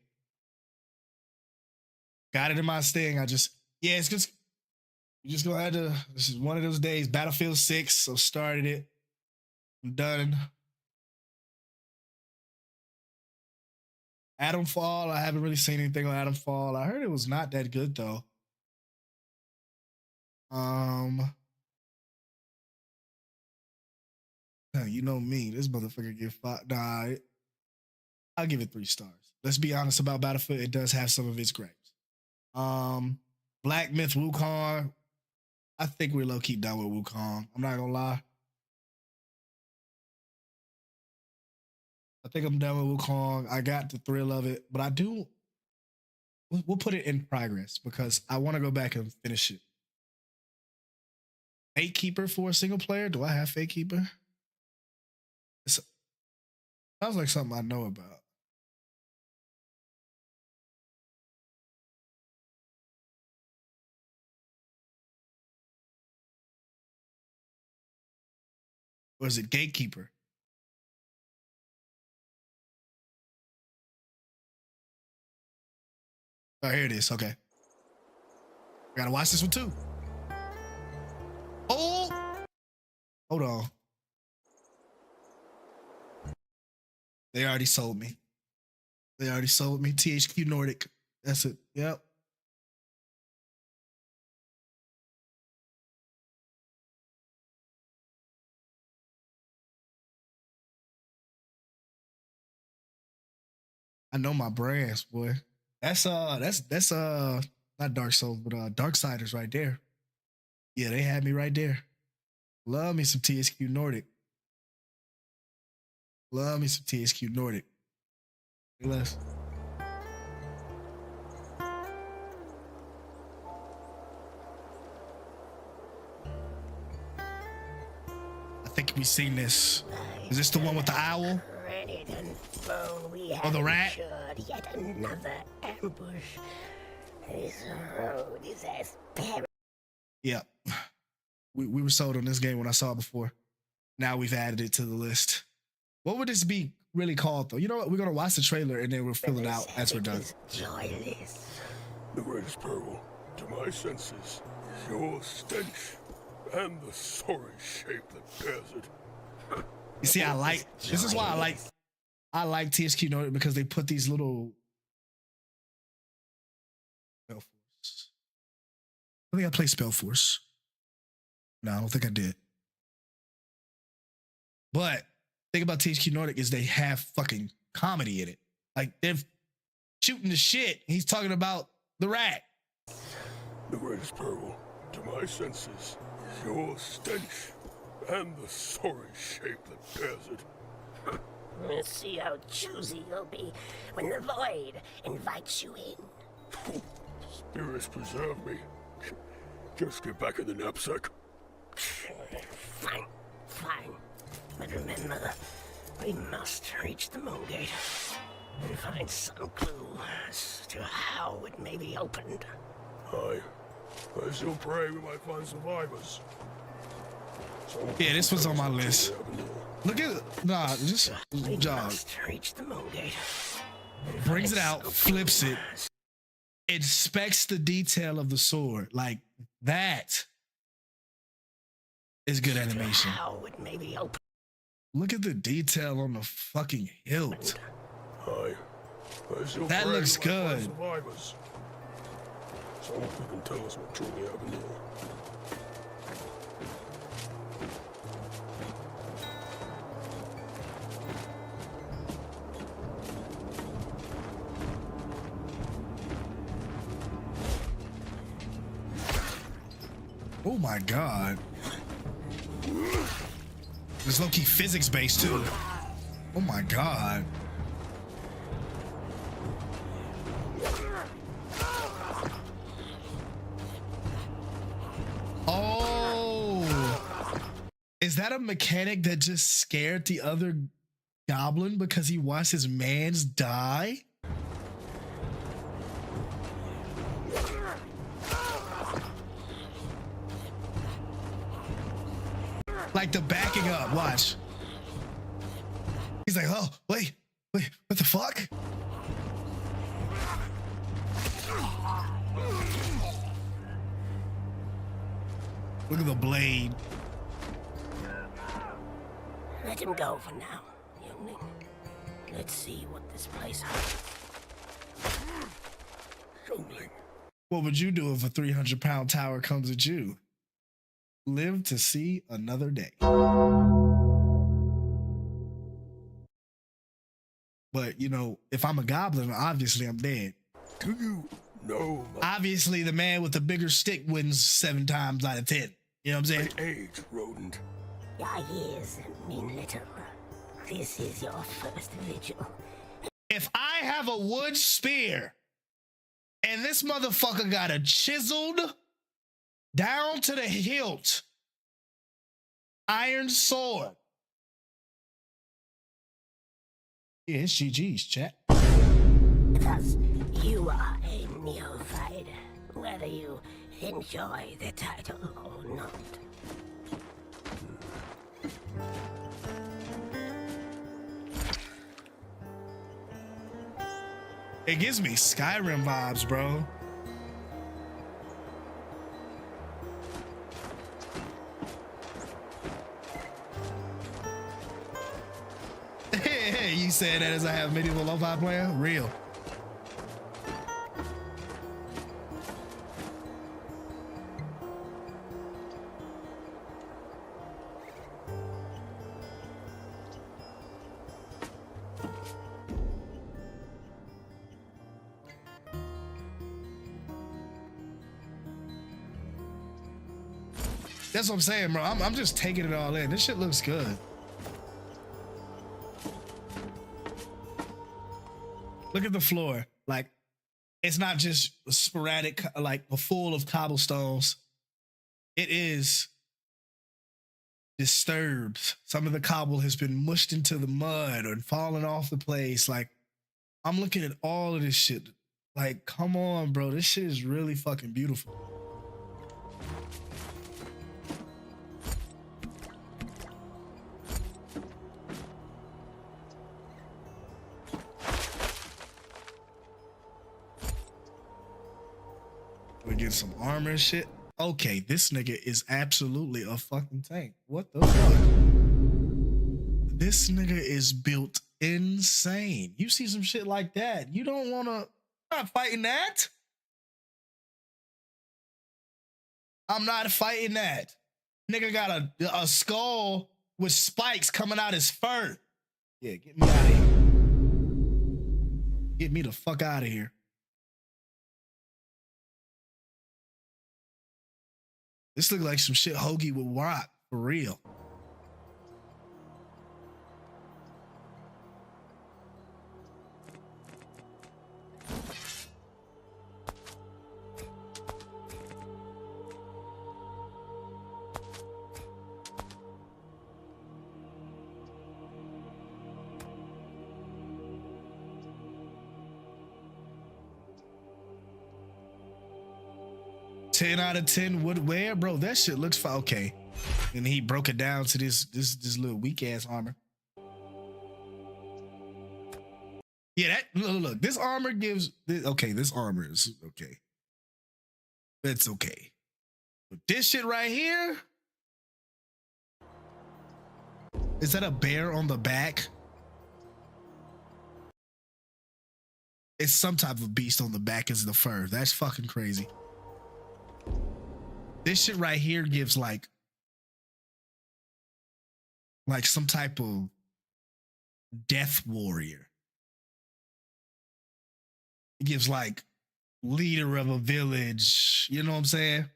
Got it in my sting. It's just, you just gonna have to, this is one of those days. Battlefield 6, so started it. I'm done. Atomfall, I haven't really seen anything on Atomfall. I heard it was not that good though. You know me, this motherfucker get 5. Nah, I'll give it 3 stars. Let's be honest about Battlefield. It does have some of its gripes. Black Myth Wukong. I think we're low key done with Wukong. I'm not gonna lie. I think I'm done with Wukong. I got the thrill of it, but we'll put it in progress because I want to go back and finish it. Fate Keeper for a single player? Do I have Fate Keeper? Sounds like something I know about. Or is it Gatekeeper? Oh, here it is. Okay. I gotta watch this one too. Oh! Hold on. They already sold me. THQ Nordic. That's it. Yep. I know my brands, boy. That's not Dark Souls, but Darksiders right there. Yeah, they had me right there. Love me some TSQ Nordic. Love me some TSQ Nordic. Less. I think we've seen this. Is this the one with the owl? Or the rat? Yet another ambush. This road is as Yeah. We were sold on this game when I saw it before. Now we've added it to the list. What would this be really called, though? You know what? We're going to watch the trailer and then we'll fill it out as we're done. joyless. The greatest peril to my senses is your stench and the sorry shape that bears it. You see, this is why I like TSQ Nordic, because they put these little Spellforce. I think I played Spellforce. No, I don't think I did. But thing about THQ Nordic is they have fucking comedy in it. Like, they're shooting the shit. He's talking about the rat. The greatest peril to my senses is your stench and the sorry shape that bears it. Let's see how choosy you'll be when the void invites you in. Spirits preserve me. Just get back in the knapsack. Fine. But remember, we must reach the moon gate and find some clue as to how it may be opened. I still pray we might find survivors. Yeah, this was on my list. Look at just jog. Must reach the moon gate. Brings it out, flips it, inspects the detail of the sword. Like, that is good animation. How it may be opened. Look at the detail on the fucking hilt. That That looks good. Survivors. Someone who can tell us what truly happened here. Oh my god. This low-key physics based too. Oh my god. Oh. Is that a mechanic that just scared the other goblin because he watched his mans die? Like the backing up, watch. He's like, oh, wait, what the fuck? Look at the blade. Let him go for now, youngling. Let's see what this place holds. Youngling. What would you do if a 300-pound tower comes at you? Live to see another day. But, you know, if I'm a goblin, obviously I'm dead. Do you know? Obviously, the man with the bigger stick wins 7 times out of 10. You know what I'm saying? My age, rodent. Your years mean little. This is your first vigil. If I have a wood spear and this motherfucker got a chiseled down to the hilt iron sword. Yeah, it's GG's, chat. Thus, you are a neophyte, whether you enjoy the title or not. It gives me Skyrim vibes, bro. Hey, you said that as I have medieval lo-fi playing? Real. That's what I'm saying, bro. I'm just taking it all in. This shit looks good. Look at the floor. Like, it's not just sporadic, like full of cobblestones. It is disturbed. Some of the cobble has been mushed into the mud or fallen off the place. Like, I'm looking at all of this shit. Like, come on, bro. This shit is really fucking beautiful. We get some armor and shit. Okay, this nigga is absolutely a fucking tank. What the fuck? This nigga is built insane. You see some shit like that, you don't wanna, not fighting that. I'm not fighting that. Nigga got a skull with spikes coming out his fur. Yeah, get me out of here. Get me the fuck out of here. This look like some shit Hoagie would rock, for real. Ten out of 10 would wear, bro. That shit looks fine. Okay, and he broke it down to this little weak ass armor. Yeah, that look. This armor gives. Okay, this armor is okay. It's okay. But this shit right here, is that a bear on the back? It's some type of beast on the back as the fur. That's fucking crazy. This shit right here gives like some type of death warrior. It gives like leader of a village. You know what I'm saying?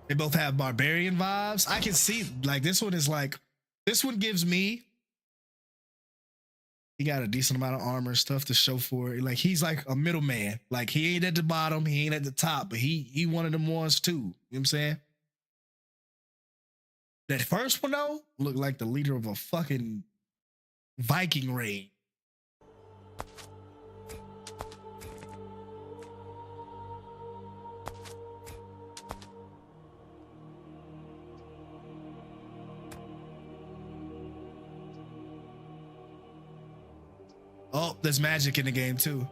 They both have barbarian vibes. I can see like this one is like, this one gives me, he got a decent amount of armor stuff to show for it. Like he's like a middleman. Like he ain't at the bottom, he ain't at the top, but he one of them ones too. You know what I'm saying? That first one though looked like the leader of a fucking Viking raid. Oh, there's magic in the game too.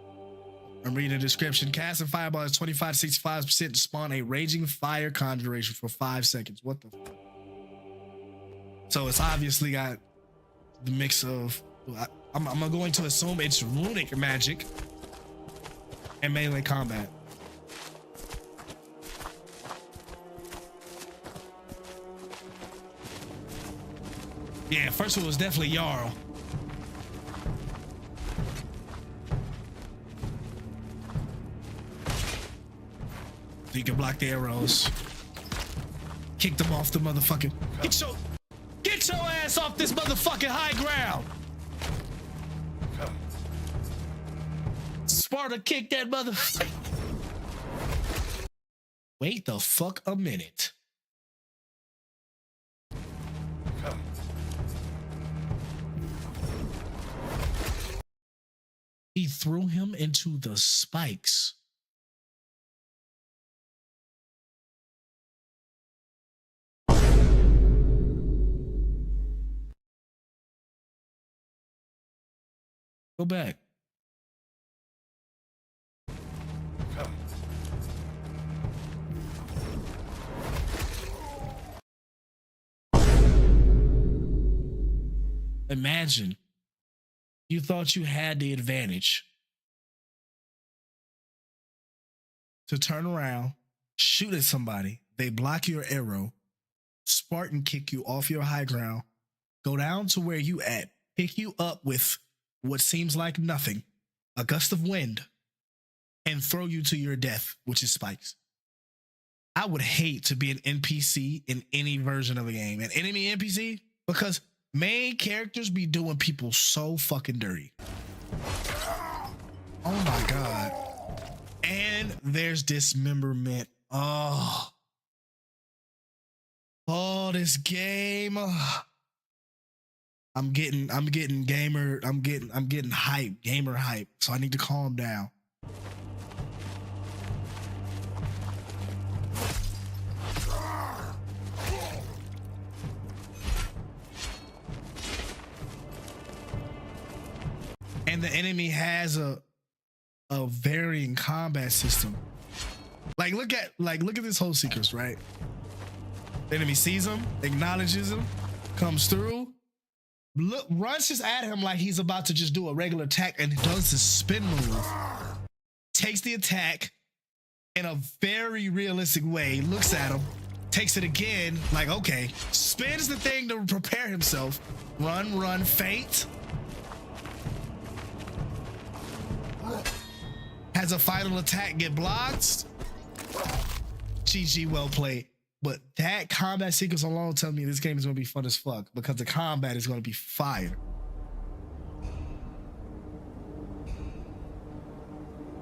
I'm reading the description. Casting fireball is 25 to 65% to spawn a raging fire conjuration for 5 seconds. What the fuck? So it's obviously got the mix of, I'm going to assume it's runic magic and melee combat. Yeah, first one was definitely Jarl. So you can block the arrows. Kick them off the motherfucking. Get your ass off this motherfucking high ground. Sparta, kick that motherfucker. Wait the fuck a minute. He threw him into the spikes. Go back. Imagine you thought you had the advantage to turn around, shoot at somebody, they block your arrow, Spartan kick you off your high ground, go down to where you at, pick you up with what seems like nothing, a gust of wind, and throw you to your death, which is spikes. I would hate to be an NPC in any version of a game, an enemy NPC, because main characters be doing people so fucking dirty. Oh my God. And there's dismemberment. Oh, this game. I'm getting gamer hype. So I need to calm down. And the enemy has a varying combat system. Like look at this whole sequence, right? The enemy sees him, acknowledges him, comes through, runs at him like he's about to just do a regular attack and does his spin move. Takes the attack in a very realistic way, looks at him, takes it again, like okay, spins the thing to prepare himself, run, feint. Has a final attack get blocked. GG, well played. But that combat sequence alone tells me this game is going to be fun as fuck because the combat is going to be fire.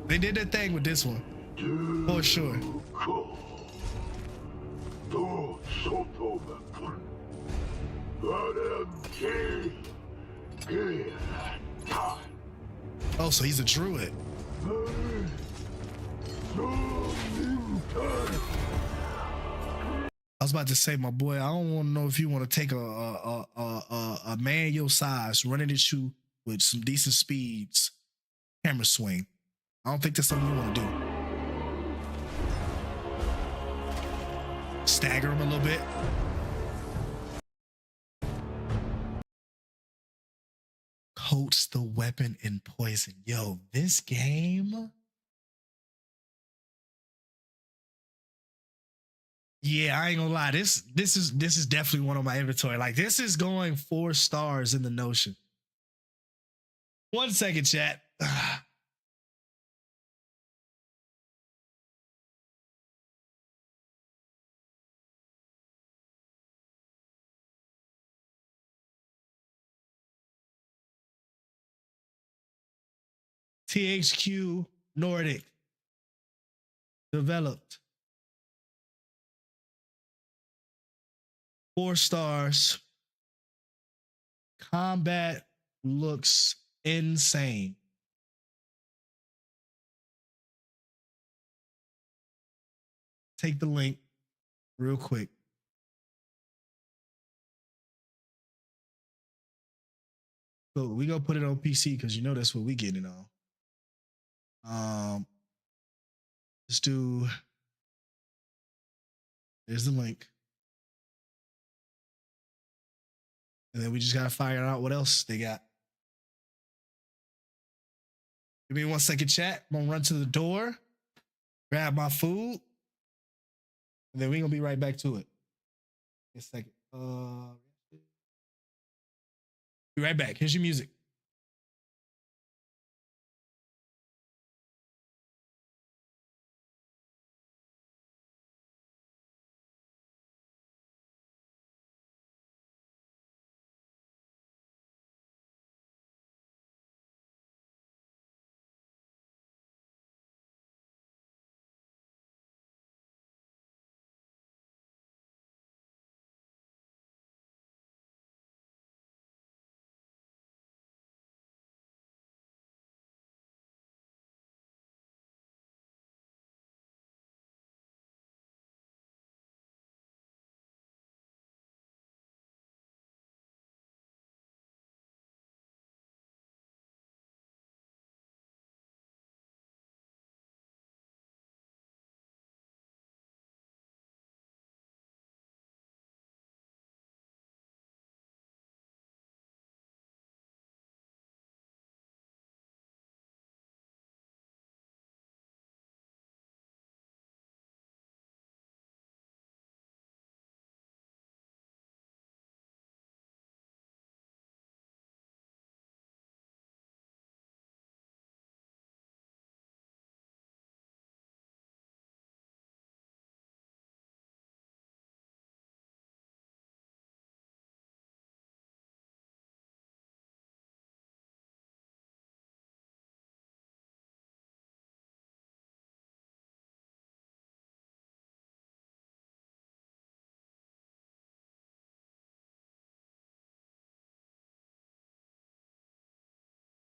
They did their thing with this one, for sure. Oh, so he's a druid. I was about to say, my boy, I don't want to know if you want to take a man your size running at you with some decent speeds, hammer swing. I don't think that's something you want to do. Stagger him a little bit. Coats the weapon in poison. Yo, this game. Yeah, I ain't gonna lie. This is definitely one of my inventory. Like this is going 4 stars in the Notion. 1 second, chat. THQ Nordic developed. 4 stars. Combat looks insane. Take the link real quick. So we gonna put it on PC because you know that's what we getting on. Let's do. There's the link. And then we just gotta figure out what else they got. Give me 1 second, chat. I'm gonna run to the door, grab my food, and then we're gonna be right back to it. A second. Be right back. Here's your music.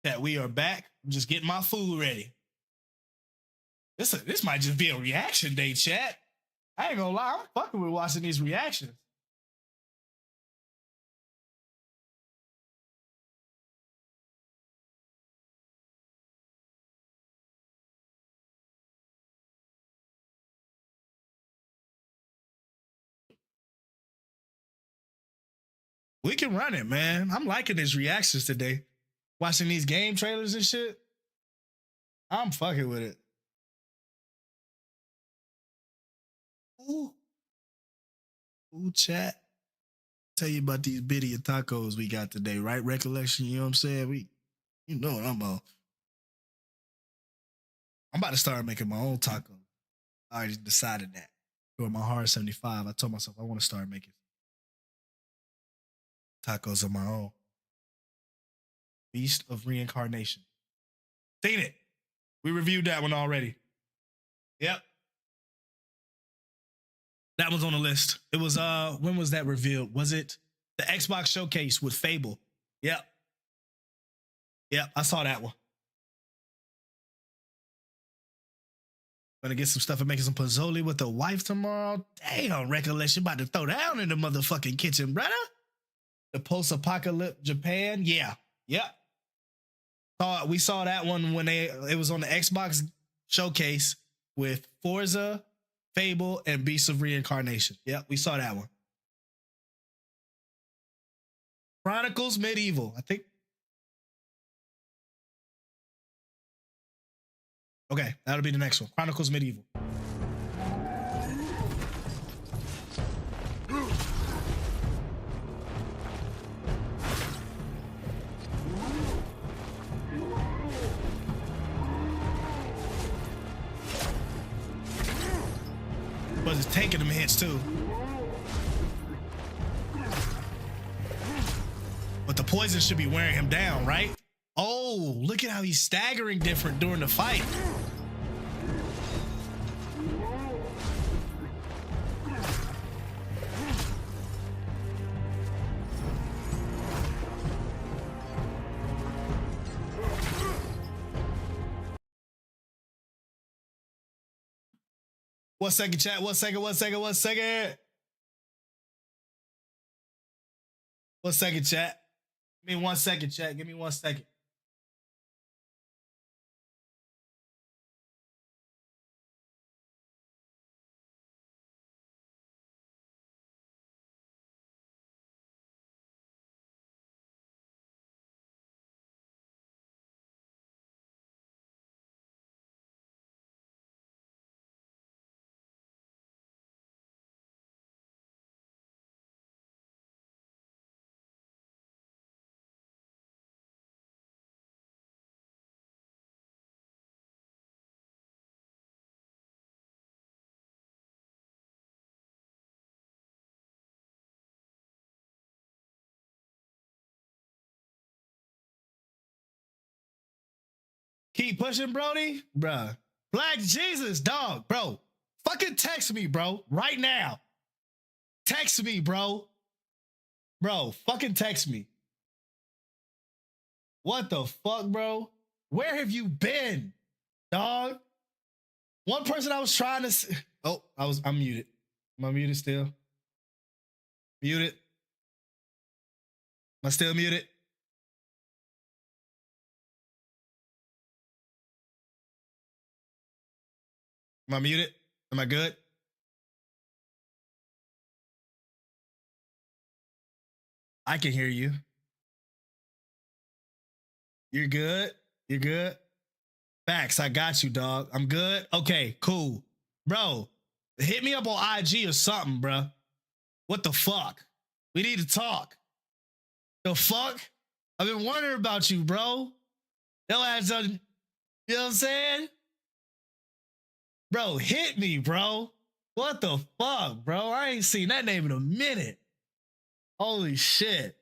that we are back. I'm just getting my food ready. This might just be a reaction day, chat. I ain't gonna lie, I'm fucking with watching these reactions. We can run it, man. I'm liking these reactions today. Watching these game trailers and shit. I'm fucking with it. Ooh. Ooh, chat. Tell you about these bitty tacos we got today, right? Recollection, you know what I'm saying? You know what I'm on. I'm about to start making my own tacos. I already decided that. During my hard 75, I told myself I want to start making tacos of my own. Beast of Reincarnation. Seen it. We reviewed that one already. Yep. That was on the list. It was when was that revealed? Was it the Xbox showcase with Fable? Yep. Yep, I saw that one. Gonna get some stuff and making some pozole with the wife tomorrow. Damn, Recollection about to throw down in the motherfucking kitchen, brother. The post-apocalypse Japan. Yeah. Yep. We saw that one when it was on the Xbox showcase with Forza, Fable, and Beast of Reincarnation. Yep, we saw that one. Chronicles Medieval, I think. Okay, that'll be the next one. Chronicles Medieval. But it's taking them hits too. But the poison should be wearing him down, right? Oh, look at how he's staggering different during the fight. One second, chat. One second. One second, chat. Give me 1 second, chat. Give me 1 second. Keep pushing, Brody. Bruh. Black Jesus, dog, bro. Fucking text me, bro. Right now. Text me, bro. Bro, fucking text me. What the fuck, bro? Where have you been, dog? One person I was trying to... Oh, I'm muted. Am I muted still? Muted. Am I still muted? Am I muted? Am I good? I can hear you. You're good? You're good? Facts, I got you, dog. I'm good? Okay, cool. Bro, hit me up on IG or something, bro. What the fuck? We need to talk. The fuck? I've been wondering about you, bro. Yo ass done, you know what I'm saying? Bro, hit me, bro. What the fuck, bro? I ain't seen that name in a minute. Holy shit.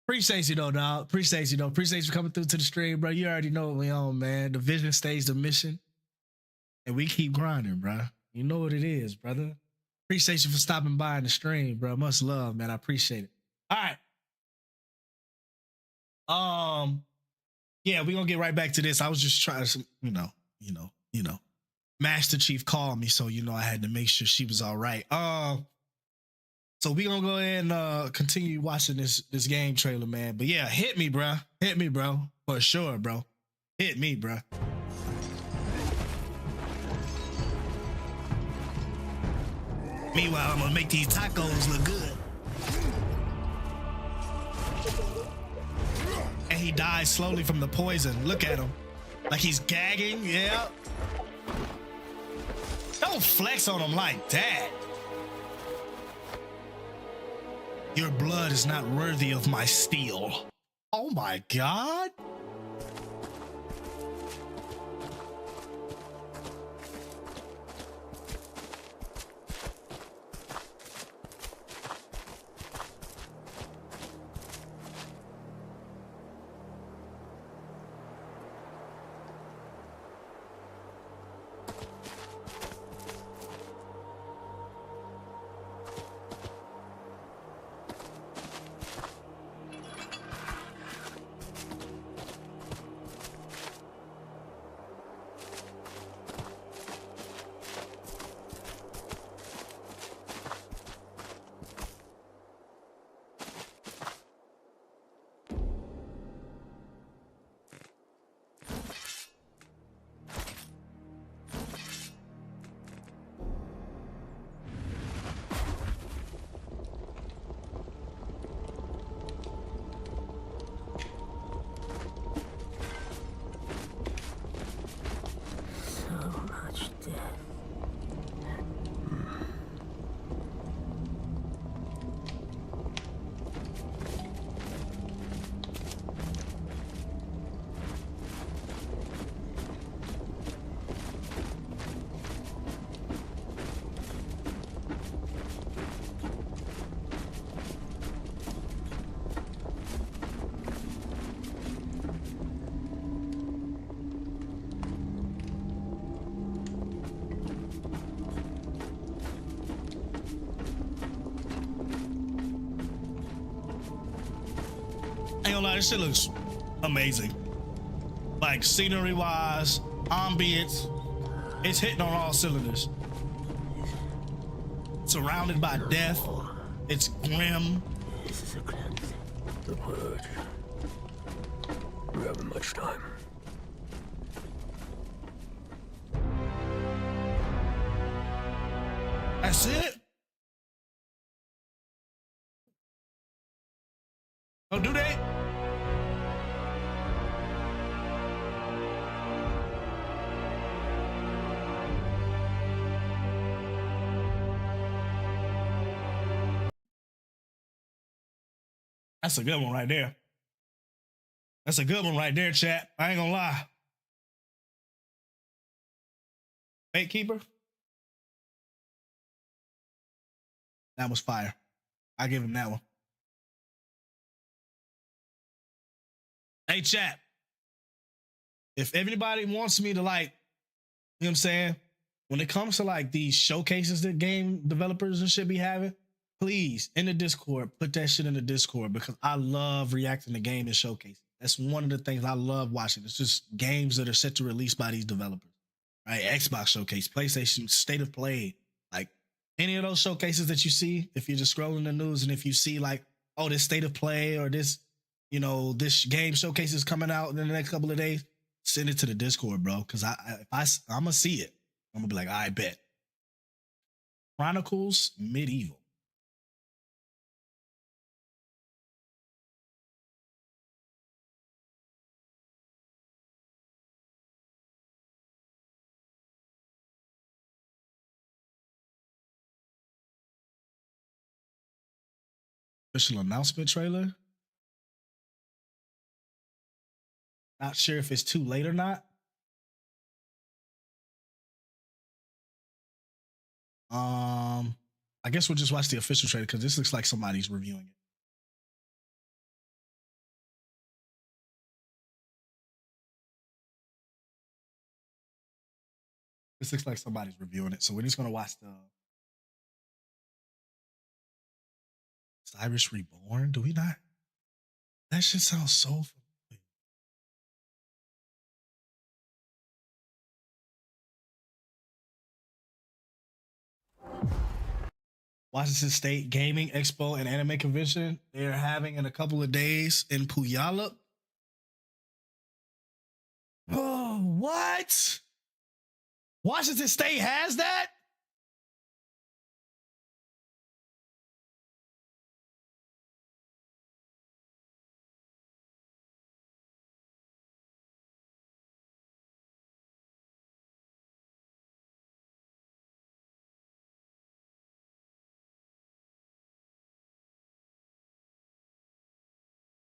Appreciate you though, dog. Appreciate you though. Appreciate you coming through to the stream, bro. You already know what we on, man. The vision stays the mission. And we keep grinding, bro. You know what it is, brother. Appreciate you for stopping by in the stream, bro. Much love, man. I appreciate it. All right. Yeah, we're gonna get right back to this. I was just trying to, Master Chief called me, so I had to make sure she was all right. So we gonna go ahead and continue watching this game trailer, man. But yeah, hit me, bro. Hit me, bro. For sure, bro. Hit me, bro. Meanwhile, I'm gonna make these tacos look good. And he dies slowly from the poison. Look at him. Like he's gagging, yeah. Don't flex on him like that. Your blood is not worthy of my steel. Oh my God. I ain't gonna lie, this shit looks amazing. Like scenery wise, ambience, it's hitting on all cylinders. Surrounded by death, it's grim. This is a cleanse. The purge. We haven't much time. That's it? Oh, do they? That's a good one right there. That's a good one right there, chat. I ain't gonna lie. Fate Keeper? That was fire. I give him that one. Hey, chat. If anybody wants me to, like, you know what I'm saying? When it comes to like these showcases that game developers and shit be having, please, in the Discord, put that shit in the Discord because I love reacting to game and showcases. That's one of the things I love watching. It's just games that are set to release by these developers, right? Xbox showcase, PlayStation, State of Play, like any of those showcases that you see, if you're just scrolling the news and if you see like, oh, this State of Play or this, this game showcase is coming out in the next couple of days, send it to the Discord, bro. Cause I'm gonna see it. I'm gonna be like, I bet. Chronicles Medieval. Official announcement trailer. Not sure if it's too late or not. I guess we'll just watch the official trailer because this looks like somebody's reviewing it. This looks like somebody's reviewing it, so we're just gonna watch the Cyrus Reborn. Do we not? That shit sounds so familiar. Washington State Gaming Expo and Anime Convention. They're having in a couple of days in Puyallup. Oh, what? Washington State has that?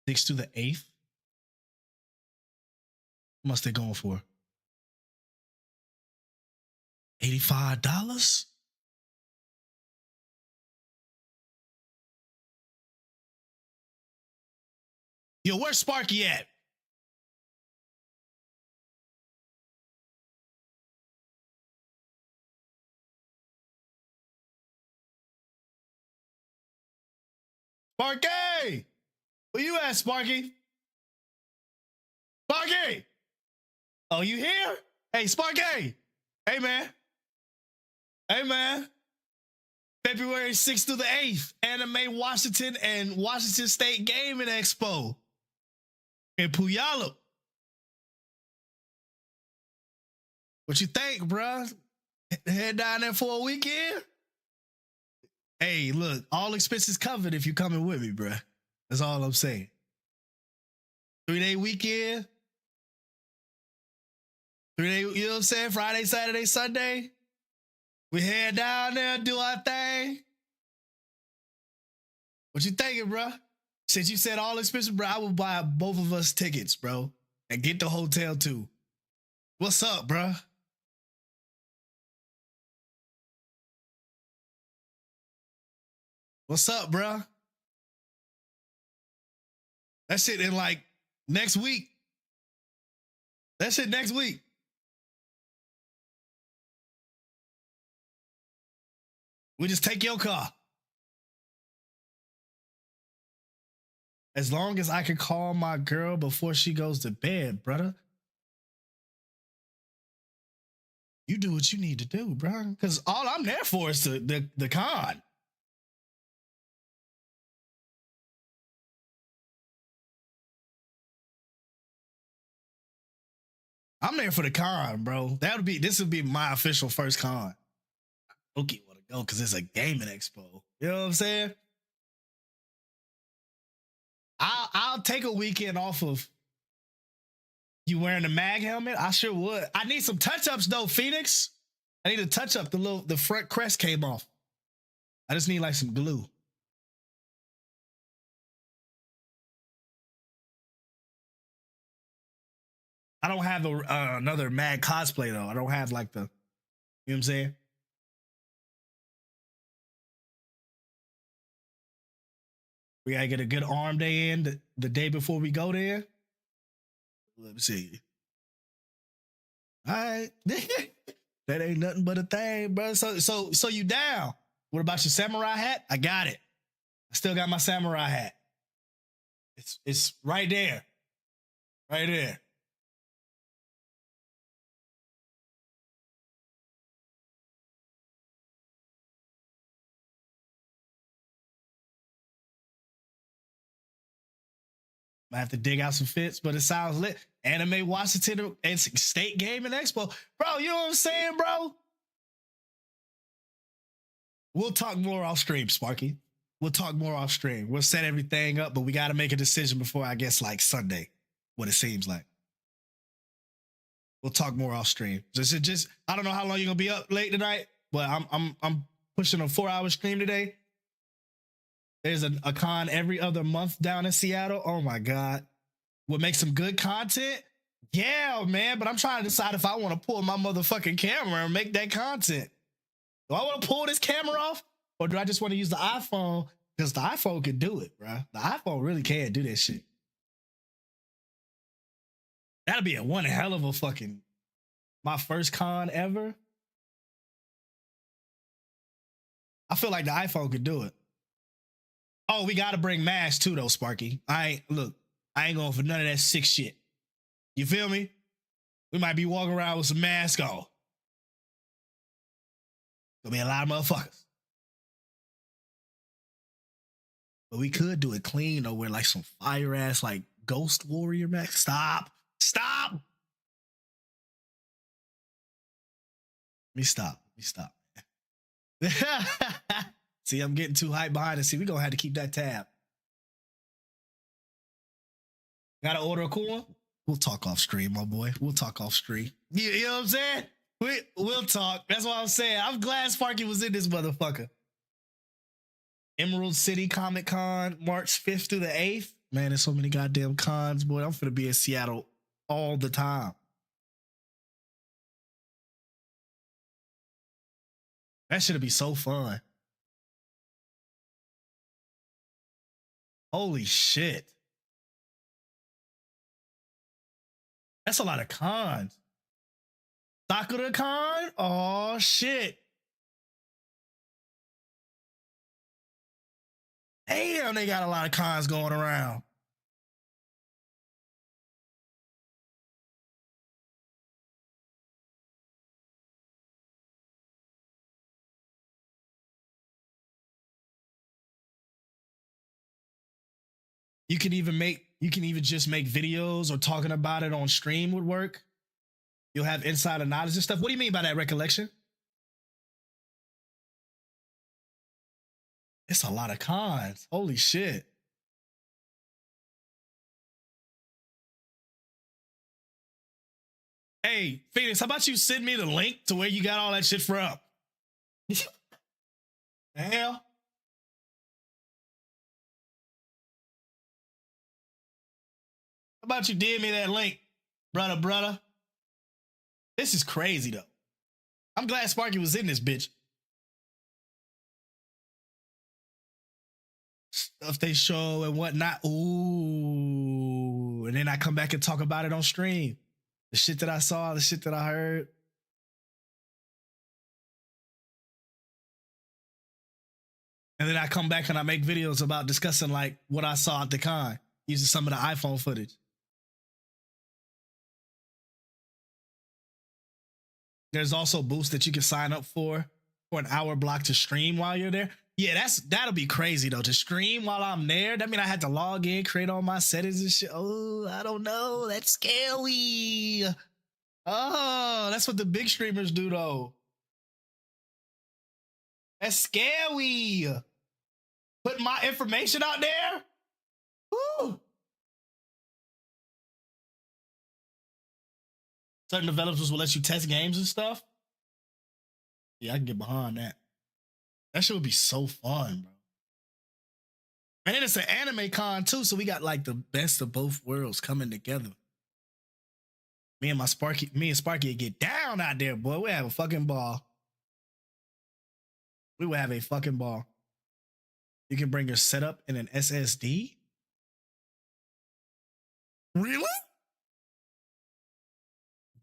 Sixth to the 8th. How much they going for? $85? Yo, where's Sparky at? Sparky! Where you at, Sparky? Sparky! Oh, you here? Hey, Sparky! Hey, man. Hey, man. February 6th through the 8th, Anime Washington and Washington State Gaming Expo in Puyallup. What you think, bruh? Head down there for a weekend? Hey, look, all expenses covered if you coming with me, bruh. That's all I'm saying. 3-day weekend. 3-day, you know what I'm saying? Friday, Saturday, Sunday. We head down there, do our thing. What you thinking, bro? Since you said all expensive, bro, I will buy both of us tickets, bro, and get the hotel too. What's up, bro? What's up, bro? That shit in like next week. That shit next week. We just take your car. As long as I can call my girl before she goes to bed, brother. You do what you need to do, bro. Because all I'm there for is the con. I'm there for the con, bro. This would be my official first con. Okay, want to go because it's a gaming expo. You know what I'm saying? I'll take a weekend off of you wearing the mag helmet. I sure would. I need some touch-ups though, Phoenix. I need to touch up the front crest came off. I just need like some glue. I don't have another mag cosplay though. I don't have like the, you know what I'm saying? We gotta get a good arm day in the day before we go there. Let me see. All right. That ain't nothing but a thing, bro. So you down. What about your samurai hat? I got it. I still got my samurai hat. It's right there. Right there. I have to dig out some fits, but it sounds lit. Anime Washington and State Gaming Expo. Bro, you know what I'm saying, bro? We'll talk more off stream, Sparky. We'll talk more off stream. We'll set everything up, but we got to make a decision before, I guess, like Sunday, what it seems like. We'll talk more off stream. Just I don't know how long you're gonna be up late tonight, but I'm pushing a 4-hour stream today. There's a con every other month down in Seattle. Oh my God. We'll make some good content. Yeah, man. But I'm trying to decide if I want to pull my motherfucking camera and make that content. Do I want to pull this camera off? Or do I just want to use the iPhone? Because the iPhone can do it, bro. The iPhone really can do that shit. That'll be one hell of a fucking, my first con ever. I feel like the iPhone could do it. Oh, we got to bring masks too, though, Sparky. I ain't going for none of that sick shit. You feel me? We might be walking around with some masks on. Gonna be a lot of motherfuckers. But we could do it clean though, wear like some fire ass like Ghost Warrior max. Stop. Stop. Let me stop. See, I'm getting too hyped behind it. See, we're gonna have to keep that tab. Gotta order a cool one? We'll talk off stream, my boy. We'll talk off stream. You know what I'm saying? We'll talk. That's what I'm saying. I'm glad Sparky was in this motherfucker. Emerald City Comic Con, March 5th through the 8th. Man, there's so many goddamn cons, boy. I'm finna be in Seattle all the time. That should be so fun. Holy shit. That's a lot of cons. Sakura Con? Oh shit. Damn, they got a lot of cons going around. You can even just make videos or talking about it on stream would work. You'll have insider knowledge and stuff. What do you mean by that, recollection? It's a lot of cons. Holy shit. Hey, Phoenix, how about you send me the link to where you got all that shit from? The hell? How about you DM me that link, brother? This is crazy, though. I'm glad Sparky was in this bitch. Stuff they show and whatnot. Ooh. And then I come back and talk about it on stream. The shit that I saw, the shit that I heard. And then I come back and I make videos about discussing like what I saw at the con, using some of the iPhone footage. There's also booths that you can sign up for an hour block to stream while you're there. Yeah, that'll be crazy though. To stream while I'm there, that mean I had to log in, create all my settings and shit. Oh, I don't know. That's scary. Oh, that's what the big streamers do though. That's scary. Putting my information out there. Woo. Certain developers will let you test games and stuff. Yeah, I can get behind that. That shit would be so fun, bro. And then it's an anime con too, so we got like the best of both worlds coming together. Me and Sparky get down out there, boy. We have a fucking ball. We will have a fucking ball. You can bring your setup in an SSD? Really?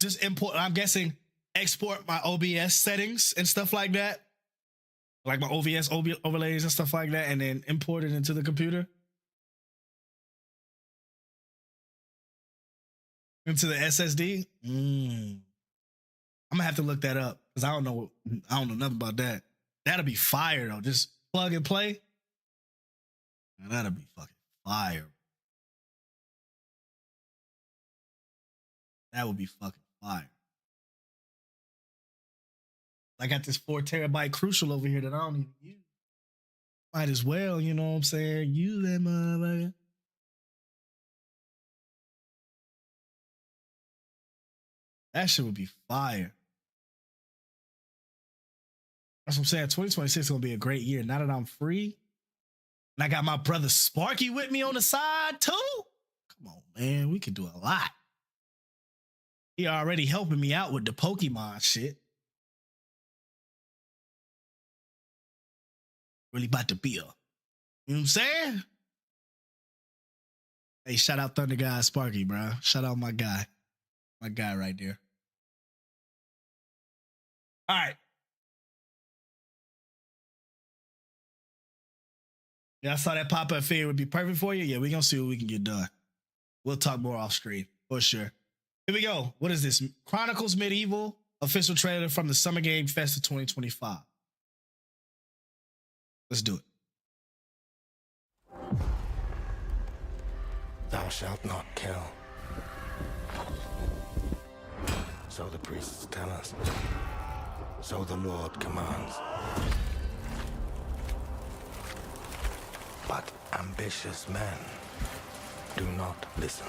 Just import, I'm guessing, export my OBS settings and stuff like that. Like my OBS overlays and stuff like that, and then import it into the computer. Into the SSD? I'm gonna have to look that up because I don't know nothing about that. That'll be fire though. Just plug and play. That'll be fucking fire. That would be fucking fire. I got this 4 terabyte Crucial over here that I don't even use. Might as well, you know what I'm saying? Use that motherfucker. That shit would be fire. That's what I'm saying. 2026 is gonna be a great year. Now that I'm free, and I got my brother Sparky with me on the side too. Come on, man. We can do a lot. He already helping me out with the Pokemon shit. Really about to be you know what I'm saying? Hey, shout out Thunder Guy Sparky, bro. Shout out my guy. My guy right there. All right. Yeah, I saw that pop-up figure would be perfect for you. Yeah, we're going to see what we can get done. We'll talk more off screen, for sure. Here we go. What is this? Chronicles Medieval official trailer from the Summer Game Fest of 2025. Let's do it. Thou shalt not kill. So the priests tell us. So the Lord commands. But ambitious men do not listen.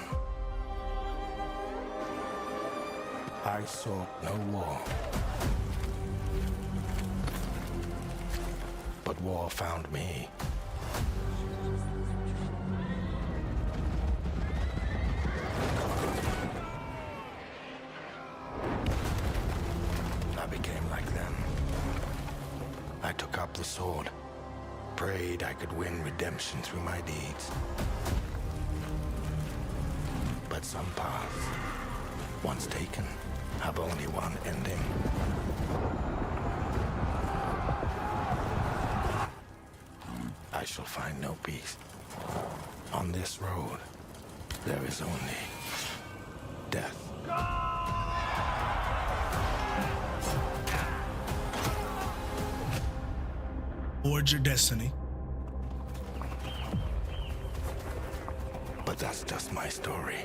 I sought no war. But war found me. I became like them. I took up the sword, prayed I could win redemption through my deeds. But some paths, once taken, have only one ending. I shall find no peace. On this road, there is only death. Forge your destiny. But that's just my story.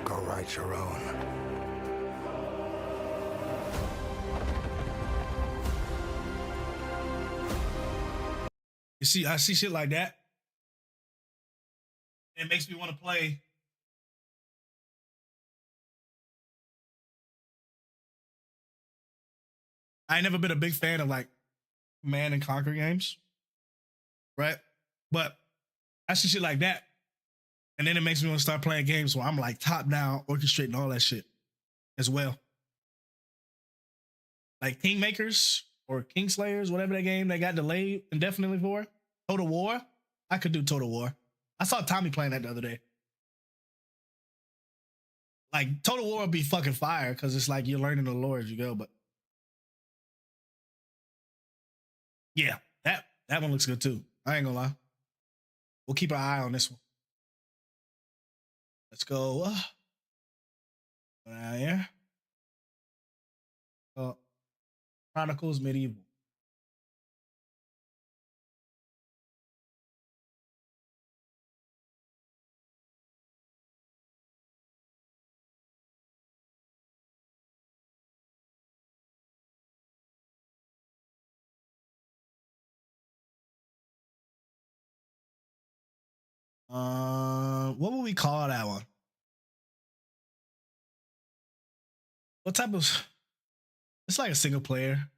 Go write your own. You see, I see shit like that. It makes me want to play. I ain't never been a big fan of like Command and Conquer games, right? But I see shit like that, and then it makes me want to start playing games where I'm like top down, orchestrating all that shit as well. Like Kingmakers or Kingslayers, whatever that game they got delayed indefinitely for. Total War. I could do Total War. I saw Tommy playing that the other day. Like Total War would be fucking fire because it's like you're learning the lore as you go. But yeah, that one looks good too. I ain't gonna lie. We'll keep our eye on this one. Let's go. Down here. Chronicles Medieval. What would we call that one? What type of? It's like a single player.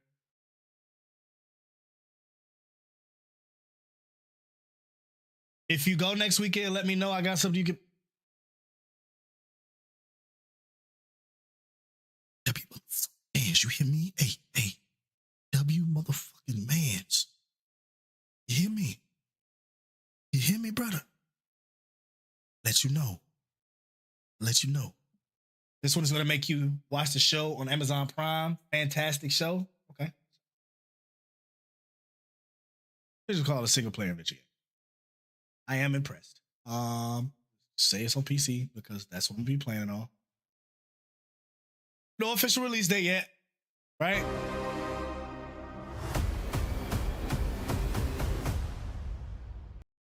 If you go next weekend, let me know. I got something you can. W mans, you hear me? Hey, W motherfucking mans. You hear me? You hear me, brother? Let you know. This one is gonna make you watch the show on Amazon Prime. Fantastic show. Okay. This is called a single player video. I am impressed. Say it's on PC because that's what I'm be playing on. No official release date yet, right?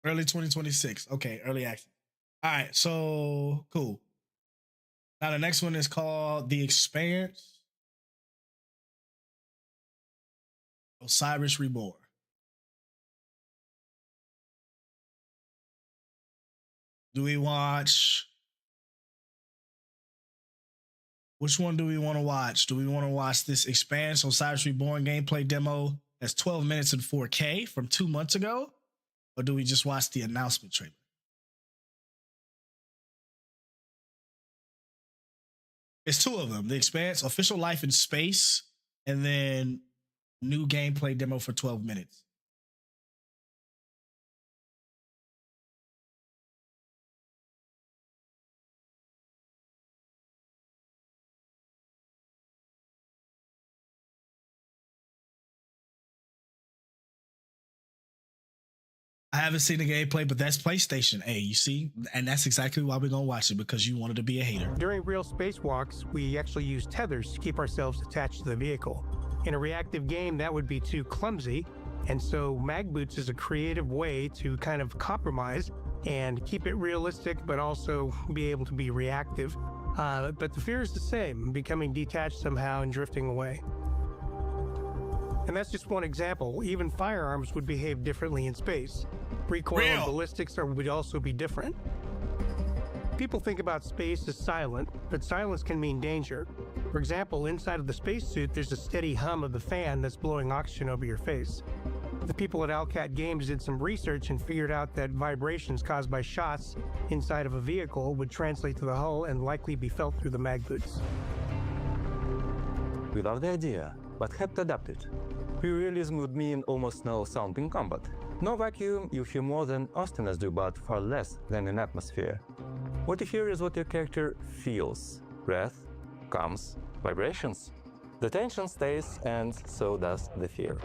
Early 2026. Okay, early access. All right, so cool. Now the next one is called The Expanse. Osiris Reborn. Do we watch? Which one do we want to watch? Do we want to watch this Expanse Osiris Reborn gameplay demo that's 12 minutes in 4K from 2 months ago? Or do we just watch the announcement trailer? It's two of them. The Expanse, Official Life in Space, and then new gameplay demo for 12 minutes. I haven't seen the gameplay, but that's PlayStation. Hey, you see? And that's exactly why we're going to watch it, because you wanted to be a hater. During real spacewalks, we actually use tethers to keep ourselves attached to the vehicle. In a reactive game, that would be too clumsy, and so mag boots is a creative way to kind of compromise and keep it realistic, but also be able to be reactive. But the fear is the same, becoming detached somehow and drifting away. And that's just one example. Even firearms would behave differently in space. Recoil and ballistics would also be different. People think about space as silent, but silence can mean danger. For example, inside of the spacesuit, there's a steady hum of the fan that's blowing oxygen over your face. The people at Alcat Games did some research and figured out that vibrations caused by shots inside of a vehicle would translate to the hull and likely be felt through the mag boots. We love the idea, but had to adapt it. Pure realism would mean almost no sound in combat. No vacuum, you hear more than Austiners do, but far less than in atmosphere. What you hear is what your character feels. Breath, comes, vibrations. The tension stays, and so does the fear.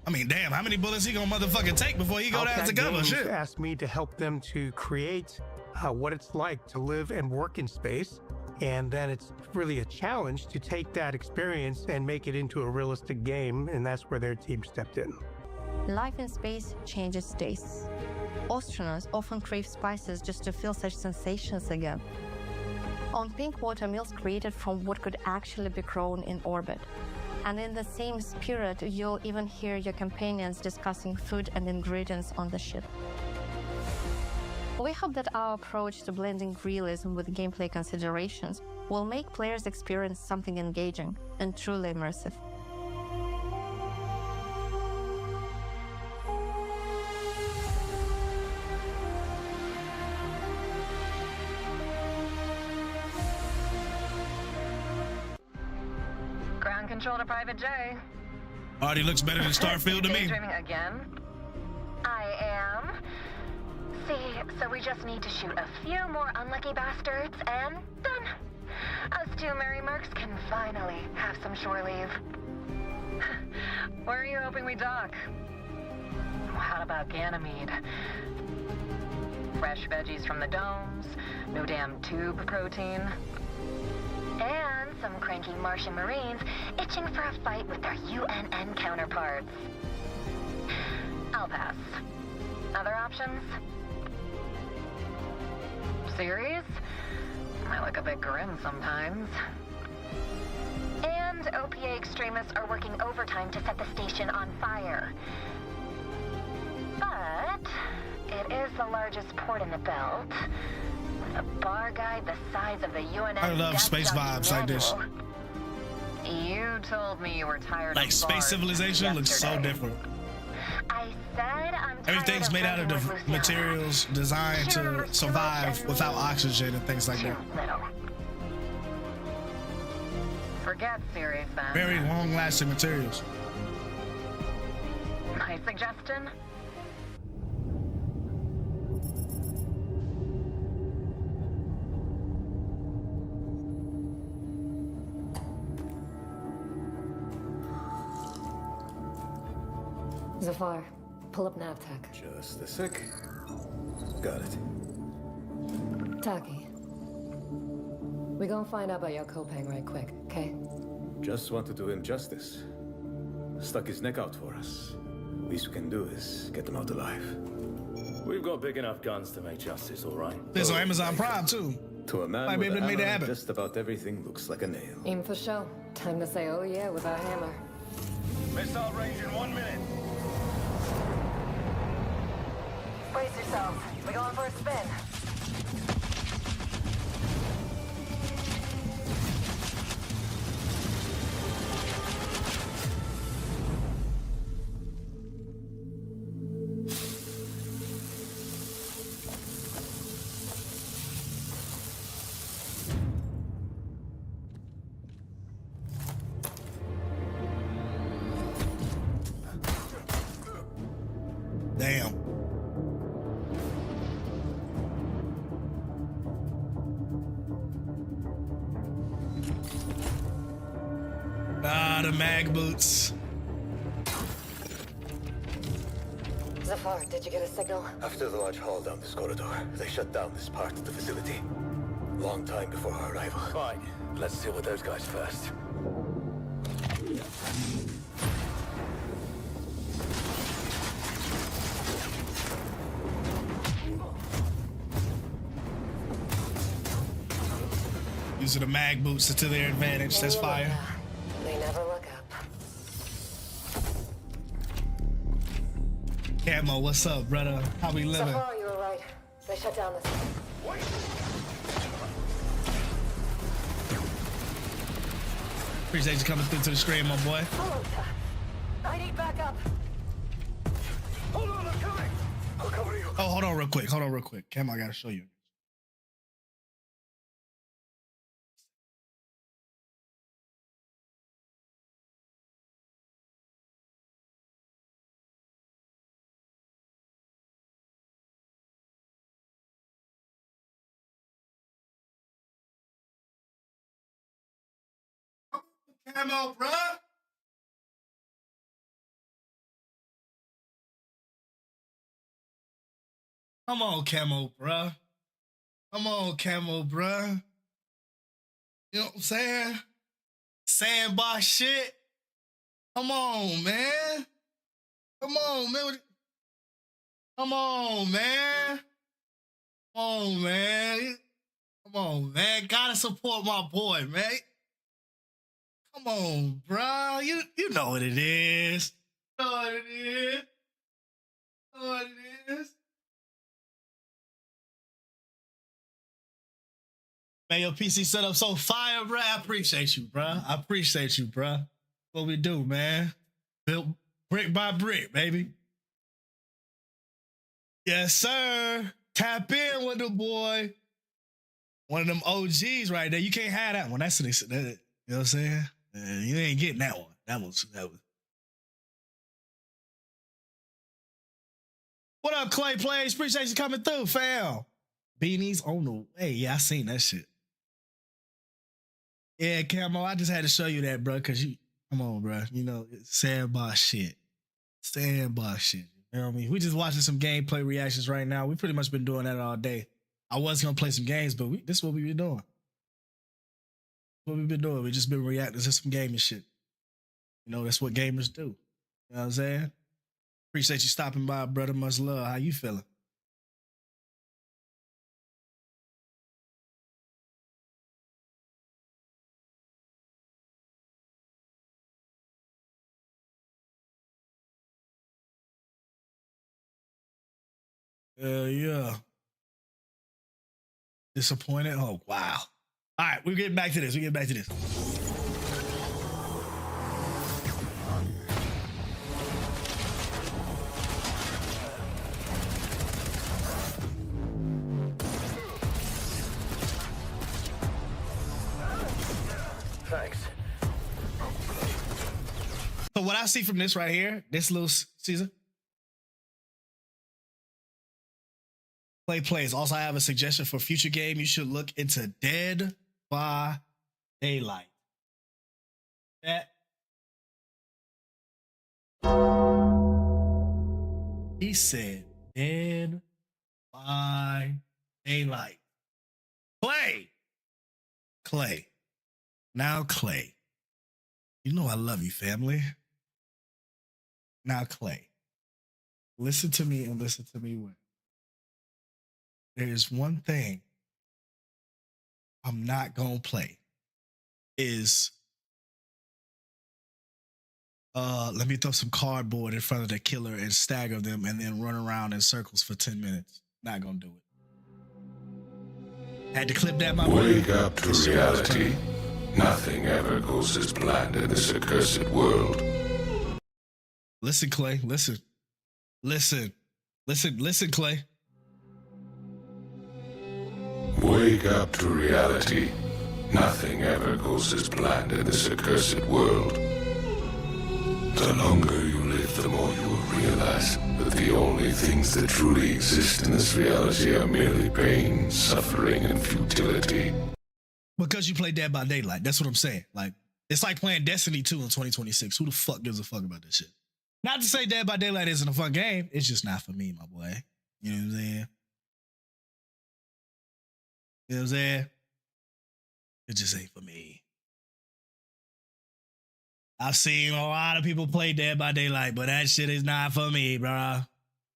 I mean, damn, how many bullets he gonna motherfucking take before he go down to cover? Shit. Asked me to help them to create what it's like to live and work in space, and then it's really a challenge to take that experience and make it into a realistic game, and that's where their team stepped in. Life in space changes tastes. Astronauts often crave spices just to feel such sensations again. On pink water, meals created from what could actually be grown in orbit. And in the same spirit, you'll even hear your companions discussing food and ingredients on the ship. We hope that our approach to blending realism with gameplay considerations will make players experience something engaging and truly immersive. Ground control to Private J. Already looks better than Starfield to me. Daydreaming again? I am. See, so we just need to shoot a few more unlucky bastards and done. Us two merry mercs can finally have some shore leave. Where are you hoping we dock? How about Ganymede? Fresh veggies from the domes, no damn tube protein, and some cranky Martian Marines itching for a fight with their UNN counterparts. I'll pass. Other options? Series? I look a bit grim sometimes. And OPA extremists are working overtime to set the station on fire. But it is the largest port in the belt, with a bar guide the size of the UNN. I love space vibes like this. You told me you were tired like of space civilization yesterday. looks so different. I said I'm tired Everything's of made out of living with the materials designed to survive without oxygen and things like that. little. Forget series then. Very long-lasting materials. My suggestion? Zafar, pull up NavTech. Just a sec. Got it. Taki. We gonna find out about your Kopang right quick, okay? Just want to do him justice. Stuck his neck out for us. Least we can do is get him out alive. We've got big enough guns to make justice, all right? There's on Amazon Prime, too. To a man Might be with able a to make that hammer, happen. just about everything looks like a nail. Aim for show. Time to say, oh yeah, with our hammer. Missile range in 1 minute. Brace yourselves. We're going for a spin. Damn. Ah, the mag boots. far? Did you get a signal? After the large haul down this corridor, they shut down this part of the facility. Long time before our arrival. Fine. Let's deal with those guys first. Using the mag boots to their advantage. That's fire. They never look up. Camo, what's up, brother? How we living? So far, you were right. They shut down this. Appreciate you coming through to the stream, my boy. I need backup. Hold on, I'm coming. I'll cover you. Oh, hold on real quick. Camo, I gotta show you. Camo, bruh. Come on, Camo, bruh. Come on, Camo, bruh. You know what I'm saying? Sandbox shit. Come on, man. Come on, man. Come on, man. Come on, man. Come on, man. Gotta support my boy, man. Come on, bro. You know what it is. You know what it is. You know what it is. Man, your PC setup so fire, bro. I appreciate you, bro. I appreciate you, bro. What we do, man. Built brick by brick, baby. Yes, sir. Tap in with the boy. One of them OGs right there. You can't have that one. That's that, you know what I'm saying? You ain't getting that one. That was. What up, Clay Plays? Appreciate you coming through, fam. Beanies on the way. Yeah, I seen that shit. Yeah, Camo, I just had to show you that, bro, because come on, bro. You know, it's sandbox shit. Sandbox shit. You know what I mean? We just watching some gameplay reactions right now. We pretty much been doing that all day. I was going to play some games, but this is what we been doing. What we've been doing. We just been reacting to some gaming shit. You know, that's what gamers do. You know what I'm saying? Appreciate you stopping by, brother. Much love. How you feeling? Yeah. Disappointed? Oh, wow. All right, we're getting back to this. Thanks. So what I see from this right here, this little Caesar. Plays. Also, I have a suggestion for future game. You should look into Dead by Daylight. That he said Dead by Daylight. Clay. Now, Clay. You know I love you, family. Now, Clay. Listen to me and listen to me well. There's one thing I'm not gonna play is let me throw some cardboard in front of the killer and stagger them and then run around in circles for 10 minutes. Not gonna do it. Had to clip that my Wake up to reality. Nothing ever goes as planned in this accursed world. Listen, Clay. Listen, Clay. Wake up to reality. Nothing ever goes as planned in this accursed world. The longer you live, the more you will realize that the only things that truly exist in this reality are merely pain, suffering, and futility. Because you play Dead by Daylight. That's what I'm saying. Like, it's like playing Destiny 2 in 2026. Who the fuck gives a fuck about this shit? Not to say Dead by Daylight isn't a fun game. It's just not for me, my boy. You know what I'm saying? You know what I'm saying? It just ain't for me. I've seen a lot of people play Dead by Daylight, but that shit is not for me, bro.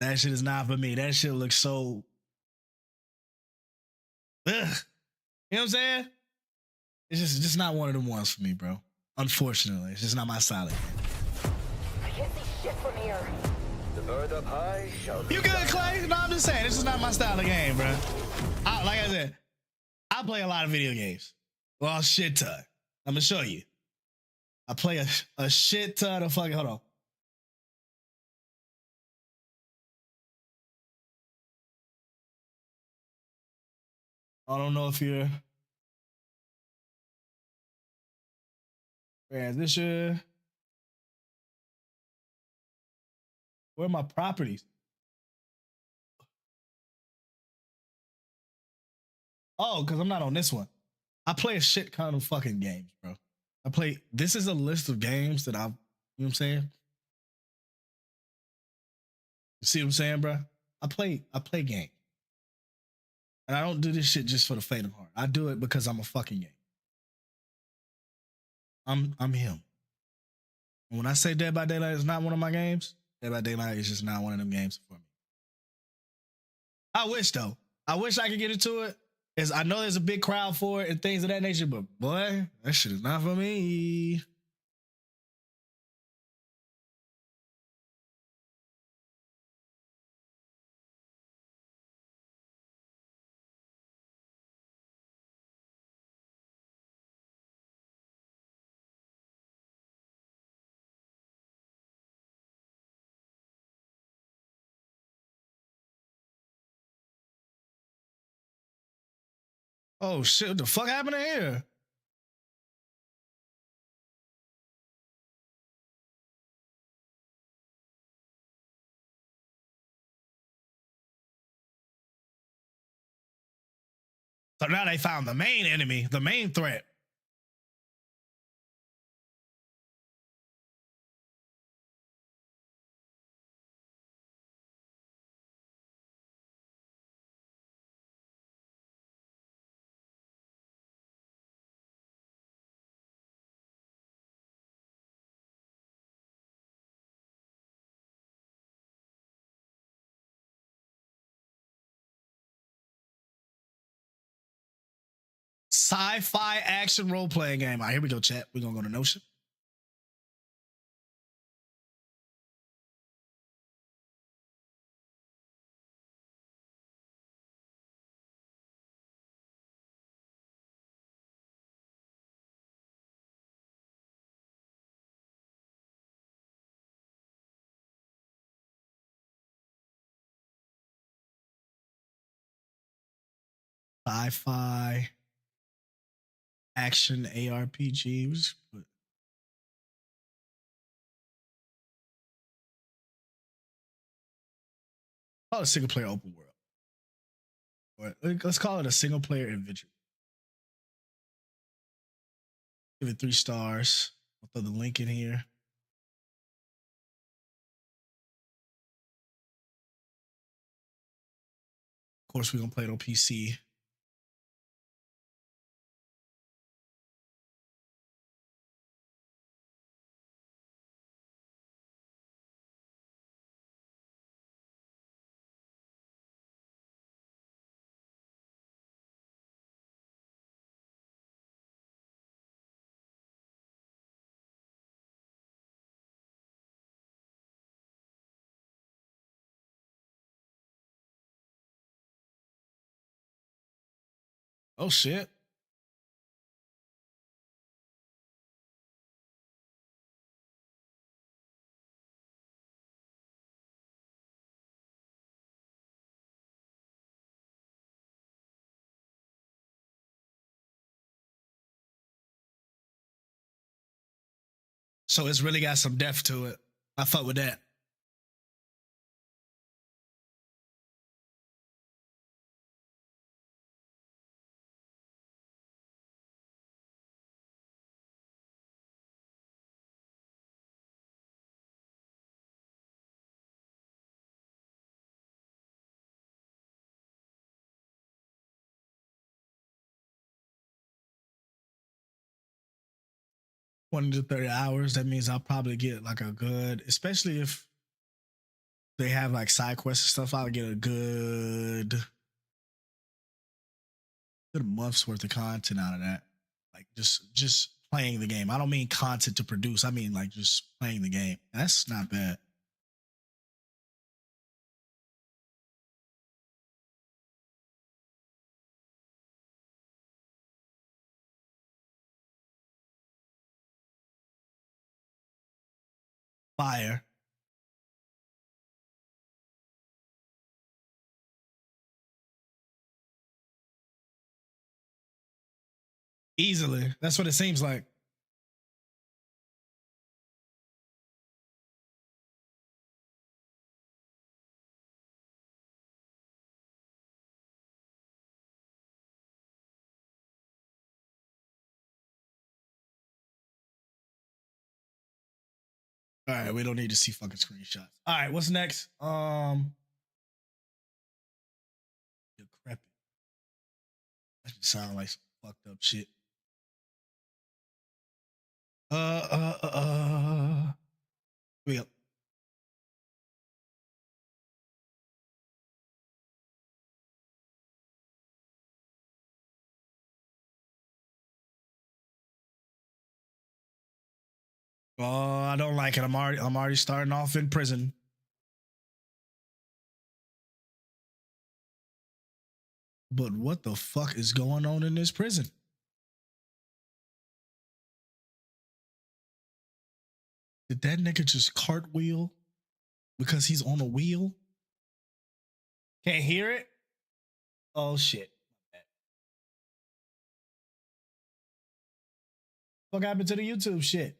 That shit is not for me. That shit looks so. Ugh. You know what I'm saying? It's just not one of them ones for me, bro. Unfortunately, it's just not my style of game. I can't see shit from here. The bird up high shall. You good, Clay? No, I'm just saying, this is not my style of game, bro. Like I said, I play a lot of video games. Well, a shit ton. I'm gonna show you. I play a shit ton of fucking. Hold on. I don't know if you're transition. Where are my properties? Oh, because I'm not on this one. I play a shit kind of fucking games, bro. This is a list of games that you know what I'm saying? You see what I'm saying, bro? I play games. And I don't do this shit just for the faint of heart. I do it because I'm a fucking game. I'm him. And when I say Dead by Daylight is not one of my games, Dead by Daylight is just not one of them games for me. I wish though. I wish I could get into it. As I know there's a big crowd for it and things of that nature, but boy, that shit is not for me. Oh shit, what the fuck happened here? So now they found the main enemy, the main threat. Sci-fi action role-playing game. All right, here we go, chat. We're gonna go to Notion. Sci-fi action ARPG. Call it a single player open world. Or let's call it a single player adventure. Give it 3 stars. I'll throw the link in here. Of course, we're gonna play it on PC. Oh shit. So it's really got some depth to it. I fuck with that. 20 to 30 hours. That means I'll probably get like a good, especially if they have like side quests and stuff, I'll get a good month's worth of content out of that. Like just playing the game. I don't mean content to produce. I mean like just playing the game. That's not bad. Fire. Easily. That's what it seems like. All right, we don't need to see fucking screenshots. All right, what's next? Decrepit. That just sound like some fucked up shit. Here we go. Oh, I don't like it. I'm already starting off in prison. But what the fuck is going on in this prison? Did that nigga just cartwheel because he's on a wheel? Can't hear it? Oh shit. What happened to the YouTube shit?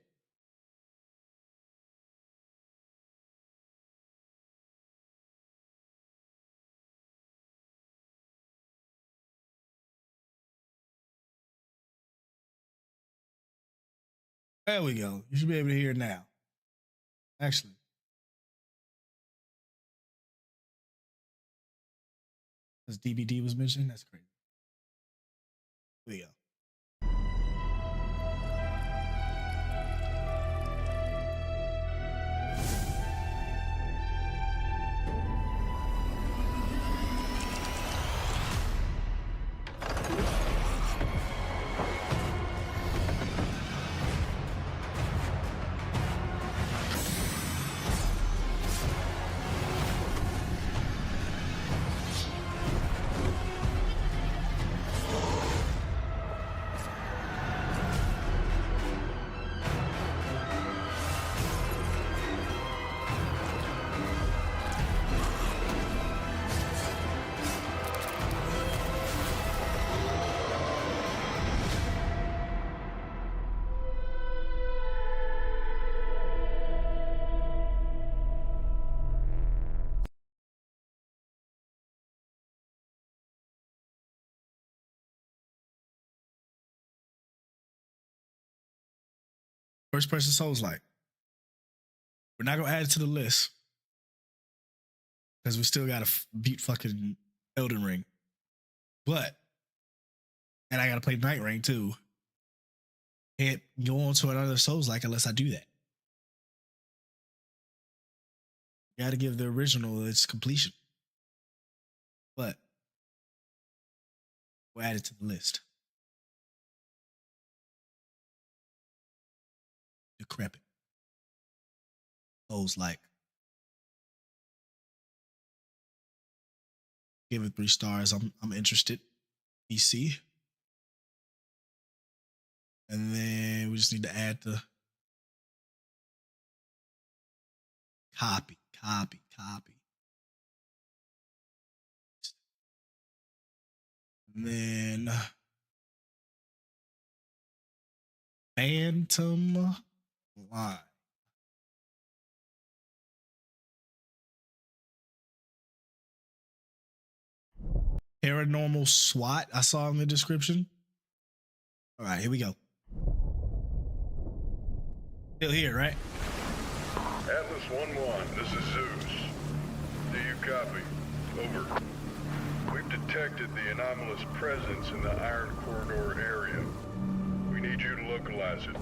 There we go. You should be able to hear it now. Actually. As DBD was mentioned, that's crazy. Here we go. First person Souls-like. We're not gonna add it to the list because we still gotta beat fucking Elden Ring. But, and I gotta play Night Ring too. Can't go on to another Souls-like unless I do that. Gotta give the original its completion. But we'll add it to the list. Decrepit. Souls-like. Give it 3 stars. I'm interested. PC. And then we just need to add the copy. And then Phantom Line. Paranormal SWAT, I saw in the description. All right, here we go. Still here, right? Atlas 1-1, this is Zeus. Do you copy? Over. We've detected the anomalous presence in the Iron Corridor area. We need you to localize it.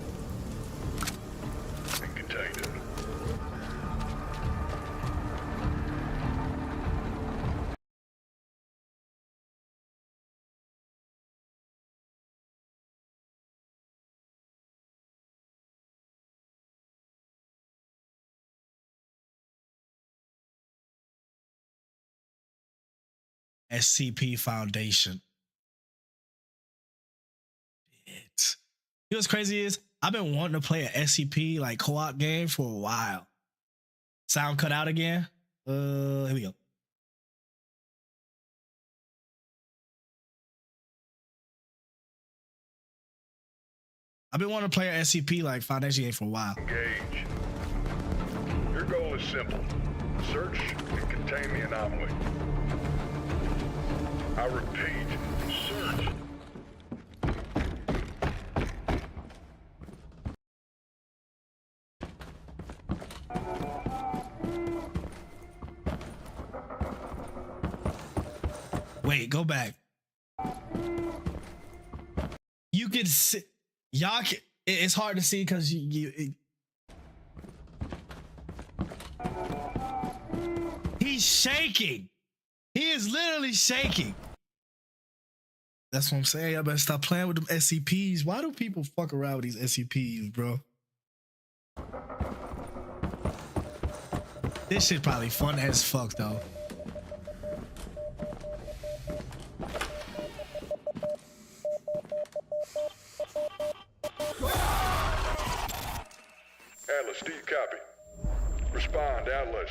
SCP Foundation. It. You know what's crazy is I've been wanting to play an SCP like co-op game for a while. Sound cut out again. Here we go. I've been wanting to play an SCP like Foundation game for a while. Engage. Your goal is simple. Search and contain the anomaly. I repeat, search. Wait, go back. You can see, y'all can, it's hard to see because he's shaking. He is literally shaking. That's what I'm saying. I better stop playing with them SCPs. Why do people fuck around with these SCPs, bro? This shit probably fun as fuck though. Atlas, do you copy? Respond, Atlas.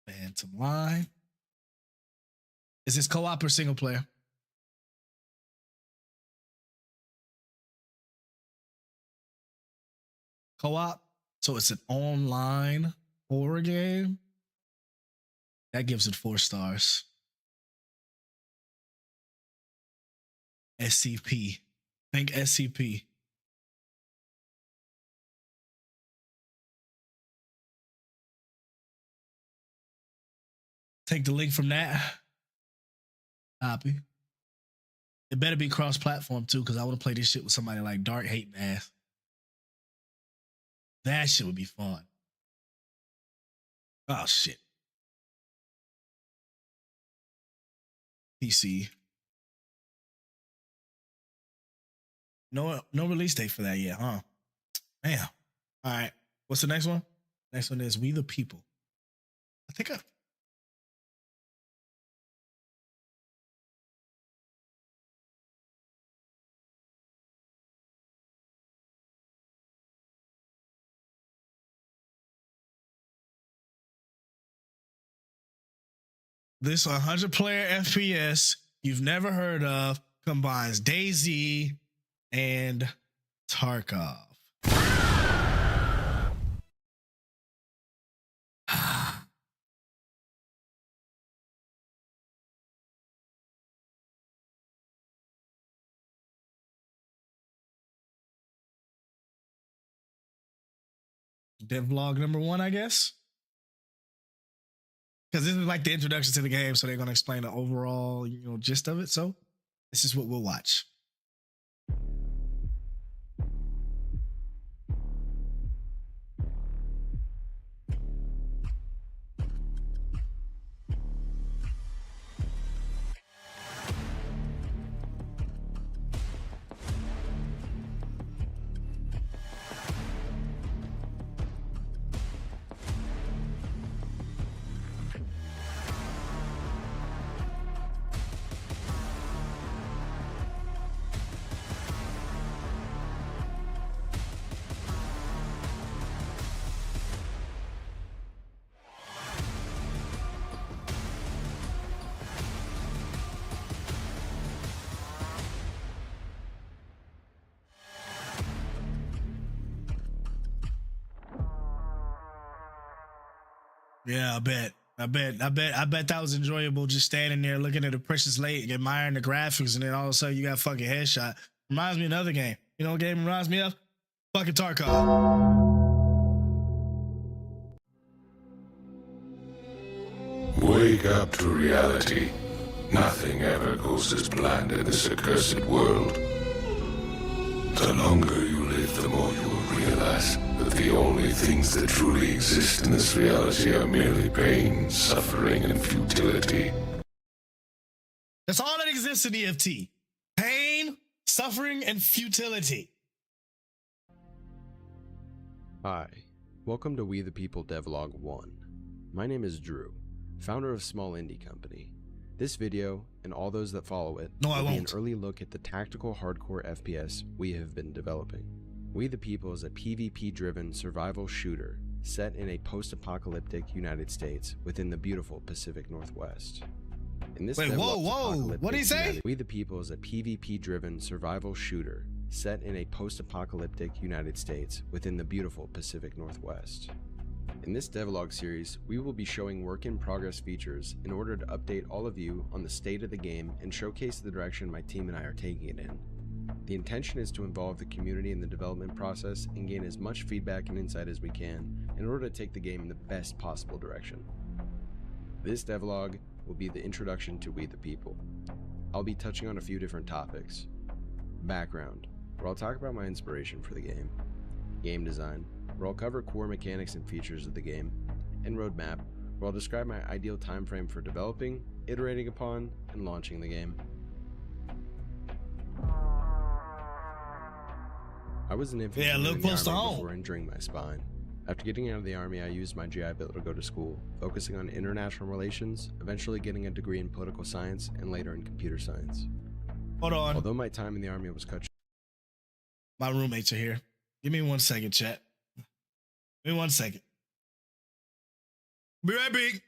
Phantom Line. Is this co-op or single player? Co-op. So it's an online horror game. That gives it 4 stars. SCP. Think SCP. Take the link from that. Copy. It better be cross-platform too, because I want to play this shit with somebody like Dark Hate Mass. That shit would be fun. Oh shit. PC. No release date for that yet, huh? Damn. All right. What's the next one? Next one is We the People. I think this 100-player FPS you've never heard of combines DayZ and Tarkov. Devlog number 1, I guess. Because this is like the introduction to the game, so they're going to explain the overall, gist of it. So this is what we'll watch. Yeah, I bet that was enjoyable, just standing there looking at the precious lake, admiring the graphics, and then all of a sudden you got fucking headshot. Reminds me of another game. You know what game reminds me of? Fucking Tarkov. Wake up to reality. Nothing ever goes as planned in this accursed world. The longer you live, the more you will realize that the only things that truly exist in this reality are merely pain, suffering, and futility. That's all that exists in EFT. Pain, suffering, and futility. Hi, welcome to We the People Devlog 1. My name is Drew, founder of Small Indie Company. This video, and all those that follow it, will be an early look at the tactical hardcore FPS we have been developing. We the People is a PvP-driven survival shooter set in a post-apocalyptic United States within the beautiful Pacific Northwest. In this What'd he say? We the People is a PvP-driven survival shooter set in a post-apocalyptic United States within the beautiful Pacific Northwest. In this devlog series, we will be showing work-in-progress features in order to update all of you on the state of the game and showcase the direction my team and I are taking it in. The intention is to involve the community in the development process and gain as much feedback and insight as we can in order to take the game in the best possible direction. This devlog will be the introduction to We the People. I'll be touching on a few different topics. Background, where I'll talk about my inspiration for the game. Game design, where I'll cover core mechanics and features of the game. And roadmap, where I'll describe my ideal time frame for developing, iterating upon, and launching the game. I was an infantryman in the army before injuring my spine. After getting out of the army, I used my GI Bill to go to school, focusing on international relations, eventually getting a degree in political science, and later in computer science. Hold on. Although my time in the army was cut short. My roommates are here. Give me 1 second, chat. Give me 1 second. Be right back.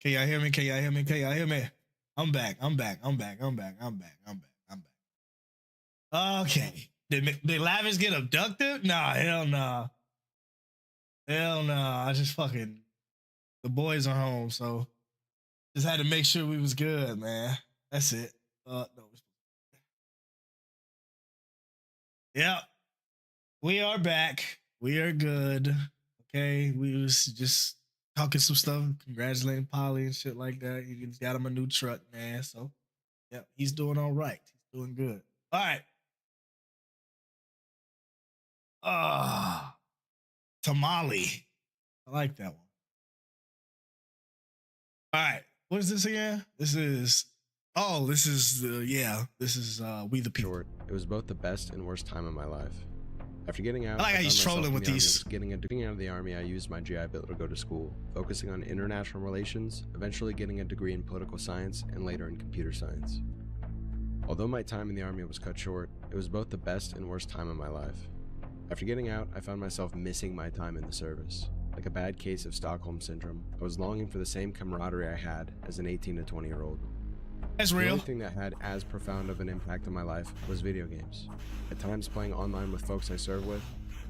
Can y'all hear me? Can y'all hear me? Can y'all hear me? I'm back. Okay. Did Lavish get abducted? Nah, hell nah. Hell nah. I just fucking, the boys are home, so just had to make sure we was good, man. That's it. No. Yeah. We are back. We are good. Okay. We was just talking some stuff, congratulating Polly and shit like that. He just got him a new truck, man. So, yeah, he's doing all right. He's doing good. All right. Tamale. I like that one. All right. What is this again? This is We the People. Short, it was both the best and worst time of my life. After getting out, I like how he's found myself trolling in with the Army. these. Getting out of the Army, I used my GI Bill to go to school, focusing on international relations, eventually getting a degree in political science, and later in computer science. Although my time in the Army was cut short, it was both the best and worst time of my life. After getting out, I found myself missing my time in the service. Like a bad case of Stockholm Syndrome, I was longing for the same camaraderie I had as an 18 to 20-year-old. That's real. The only thing that had as profound of an impact on my life was video games. At times playing online with folks I serve with,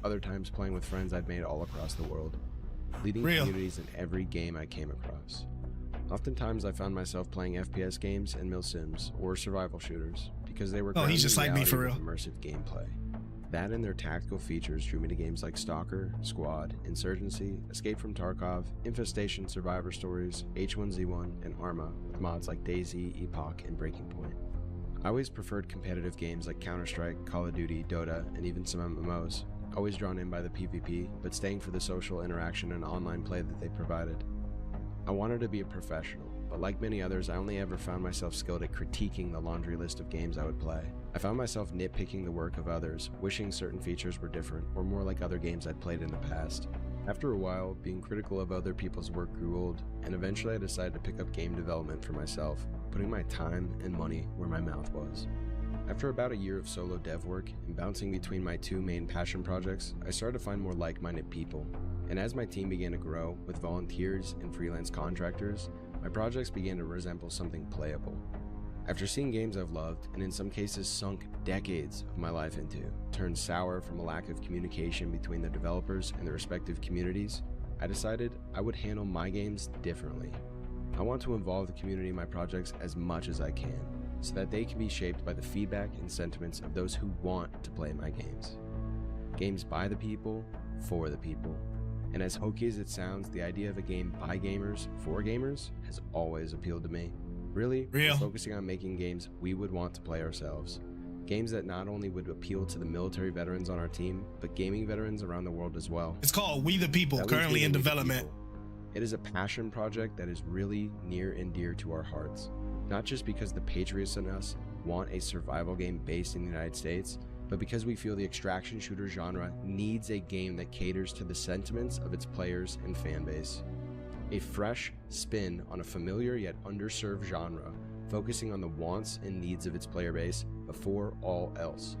other times playing with friends I'd made all across the world, leading communities in every game I came across. Oftentimes I found myself playing FPS games and milsims or survival shooters because they were he's just like me for real. Immersive gameplay. That and their tactical features drew me to games like Stalker, Squad, Insurgency, Escape from Tarkov, Infestation, Survivor Stories, H1Z1, and Arma, with mods like DayZ, Epoch, and Breaking Point. I always preferred competitive games like Counter-Strike, Call of Duty, Dota, and even some MMOs, always drawn in by the PvP, but staying for the social interaction and online play that they provided. I wanted to be a professional, but like many others, I only ever found myself skilled at critiquing the laundry list of games I would play. I found myself nitpicking the work of others, wishing certain features were different or more like other games I'd played in the past. After a while, being critical of other people's work grew old, and eventually I decided to pick up game development for myself, putting my time and money where my mouth was. After about a year of solo dev work and bouncing between my two main passion projects, I started to find more like-minded people. And as my team began to grow with volunteers and freelance contractors, my projects began to resemble something playable. After seeing games I've loved, and in some cases sunk decades of my life into, turn sour from a lack of communication between the developers and the respective communities, I decided I would handle my games differently. I want to involve the community in my projects as much as I can, so that they can be shaped by the feedback and sentiments of those who want to play my games. Games by the people, for the people. And as hokey as it sounds, the idea of a game by gamers, for gamers, has always appealed to me. Really, we're focusing on making games we would want to play ourselves. Games that not only would appeal to the military veterans on our team, but gaming veterans around the world as well. It's called We the People, currently in development. It is a passion project that is really near and dear to our hearts. Not just because the patriots in us want a survival game based in the United States, but because we feel the extraction shooter genre needs a game that caters to the sentiments of its players and fan base. A fresh spin on a familiar yet underserved genre, focusing on the wants and needs of its player base before all else.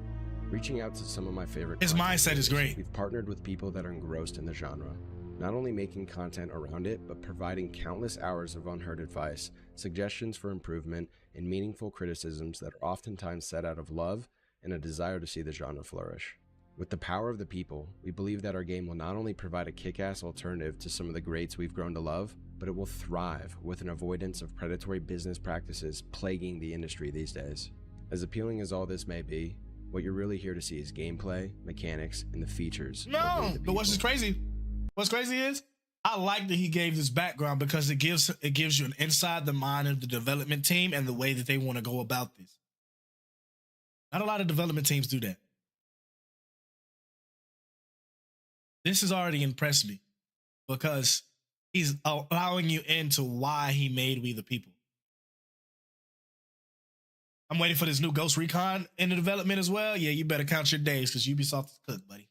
Reaching out to some of my favorite His mindset is great. We've partnered with people that are engrossed in the genre, not only making content around it, but providing countless hours of unheard advice, suggestions for improvement, and meaningful criticisms that are oftentimes set out of love and a desire to see the genre flourish. With the power of the people, we believe that our game will not only provide a kick-ass alternative to some of the greats we've grown to love, but it will thrive with an avoidance of predatory business practices plaguing the industry these days. As appealing as all this may be, what you're really here to see is gameplay, mechanics, and the features. No, but what's crazy? What's crazy is I like that he gave this background because it gives you an inside the mind of the development team and the way that they want to go about this. Not a lot of development teams do that. This has already impressed me because he's allowing you into why he made We the People. I'm waiting for this new Ghost Recon in the development as well. Yeah, you better count your days because Ubisoft is cooked, buddy.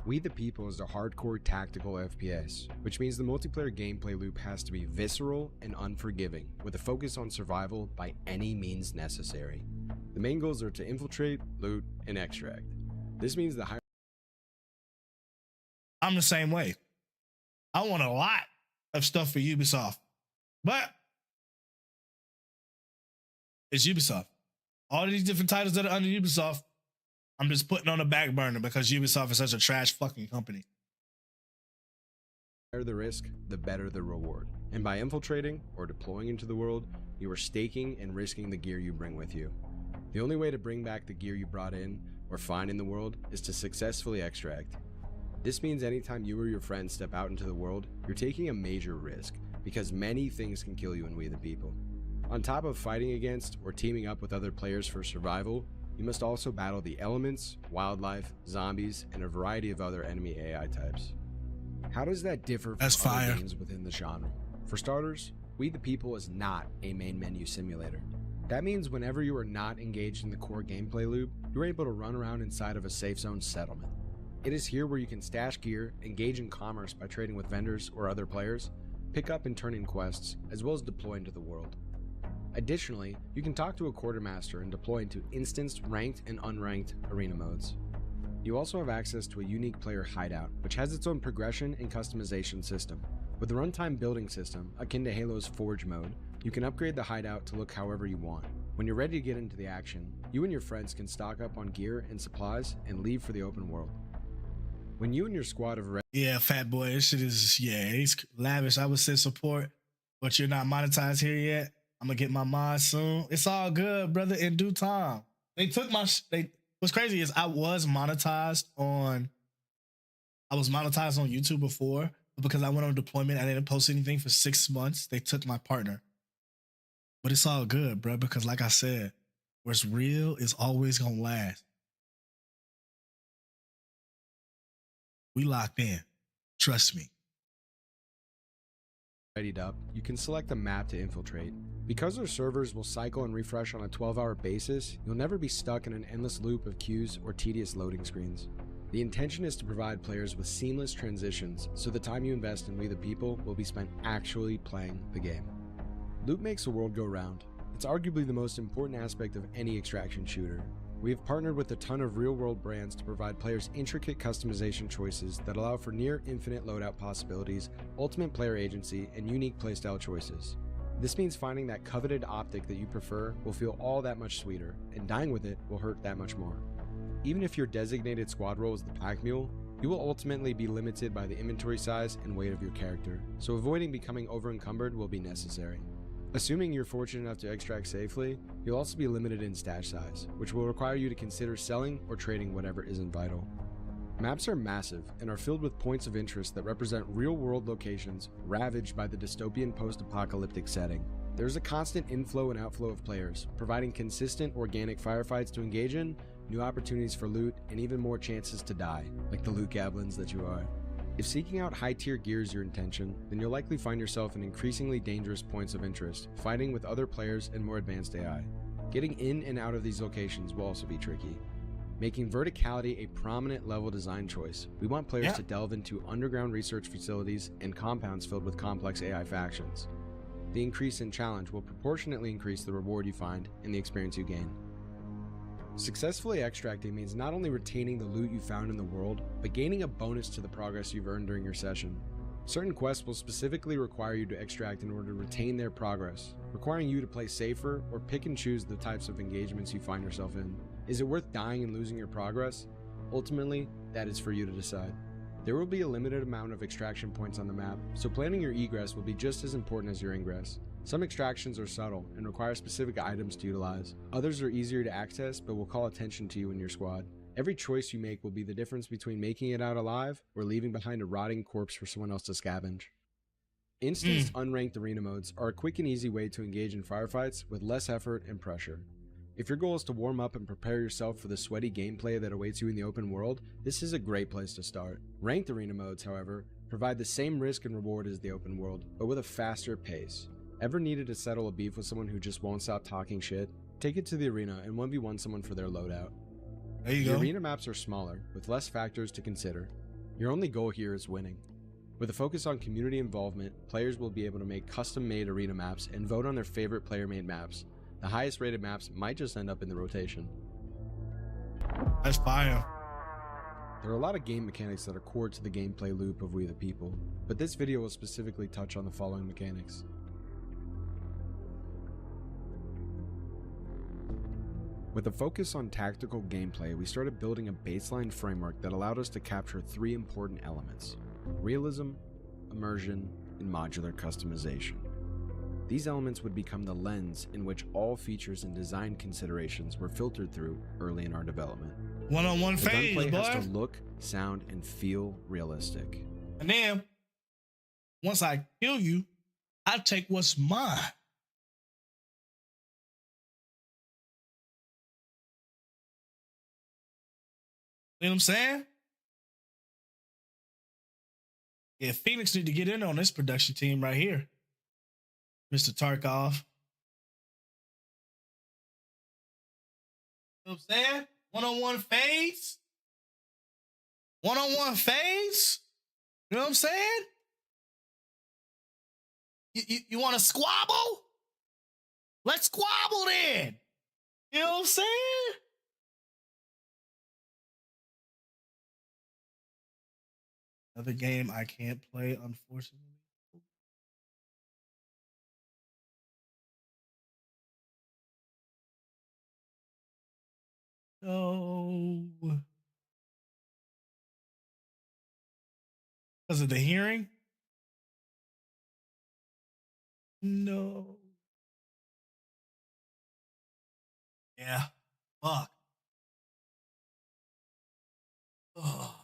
We the People is a hardcore tactical FPS, which means the multiplayer gameplay loop has to be visceral and unforgiving, with a focus on survival by any means necessary. The main goals are to infiltrate, loot, and extract. This means the higher... I'm the same way. I want a lot of stuff for Ubisoft, but it's Ubisoft. All these different titles that are under Ubisoft, I'm just putting on the back burner because Ubisoft is such a trash fucking company. The higher the risk, the better the reward. And by infiltrating or deploying into the world, you are staking and risking the gear you bring with you. The only way to bring back the gear you brought in or find in the world is to successfully extract. This means anytime you or your friends step out into the world, you're taking a major risk, because many things can kill you in We the People. On top of fighting against or teaming up with other players for survival, you must also battle the elements, wildlife, zombies, and a variety of other enemy AI types. How does that differ from other games within the genre? For starters, We the People is not a main menu simulator. That means whenever you are not engaged in the core gameplay loop, you're able to run around inside of a safe zone settlement. It is here where you can stash gear, engage in commerce by trading with vendors or other players, pick up and turn in quests, as well as deploy into the world. Additionally, you can talk to a quartermaster and deploy into instanced, ranked, and unranked arena modes. You also have access to a unique player hideout, which has its own progression and customization system. With a runtime building system, akin to Halo's Forge mode, you can upgrade the hideout to look however you want. When you're ready to get into the action, you and your friends can stock up on gear and supplies and leave for the open world. When you and your squad of Yeah, fat boy, this shit is, it's lavish. I would say support, but you're not monetized here yet. I'm gonna get my mod soon. It's all good, brother, in due time. They took my, what's crazy is I was monetized on YouTube before, but because I went on deployment, I didn't post anything for 6 months. They took my partner. But it's all good, bro, because like I said, what's real is always gonna last. We locked in. Trust me. readied up, you can select a map to infiltrate. Because our servers will cycle and refresh on a 12-hour basis, you'll never be stuck in an endless loop of queues or tedious loading screens. The intention is to provide players with seamless transitions, so the time you invest in We the People will be spent actually playing the game. Loot makes the world go round. It's arguably the most important aspect of any extraction shooter. We have partnered with a ton of real-world brands to provide players intricate customization choices that allow for near-infinite loadout possibilities, ultimate player agency, and unique playstyle choices. This means finding that coveted optic that you prefer will feel all that much sweeter, and dying with it will hurt that much more. Even if your designated squad role is the pack mule, you will ultimately be limited by the inventory size and weight of your character, so avoiding becoming over-encumbered will be necessary. Assuming you're fortunate enough to extract safely, you'll also be limited in stash size, which will require you to consider selling or trading whatever isn't vital. Maps are massive and are filled with points of interest that represent real-world locations ravaged by the dystopian post-apocalyptic setting. There's a constant inflow and outflow of players, providing consistent organic firefights to engage in, new opportunities for loot, and even more chances to die, like the loot goblins that you are. If seeking out high-tier gear is your intention, then you'll likely find yourself in increasingly dangerous points of interest, fighting with other players and more advanced AI. Getting in and out of these locations will also be tricky. Making verticality a prominent level design choice, we want players to delve into underground research facilities and compounds filled with complex AI factions. The increase in challenge will proportionately increase the reward you find and the experience you gain. Successfully extracting means not only retaining the loot you found in the world, but gaining a bonus to the progress you've earned during your session. Certain quests will specifically require you to extract in order to retain their progress, requiring you to play safer or pick and choose the types of engagements you find yourself in. Is it worth dying and losing your progress? Ultimately, that is for you to decide. There will be a limited amount of extraction points on the map, so planning your egress will be just as important as your ingress. Some extractions are subtle and require specific items to utilize. Others are easier to access but will call attention to you and your squad. Every choice you make will be the difference between making it out alive or leaving behind a rotting corpse for someone else to scavenge. Instanced unranked arena modes are a quick and easy way to engage in firefights with less effort and pressure. If your goal is to warm up and prepare yourself for the sweaty gameplay that awaits you in the open world, this is a great place to start. Ranked arena modes, however, provide the same risk and reward as the open world, but with a faster pace. Ever needed to settle a beef with someone who just won't stop talking shit? Take it to the arena and 1v1 someone for their loadout. There you go. The arena maps are smaller, with less factors to consider. Your only goal here is winning. With a focus on community involvement, players will be able to make custom-made arena maps and vote on their favorite player-made maps. The highest rated maps might just end up in the rotation. That's fire. There are a lot of game mechanics that are core to the gameplay loop of We the People, but this video will specifically touch on the following mechanics. With a focus on tactical gameplay, we started building a baseline framework that allowed us to capture 3 important elements: realism, immersion, and modular customization. These elements would become the lens in which all features and design considerations were filtered through early in our development. One-on-one The phase, gunplay boy. has to look, sound, and feel realistic. And then, once I kill you, I take what's mine. You know what I'm saying? Yeah, Phoenix need to get in on this production team right here. Mr. Tarkov. You know what I'm saying? One-on-one phase. One-on-one phase. You know what I'm saying? You want to squabble? Let's squabble then. You know what I'm saying? Another game I can't play, unfortunately. No. Because of the hearing? No. Yeah. Fuck. Oh.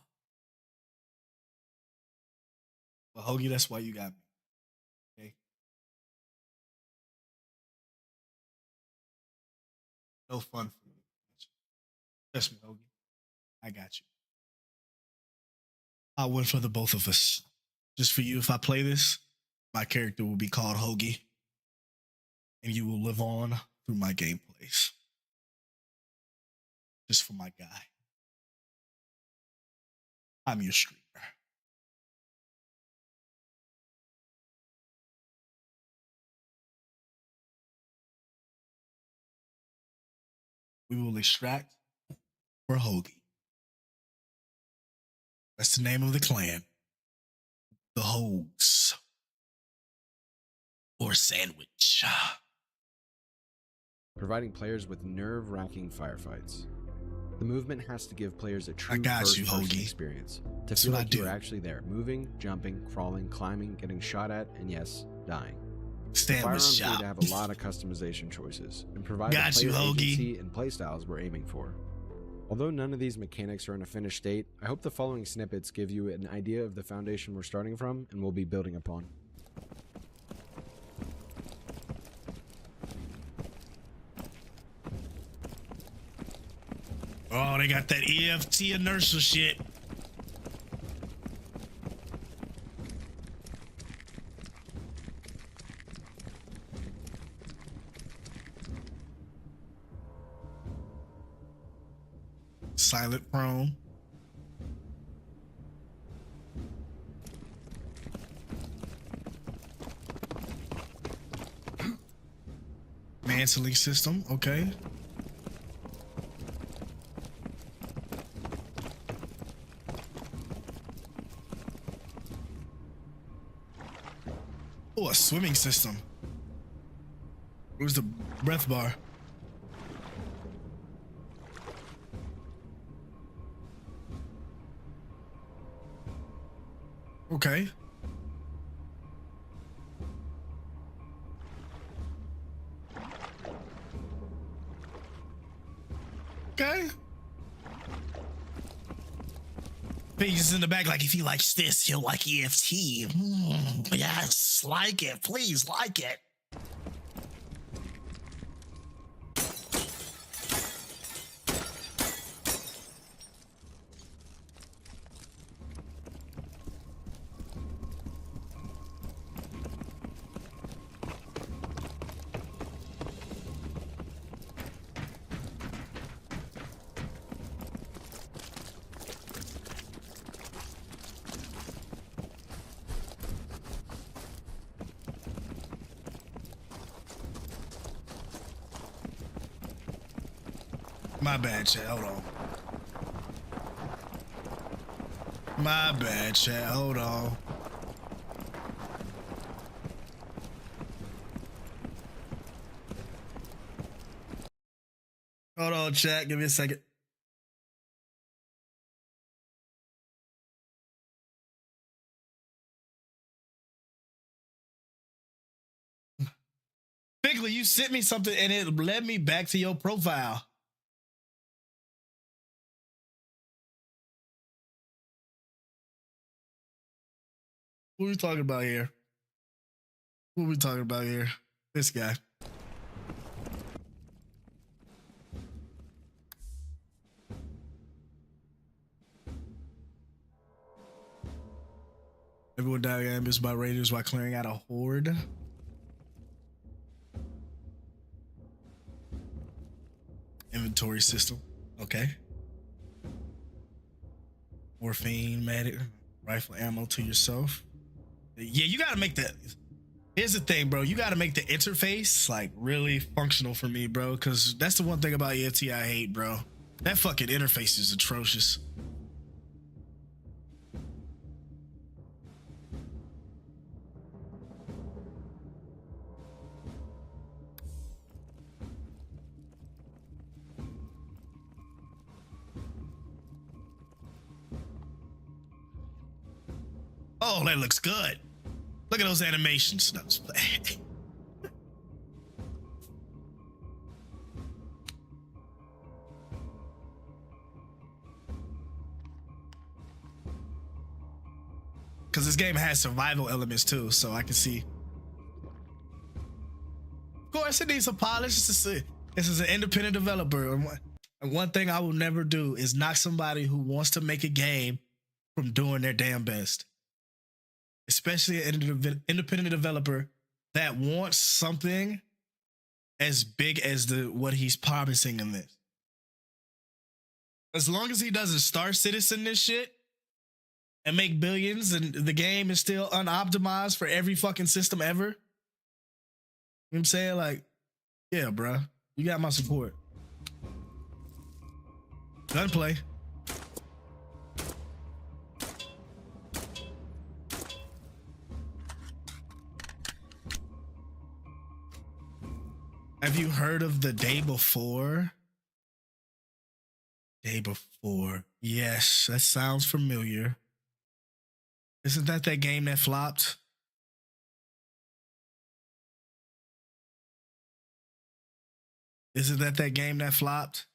Well, Hoagie, that's why you got me. Okay. No fun for you. Trust me, Hoagie. I got you. I'll win for the both of us. Just for you, if I play this, my character will be called Hoagie. And you will live on through my gameplays. Just for my guy. I'm your streamer. We will extract for Hoagie. That's the name of the clan. The Hoags. Or Sandwich. Providing players with nerve-wracking firefights. The movement has to give players a true first-person Hoagie experience. To That's feel what I like you're do. actually there, moving, jumping, crawling, climbing, getting shot at, and yes, dying. Stand the with firearms shop. need to have a lot of customization choices, and provide Got the you, player Hoagie. agency and playstyles we're aiming for. Although none of these mechanics are in a finished state, I hope the following snippets give you an idea of the foundation we're starting from and we'll be building upon. Oh, they got that EFT inertial shit. Silent prone. Mantling system, okay. Oh, a swimming system. Where's the breath bar? Okay. Okay. He's in the back like, if he likes this, he'll like EFT. Yes, like it. Please like it. My bad, chat. Hold on. My bad, chat. Hold on. Hold on, chat. Give me a second. Bigly, you sent me something and it led me back to your profile. What are we talking about here? What are we talking about here? This guy. Everyone died ambushed by raiders while clearing out a horde. Inventory system. Okay. Morphine, medic, rifle ammo to yourself. Yeah, you gotta make that. Here's the thing, bro. You gotta make the interface like really functional for me, bro. Cause that's the one thing about EFT I hate, bro. That fucking interface is atrocious. Oh, that looks good. Look at those animations. No, because this game has survival elements too, so I can see. Of course, it needs some polish. This is an independent developer. And one thing I will never do is knock somebody who wants to make a game from doing their damn best. Especially an independent developer that wants something as big as what he's promising in this. As long as he doesn't Star Citizen this shit and make billions and the game is still unoptimized for every fucking system ever. You know what I'm saying? Like, yeah, bruh. You got my support. Gunplay. Have you heard of The Day Before? Day Before. Yes, that sounds familiar. Isn't that game that flopped? Isn't that game that flopped?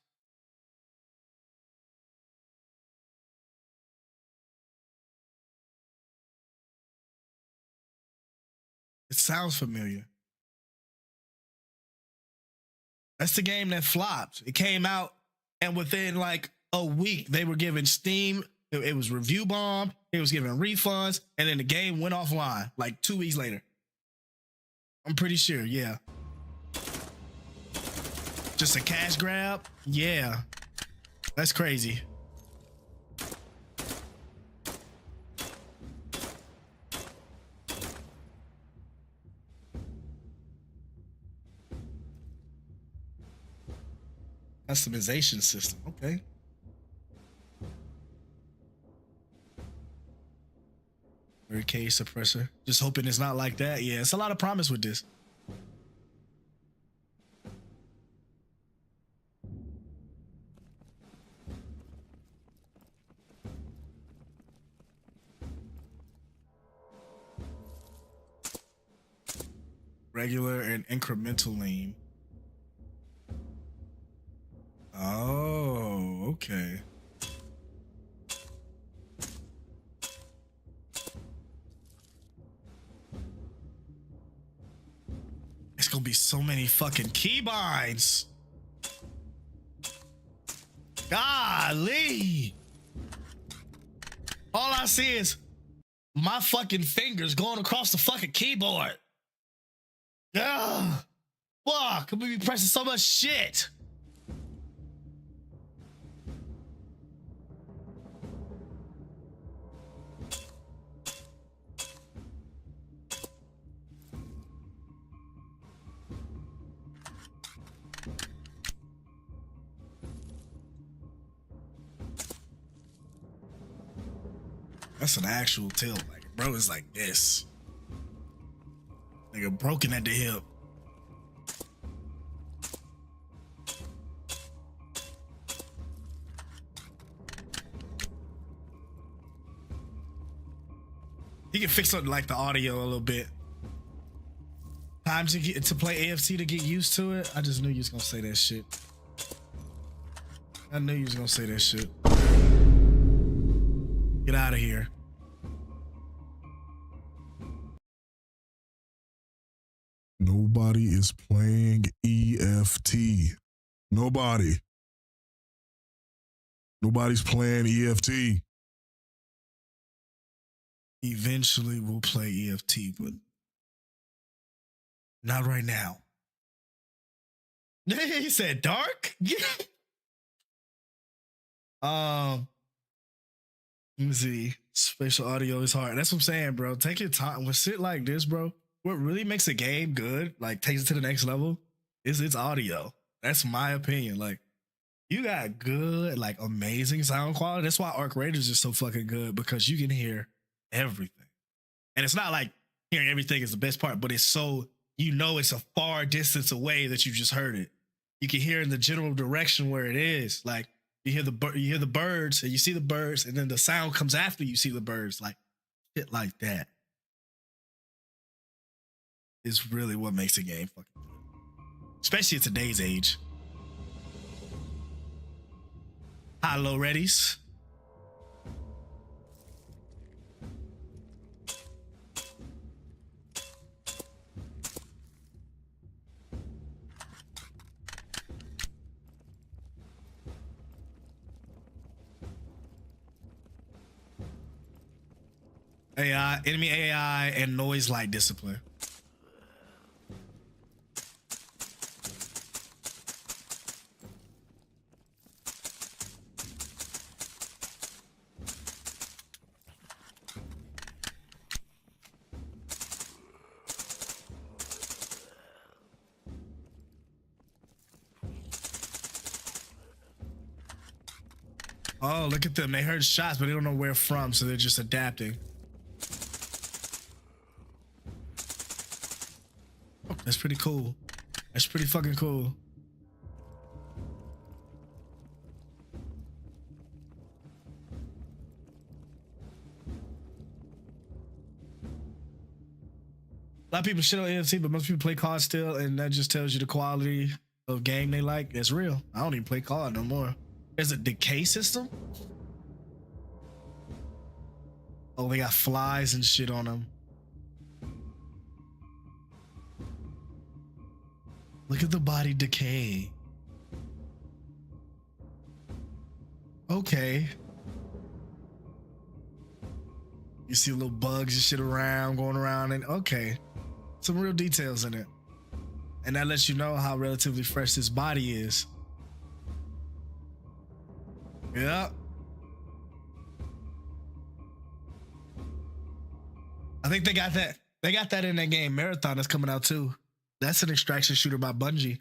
It sounds familiar. That's the game that flopped. It came out, and within like a week, they were giving Steam. It was review bombed. It was giving refunds, and then the game went offline like 2 weeks later. I'm pretty sure, yeah. Just a cash grab? Yeah. That's crazy. Customization system, okay. Barricade suppressor. Just hoping it's not like that. Yeah, it's a lot of promise with this. Regular and incremental aim. Oh, okay. It's gonna be so many fucking keybinds. Golly. All I see is my fucking fingers going across the fucking keyboard. Ugh. Fuck, I'm gonna be pressing so much shit. That's an actual tilt. Like, bro is like this. Nigga broken at the hip. He can fix something like the audio a little bit. Time to play AFT to get used to it. I just knew you was gonna say that shit. I knew you was gonna say that shit. Get out of here. Nobody is playing EFT. Nobody. Nobody's playing EFT. Eventually we'll play EFT, but not right now. He said dark? Let me see. Spatial audio is hard. That's what I'm saying, bro. Take your time with shit like this, bro. What really makes a game good, like takes it to the next level, is its audio. That's my opinion. Like, you got good, like amazing sound quality. That's why Arc Raiders is so fucking good, because you can hear everything. And it's not like hearing everything is the best part, but it's so, you know, it's a far distance away that you just heard it. You can hear in the general direction where it is. Like, you hear the birds, and you see the birds, and then the sound comes after you see the birds. Like, shit like that is really what makes a game fucking good. Especially at today's age. High low readies. AI, enemy AI, and noise light discipline. Oh, look at them. They heard shots, but they don't know where from, so they're just adapting. Oh, that's pretty cool. That's pretty fucking cool. A lot of people shit on AFC, but most people play COD still, and that just tells you the quality of game they like. It's real. I don't even play COD no more. There's a decay system? Oh, they got flies and shit on them. Look at the body decay. Okay. You see little bugs and shit around, going around, and okay. Some real details in it. And that lets you know how relatively fresh this body is. Yeah. I think they got that. They got that in that game Marathon that's coming out too. That's an extraction shooter by Bungie.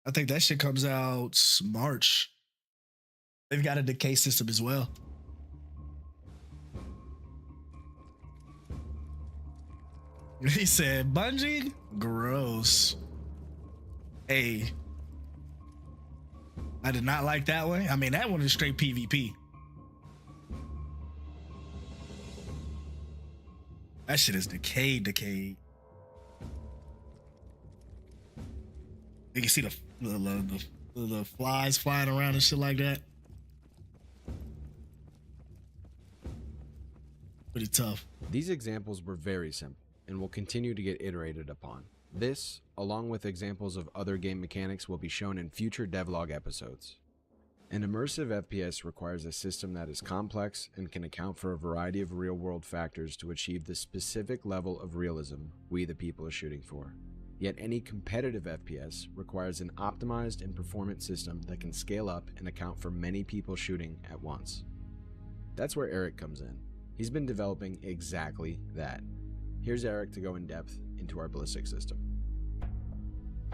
I think that shit comes out March. They've got a decay system as well. He said, Bungie? Gross. Hey. I did not like that one. I mean, that one is straight PvP. That shit is decayed. You can see the flies flying around and shit like that. Pretty tough. These examples were very simple and will continue to get iterated upon. This, along with examples of other game mechanics, will be shown in future devlog episodes. An immersive FPS requires a system that is complex and can account for a variety of real-world factors to achieve the specific level of realism we the people are shooting for. Yet any competitive FPS requires an optimized and performant system that can scale up and account for many people shooting at once. That's where Eric comes in. He's been developing exactly that. Here's Eric to go in depth into our ballistic system.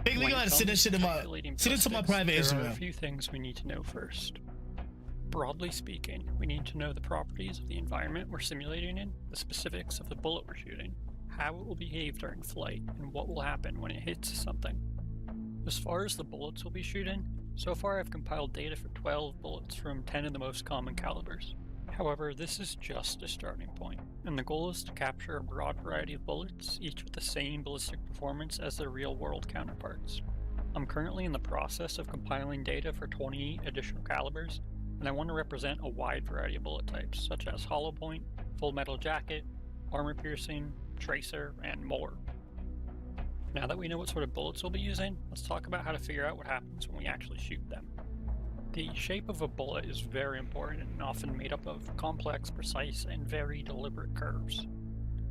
Hey, we gotta send this shit in my private There are Instagram. a few things we need to know first. Broadly speaking, we need to know the properties of the environment we're simulating in, the specifics of the bullet we're shooting, how it will behave during flight, and what will happen when it hits something. As far as the bullets we'll be shooting, so far I've compiled data for 12 bullets from 10 of the most common calibers. However, this is just a starting point, and the goal is to capture a broad variety of bullets, each with the same ballistic performance as their real-world counterparts. I'm currently in the process of compiling data for 20 additional calibers, and I want to represent a wide variety of bullet types, such as hollow point, full metal jacket, armor piercing, tracer, and more. Now that we know what sort of bullets we'll be using, let's talk about how to figure out what happens when we actually shoot them. The shape of a bullet is very important and often made up of complex, precise, and very deliberate curves.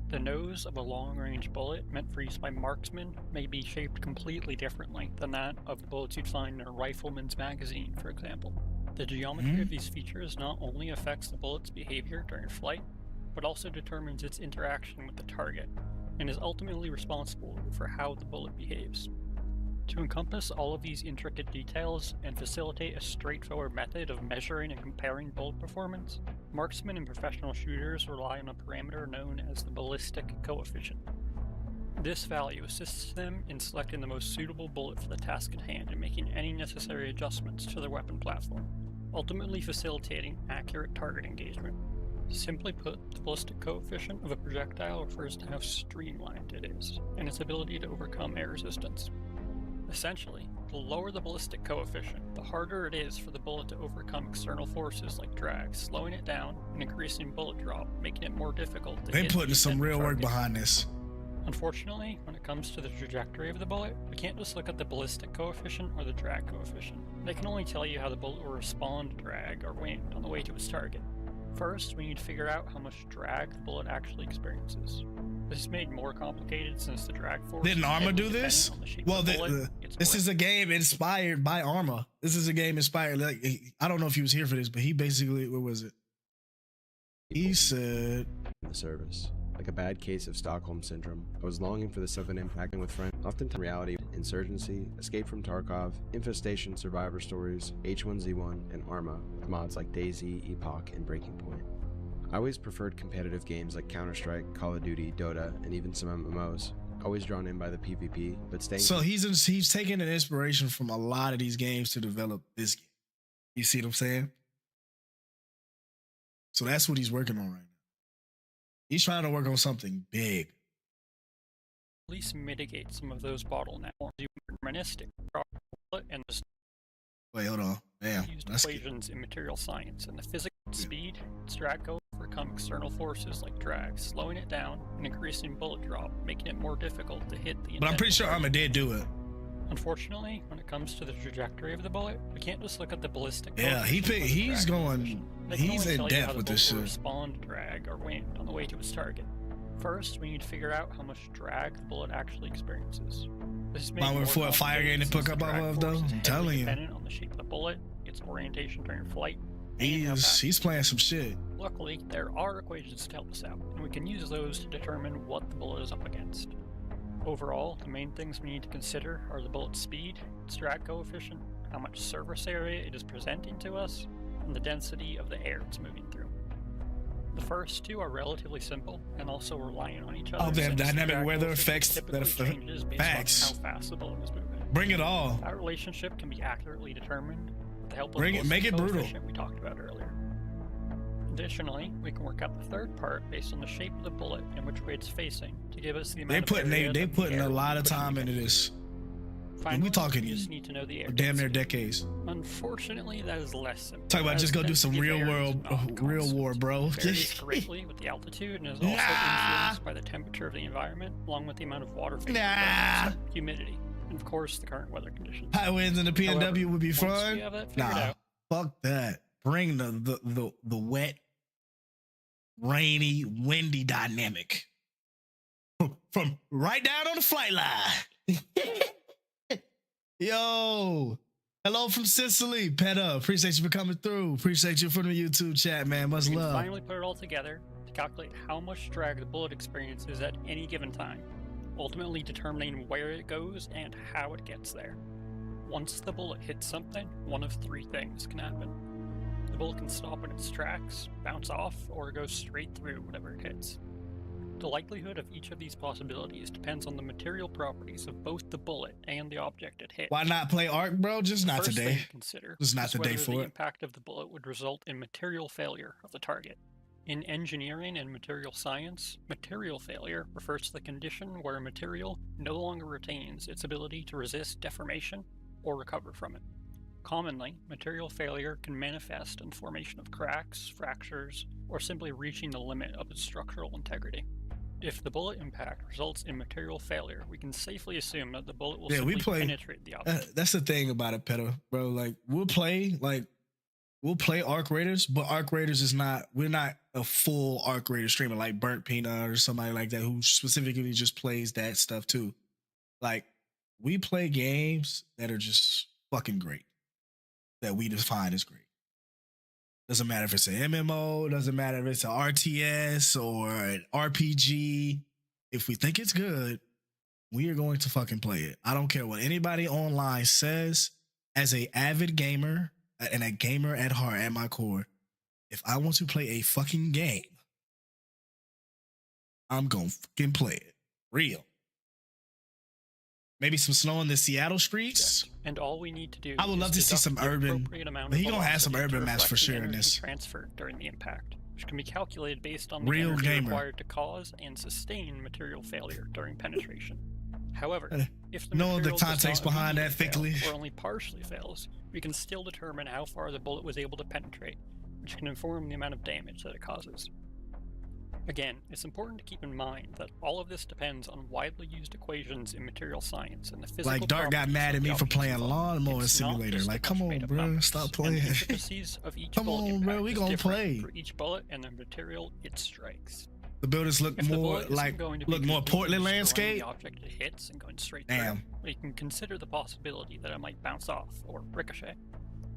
The nose of a long-range bullet meant for use by marksmen may be shaped completely differently than that of the bullets you'd find in a rifleman's magazine, for example. The geometry of these features not only affects the bullet's behavior during flight, but also determines its interaction with the target, and is ultimately responsible for how the bullet behaves. To encompass all of these intricate details and facilitate a straightforward method of measuring and comparing bullet performance, marksmen and professional shooters rely on a parameter known as the ballistic coefficient. This value assists them in selecting the most suitable bullet for the task at hand and making any necessary adjustments to their weapon platform, ultimately facilitating accurate target engagement. Simply put, the ballistic coefficient of a projectile refers to how streamlined it is, and its ability to overcome air resistance. Essentially, the lower the ballistic coefficient, the harder it is for the bullet to overcome external forces like drag, slowing it down and increasing bullet drop, making it more difficult to hit. They putting some real work behind this. Unfortunately, when it comes to the trajectory of the bullet, we can't just look at the ballistic coefficient or the drag coefficient. They can only tell you how the bullet will respond to drag or wind on the way to its target. First, we need to figure out how much drag the bullet actually experiences. This is made more complicated since the drag force. Didn't Arma do this? Well, this is a game inspired by Arma. This is a game inspired. Like, I don't know if he was here for this, but he basically, what was it? He said, "In the service, like a bad case of Stockholm syndrome, I was longing for the sudden impacting with friends. Oftentimes, reality, Insurgency, Escape from Tarkov, Infestation, Survivor Stories, H1Z1, and Arma with mods like DayZ, Epoch, and Breaking Point. I always preferred competitive games like Counter-Strike, Call of Duty, Dota, and even some MMOs. Always drawn in by the PvP, but staying." So he's taking an inspiration from a lot of these games to develop this game. You see what I'm saying? So that's what he's working on right now. He's trying to work on something big. At least mitigate some of those bottlenecks. Deterministic and the wait, hold on. Damn, used equations in material science and the physical speed, drag go overcome external forces like drag, slowing it down and increasing bullet drop, making it more difficult to hit the. But I'm pretty sure Arma did do it. Unfortunately, when it comes to the trajectory of the bullet, we can't just look at the ballistic. Yeah, he's in depth with this shit. Respond to drag or wind on the way to its target. First, we need to figure out how much drag the bullet actually experiences. This is made for a fire game to pick up off of, though. I'm telling you. Dependent on the shape of the bullet, its orientation during flight. He's playing some shit. Luckily, there are equations to help us out, and we can use those to determine what the bullet is up against. Overall, the main things we need to consider are the bullet's speed, its drag coefficient, how much surface area it is presenting to us, and the density of the air it's moving through. The first two are relatively simple and also reliant on each other. Oh, they have dynamic weather effects that changes based on how fast the bullet is moving. Bring it all. That relationship can be accurately determined with the help of make it brutal. We talked about earlier. Additionally, we can work out the third part based on the shape of the bullet and which way it's facing to give us the amount they putting a lot of time into this. Finally, we talking you just need to know the air damn near decades. Unfortunately, that is less simple. Talk about just go do some real war, bro. Varies greatly with the altitude and is also influenced by the temperature of the environment, along with the amount of water vapor, humidity, and of course the current weather conditions. High winds in the PNW would be fun. Nah, fuck that. Bring the wet, rainy, windy dynamic from right down on the flight line. Yo, hello from Sicily, Peta. Appreciate you for coming through. Appreciate you for the YouTube chat, man. Much love. Finally put it all together to calculate how much drag the bullet experiences at any given time, ultimately determining where it goes and how it gets there. Once the bullet hits something, one of three things can happen. The bullet can stop in its tracks, bounce off, or go straight through whatever it hits. The likelihood of each of these possibilities depends on the material properties of both the bullet and the object it hits. Why not play Ark, bro? Just not First today. thing to consider Just not is today whether for the it. impact of the bullet would result in material failure of the target. In engineering and material science, material failure refers to the condition where a material no longer retains its ability to resist deformation or recover from it. Commonly, material failure can manifest in the formation of cracks, fractures, or simply reaching the limit of its structural integrity. If the bullet impact results in material failure, we can safely assume that the bullet will simply penetrate the object. That's the thing about it, Pedo, bro. Like we'll play Arc Raiders, but Arc Raiders is not. We're not a full Arc Raider streamer like Burnt Peanut or somebody like that who specifically just plays that stuff too. Like we play games that are just fucking great, that we define as great. Doesn't matter if it's an MMO, doesn't matter if it's an RTS or an RPG. If we think it's good, we are going to fucking play it. I don't care what anybody online says. As a avid gamer and a gamer at heart, at my core, if I want to play a fucking game, I'm going to fucking play it. Real. Maybe some snow in the Seattle streets. And all we need to do I would love to see some urban. He gonna have some urban maps for sure in this. Transfer during the impact, which can be calculated based on the Real energy gamer. required to cause and sustain material failure during penetration. However, if the Knowing the material does context not behind that immediately thickly. fail, or only partially fails, we can still determine how far the bullet was able to penetrate, which can inform the amount of damage that it causes. Again, it's important to keep in mind that all of this depends on widely used equations in material science and the physical Like Dark got properties mad of at the me for objects playing involved. Lawnmower It's not Simulator. just a Like, come bunch on, made of bro, numbers, stop and playing. the intricacies of each Come bullet on, impact bro, we is gonna different play. for each bullet and the material it strikes. The buildings look If the more bullet isn't like going to be look more completely Portland destroying landscape. The object it hits and going straight Damn. through, we can consider the possibility that it might bounce off or ricochet.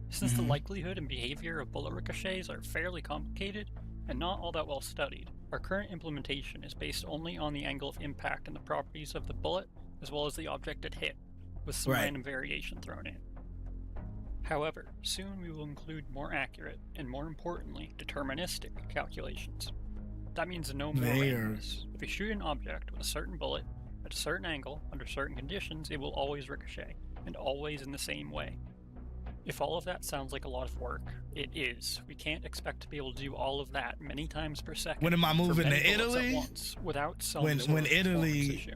Since the Mhm. likelihood and behavior of bullet ricochets are fairly complicated and not all that well studied, our current implementation is based only on the angle of impact and the properties of the bullet as well as the object it hit, with some Right. random variation thrown in. However, soon we will include more accurate and, more importantly, deterministic calculations. That means no more They are- randomness. If we shoot an object with a certain bullet at a certain angle under certain conditions, it will always ricochet, and always in the same way. If all of that sounds like a lot of work, it is. We can't expect to be able to do all of that many times per second. When am I for moving many to bullets at Italy? once, without some When sort of performance Italy issue.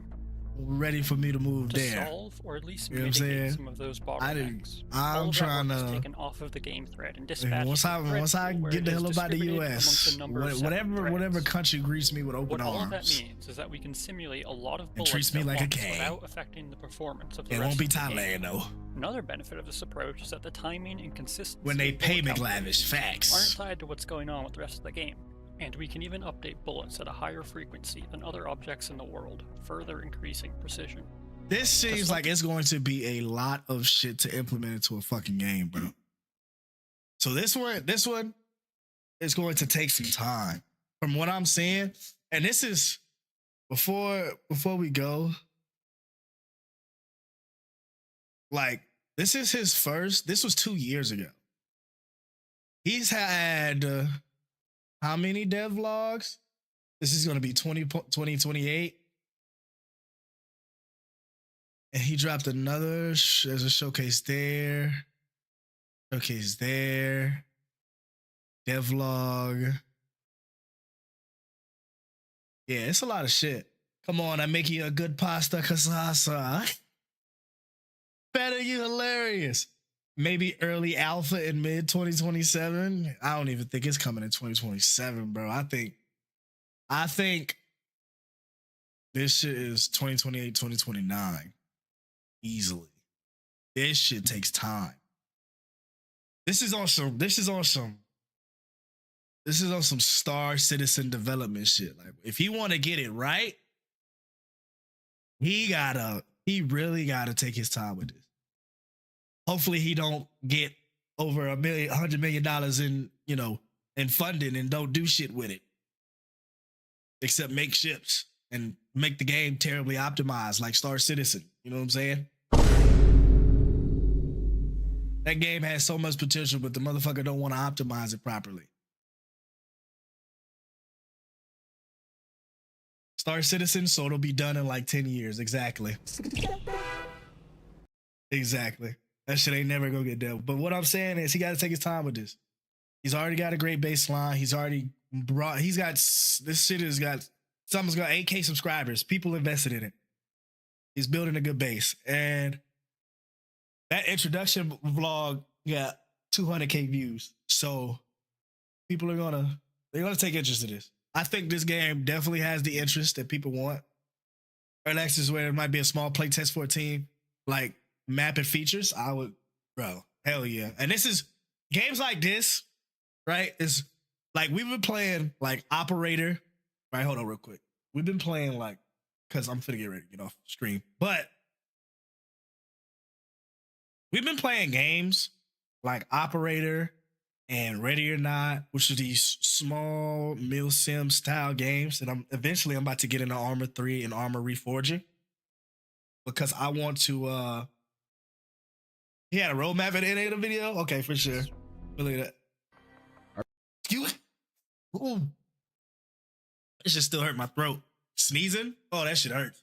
ready for me to move To there. solve or at least You know what I'm mitigate saying? some of those I'm bottlenecks, all of trying that work is to. taken off of the game thread and dispatched Once to I the thread once I pool where get it the is hell about the distributed U.S. amongst a number of separate Whatever threads. country greets me with open What all of that arms. means is that we can simulate a lot of And bullets treats me at like a once king. without affecting the performance of the It rest won't be of the game. Thailand though. Another benefit of this approach is that the timing and consistency When they of pay bullet McLavish, calculations facts. aren't tied to what's going on with the rest of the game, and we can even update bullets at a higher frequency than other objects in the world, further increasing precision. This seems like it's going to be a lot of shit to implement into a fucking game, bro. So this one is going to take some time, from what I'm seeing. And this is before we go. Like, this is his first. This was 2 years ago. He's had how many devlogs? This is going to be 2028. And he dropped another, there's a showcase there. Showcase there. Devlog. Yeah, it's a lot of shit. Come on, I make you a good pasta casasa. Better, you hilarious. Maybe early alpha in mid 2027. I don't even think it's coming in 2027, bro. I think this shit is 2028, 2029. Easily. This shit takes time. This is on some Star Citizen development shit. Like, if he want to get it right, he really gotta take his time with this. Hopefully he don't get over $100 million in funding and don't do shit with it. Except make ships and make the game terribly optimized like Star Citizen. You know what I'm saying? That game has so much potential, but the motherfucker don't want to optimize it properly. Star Citizen, so it'll be done in like 10 years. Exactly. Exactly. That shit ain't never gonna get done. But what I'm saying is he got to take his time with this. He's already got a great baseline. He's got, this shit has got, something's got 8K subscribers. People invested in it. He's building a good base. And that introduction vlog got 200K views. So people are they're gonna take interest in this. I think this game definitely has the interest that people want. Relax is where there might be a small playtest for a team, like map and features. I would, bro, hell yeah. And this is games like this, right? Is like we've been playing like Operator. Right, hold on real quick. We've been playing like, because I'm finna get ready to get off stream, but we've been playing games like Operator and Ready or Not, which are these small mil sim style games that I'm about to get into Armor 3 and Armor Reforging, because I want to he had a roadmap at the end of the video. Okay, for sure. Look at that. Excuse me. Ooh. It should still hurt my throat. Sneezing? Oh, that shit hurts.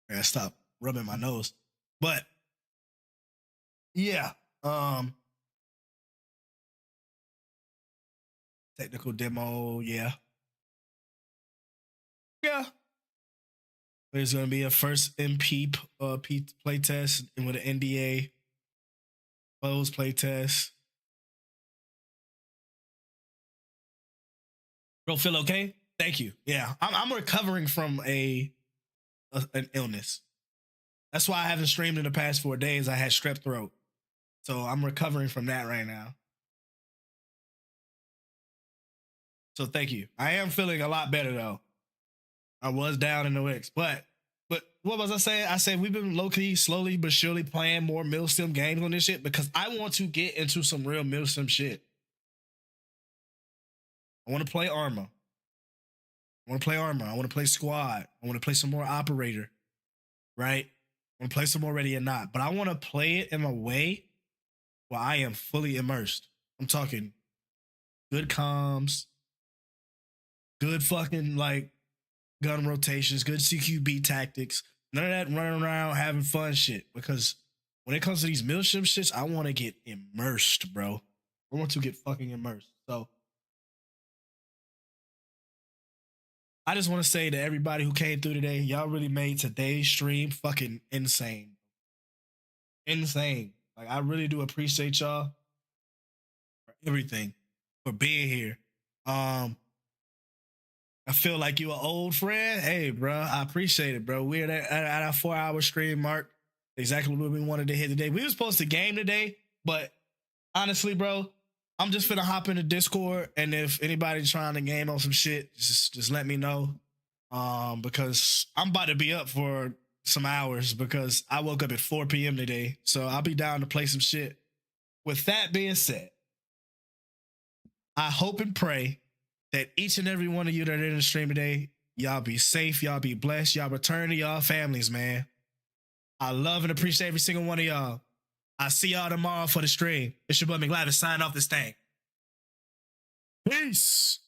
I gotta stop rubbing my nose. But yeah, technical demo, yeah. There's gonna be a first MP play test and with an NDA closed play test. Bro, feel okay? Thank you. Yeah, I'm recovering from an illness. That's why I haven't streamed in the past 4 days. I had strep throat. So I'm recovering from that right now. So thank you. I am feeling a lot better though. I was down in the wicks, but what was I saying? I said we've been low-key, slowly but surely playing more Milsim games on this shit because I want to get into some real Milsim shit. I want to play Arma. I want to play Squad. I want to play some more Operator, right? I want to play some more Ready or Not, but I want to play it in a way where I am fully immersed. I'm talking good comms, good fucking like gun rotations, good CQB tactics, none of that running around having fun shit. Because when it comes to these Milsim shits, I want to get immersed, bro. I want to get fucking immersed. So I just want to say to everybody who came through today, y'all really made today's stream fucking insane. Insane. Like, I really do appreciate y'all for everything, for being here. I feel like you an old friend. Hey, bro, I appreciate it, bro. We're at our 4-hour stream mark. Exactly what we wanted to hit today. We were supposed to game today, but honestly, bro, I'm just finna hop into Discord, and if anybody's trying to game on some shit, just let me know. Because I'm about to be up for some hours because I woke up at 4 p.m. today, so I'll be down to play some shit. With that being said, I hope and pray that each and every one of you that are in the stream today, y'all be safe, y'all be blessed, y'all return to y'all families, man. I love and appreciate every single one of y'all. I'll see y'all tomorrow for the stream. It's your boy McLavis signing off this thing. Peace.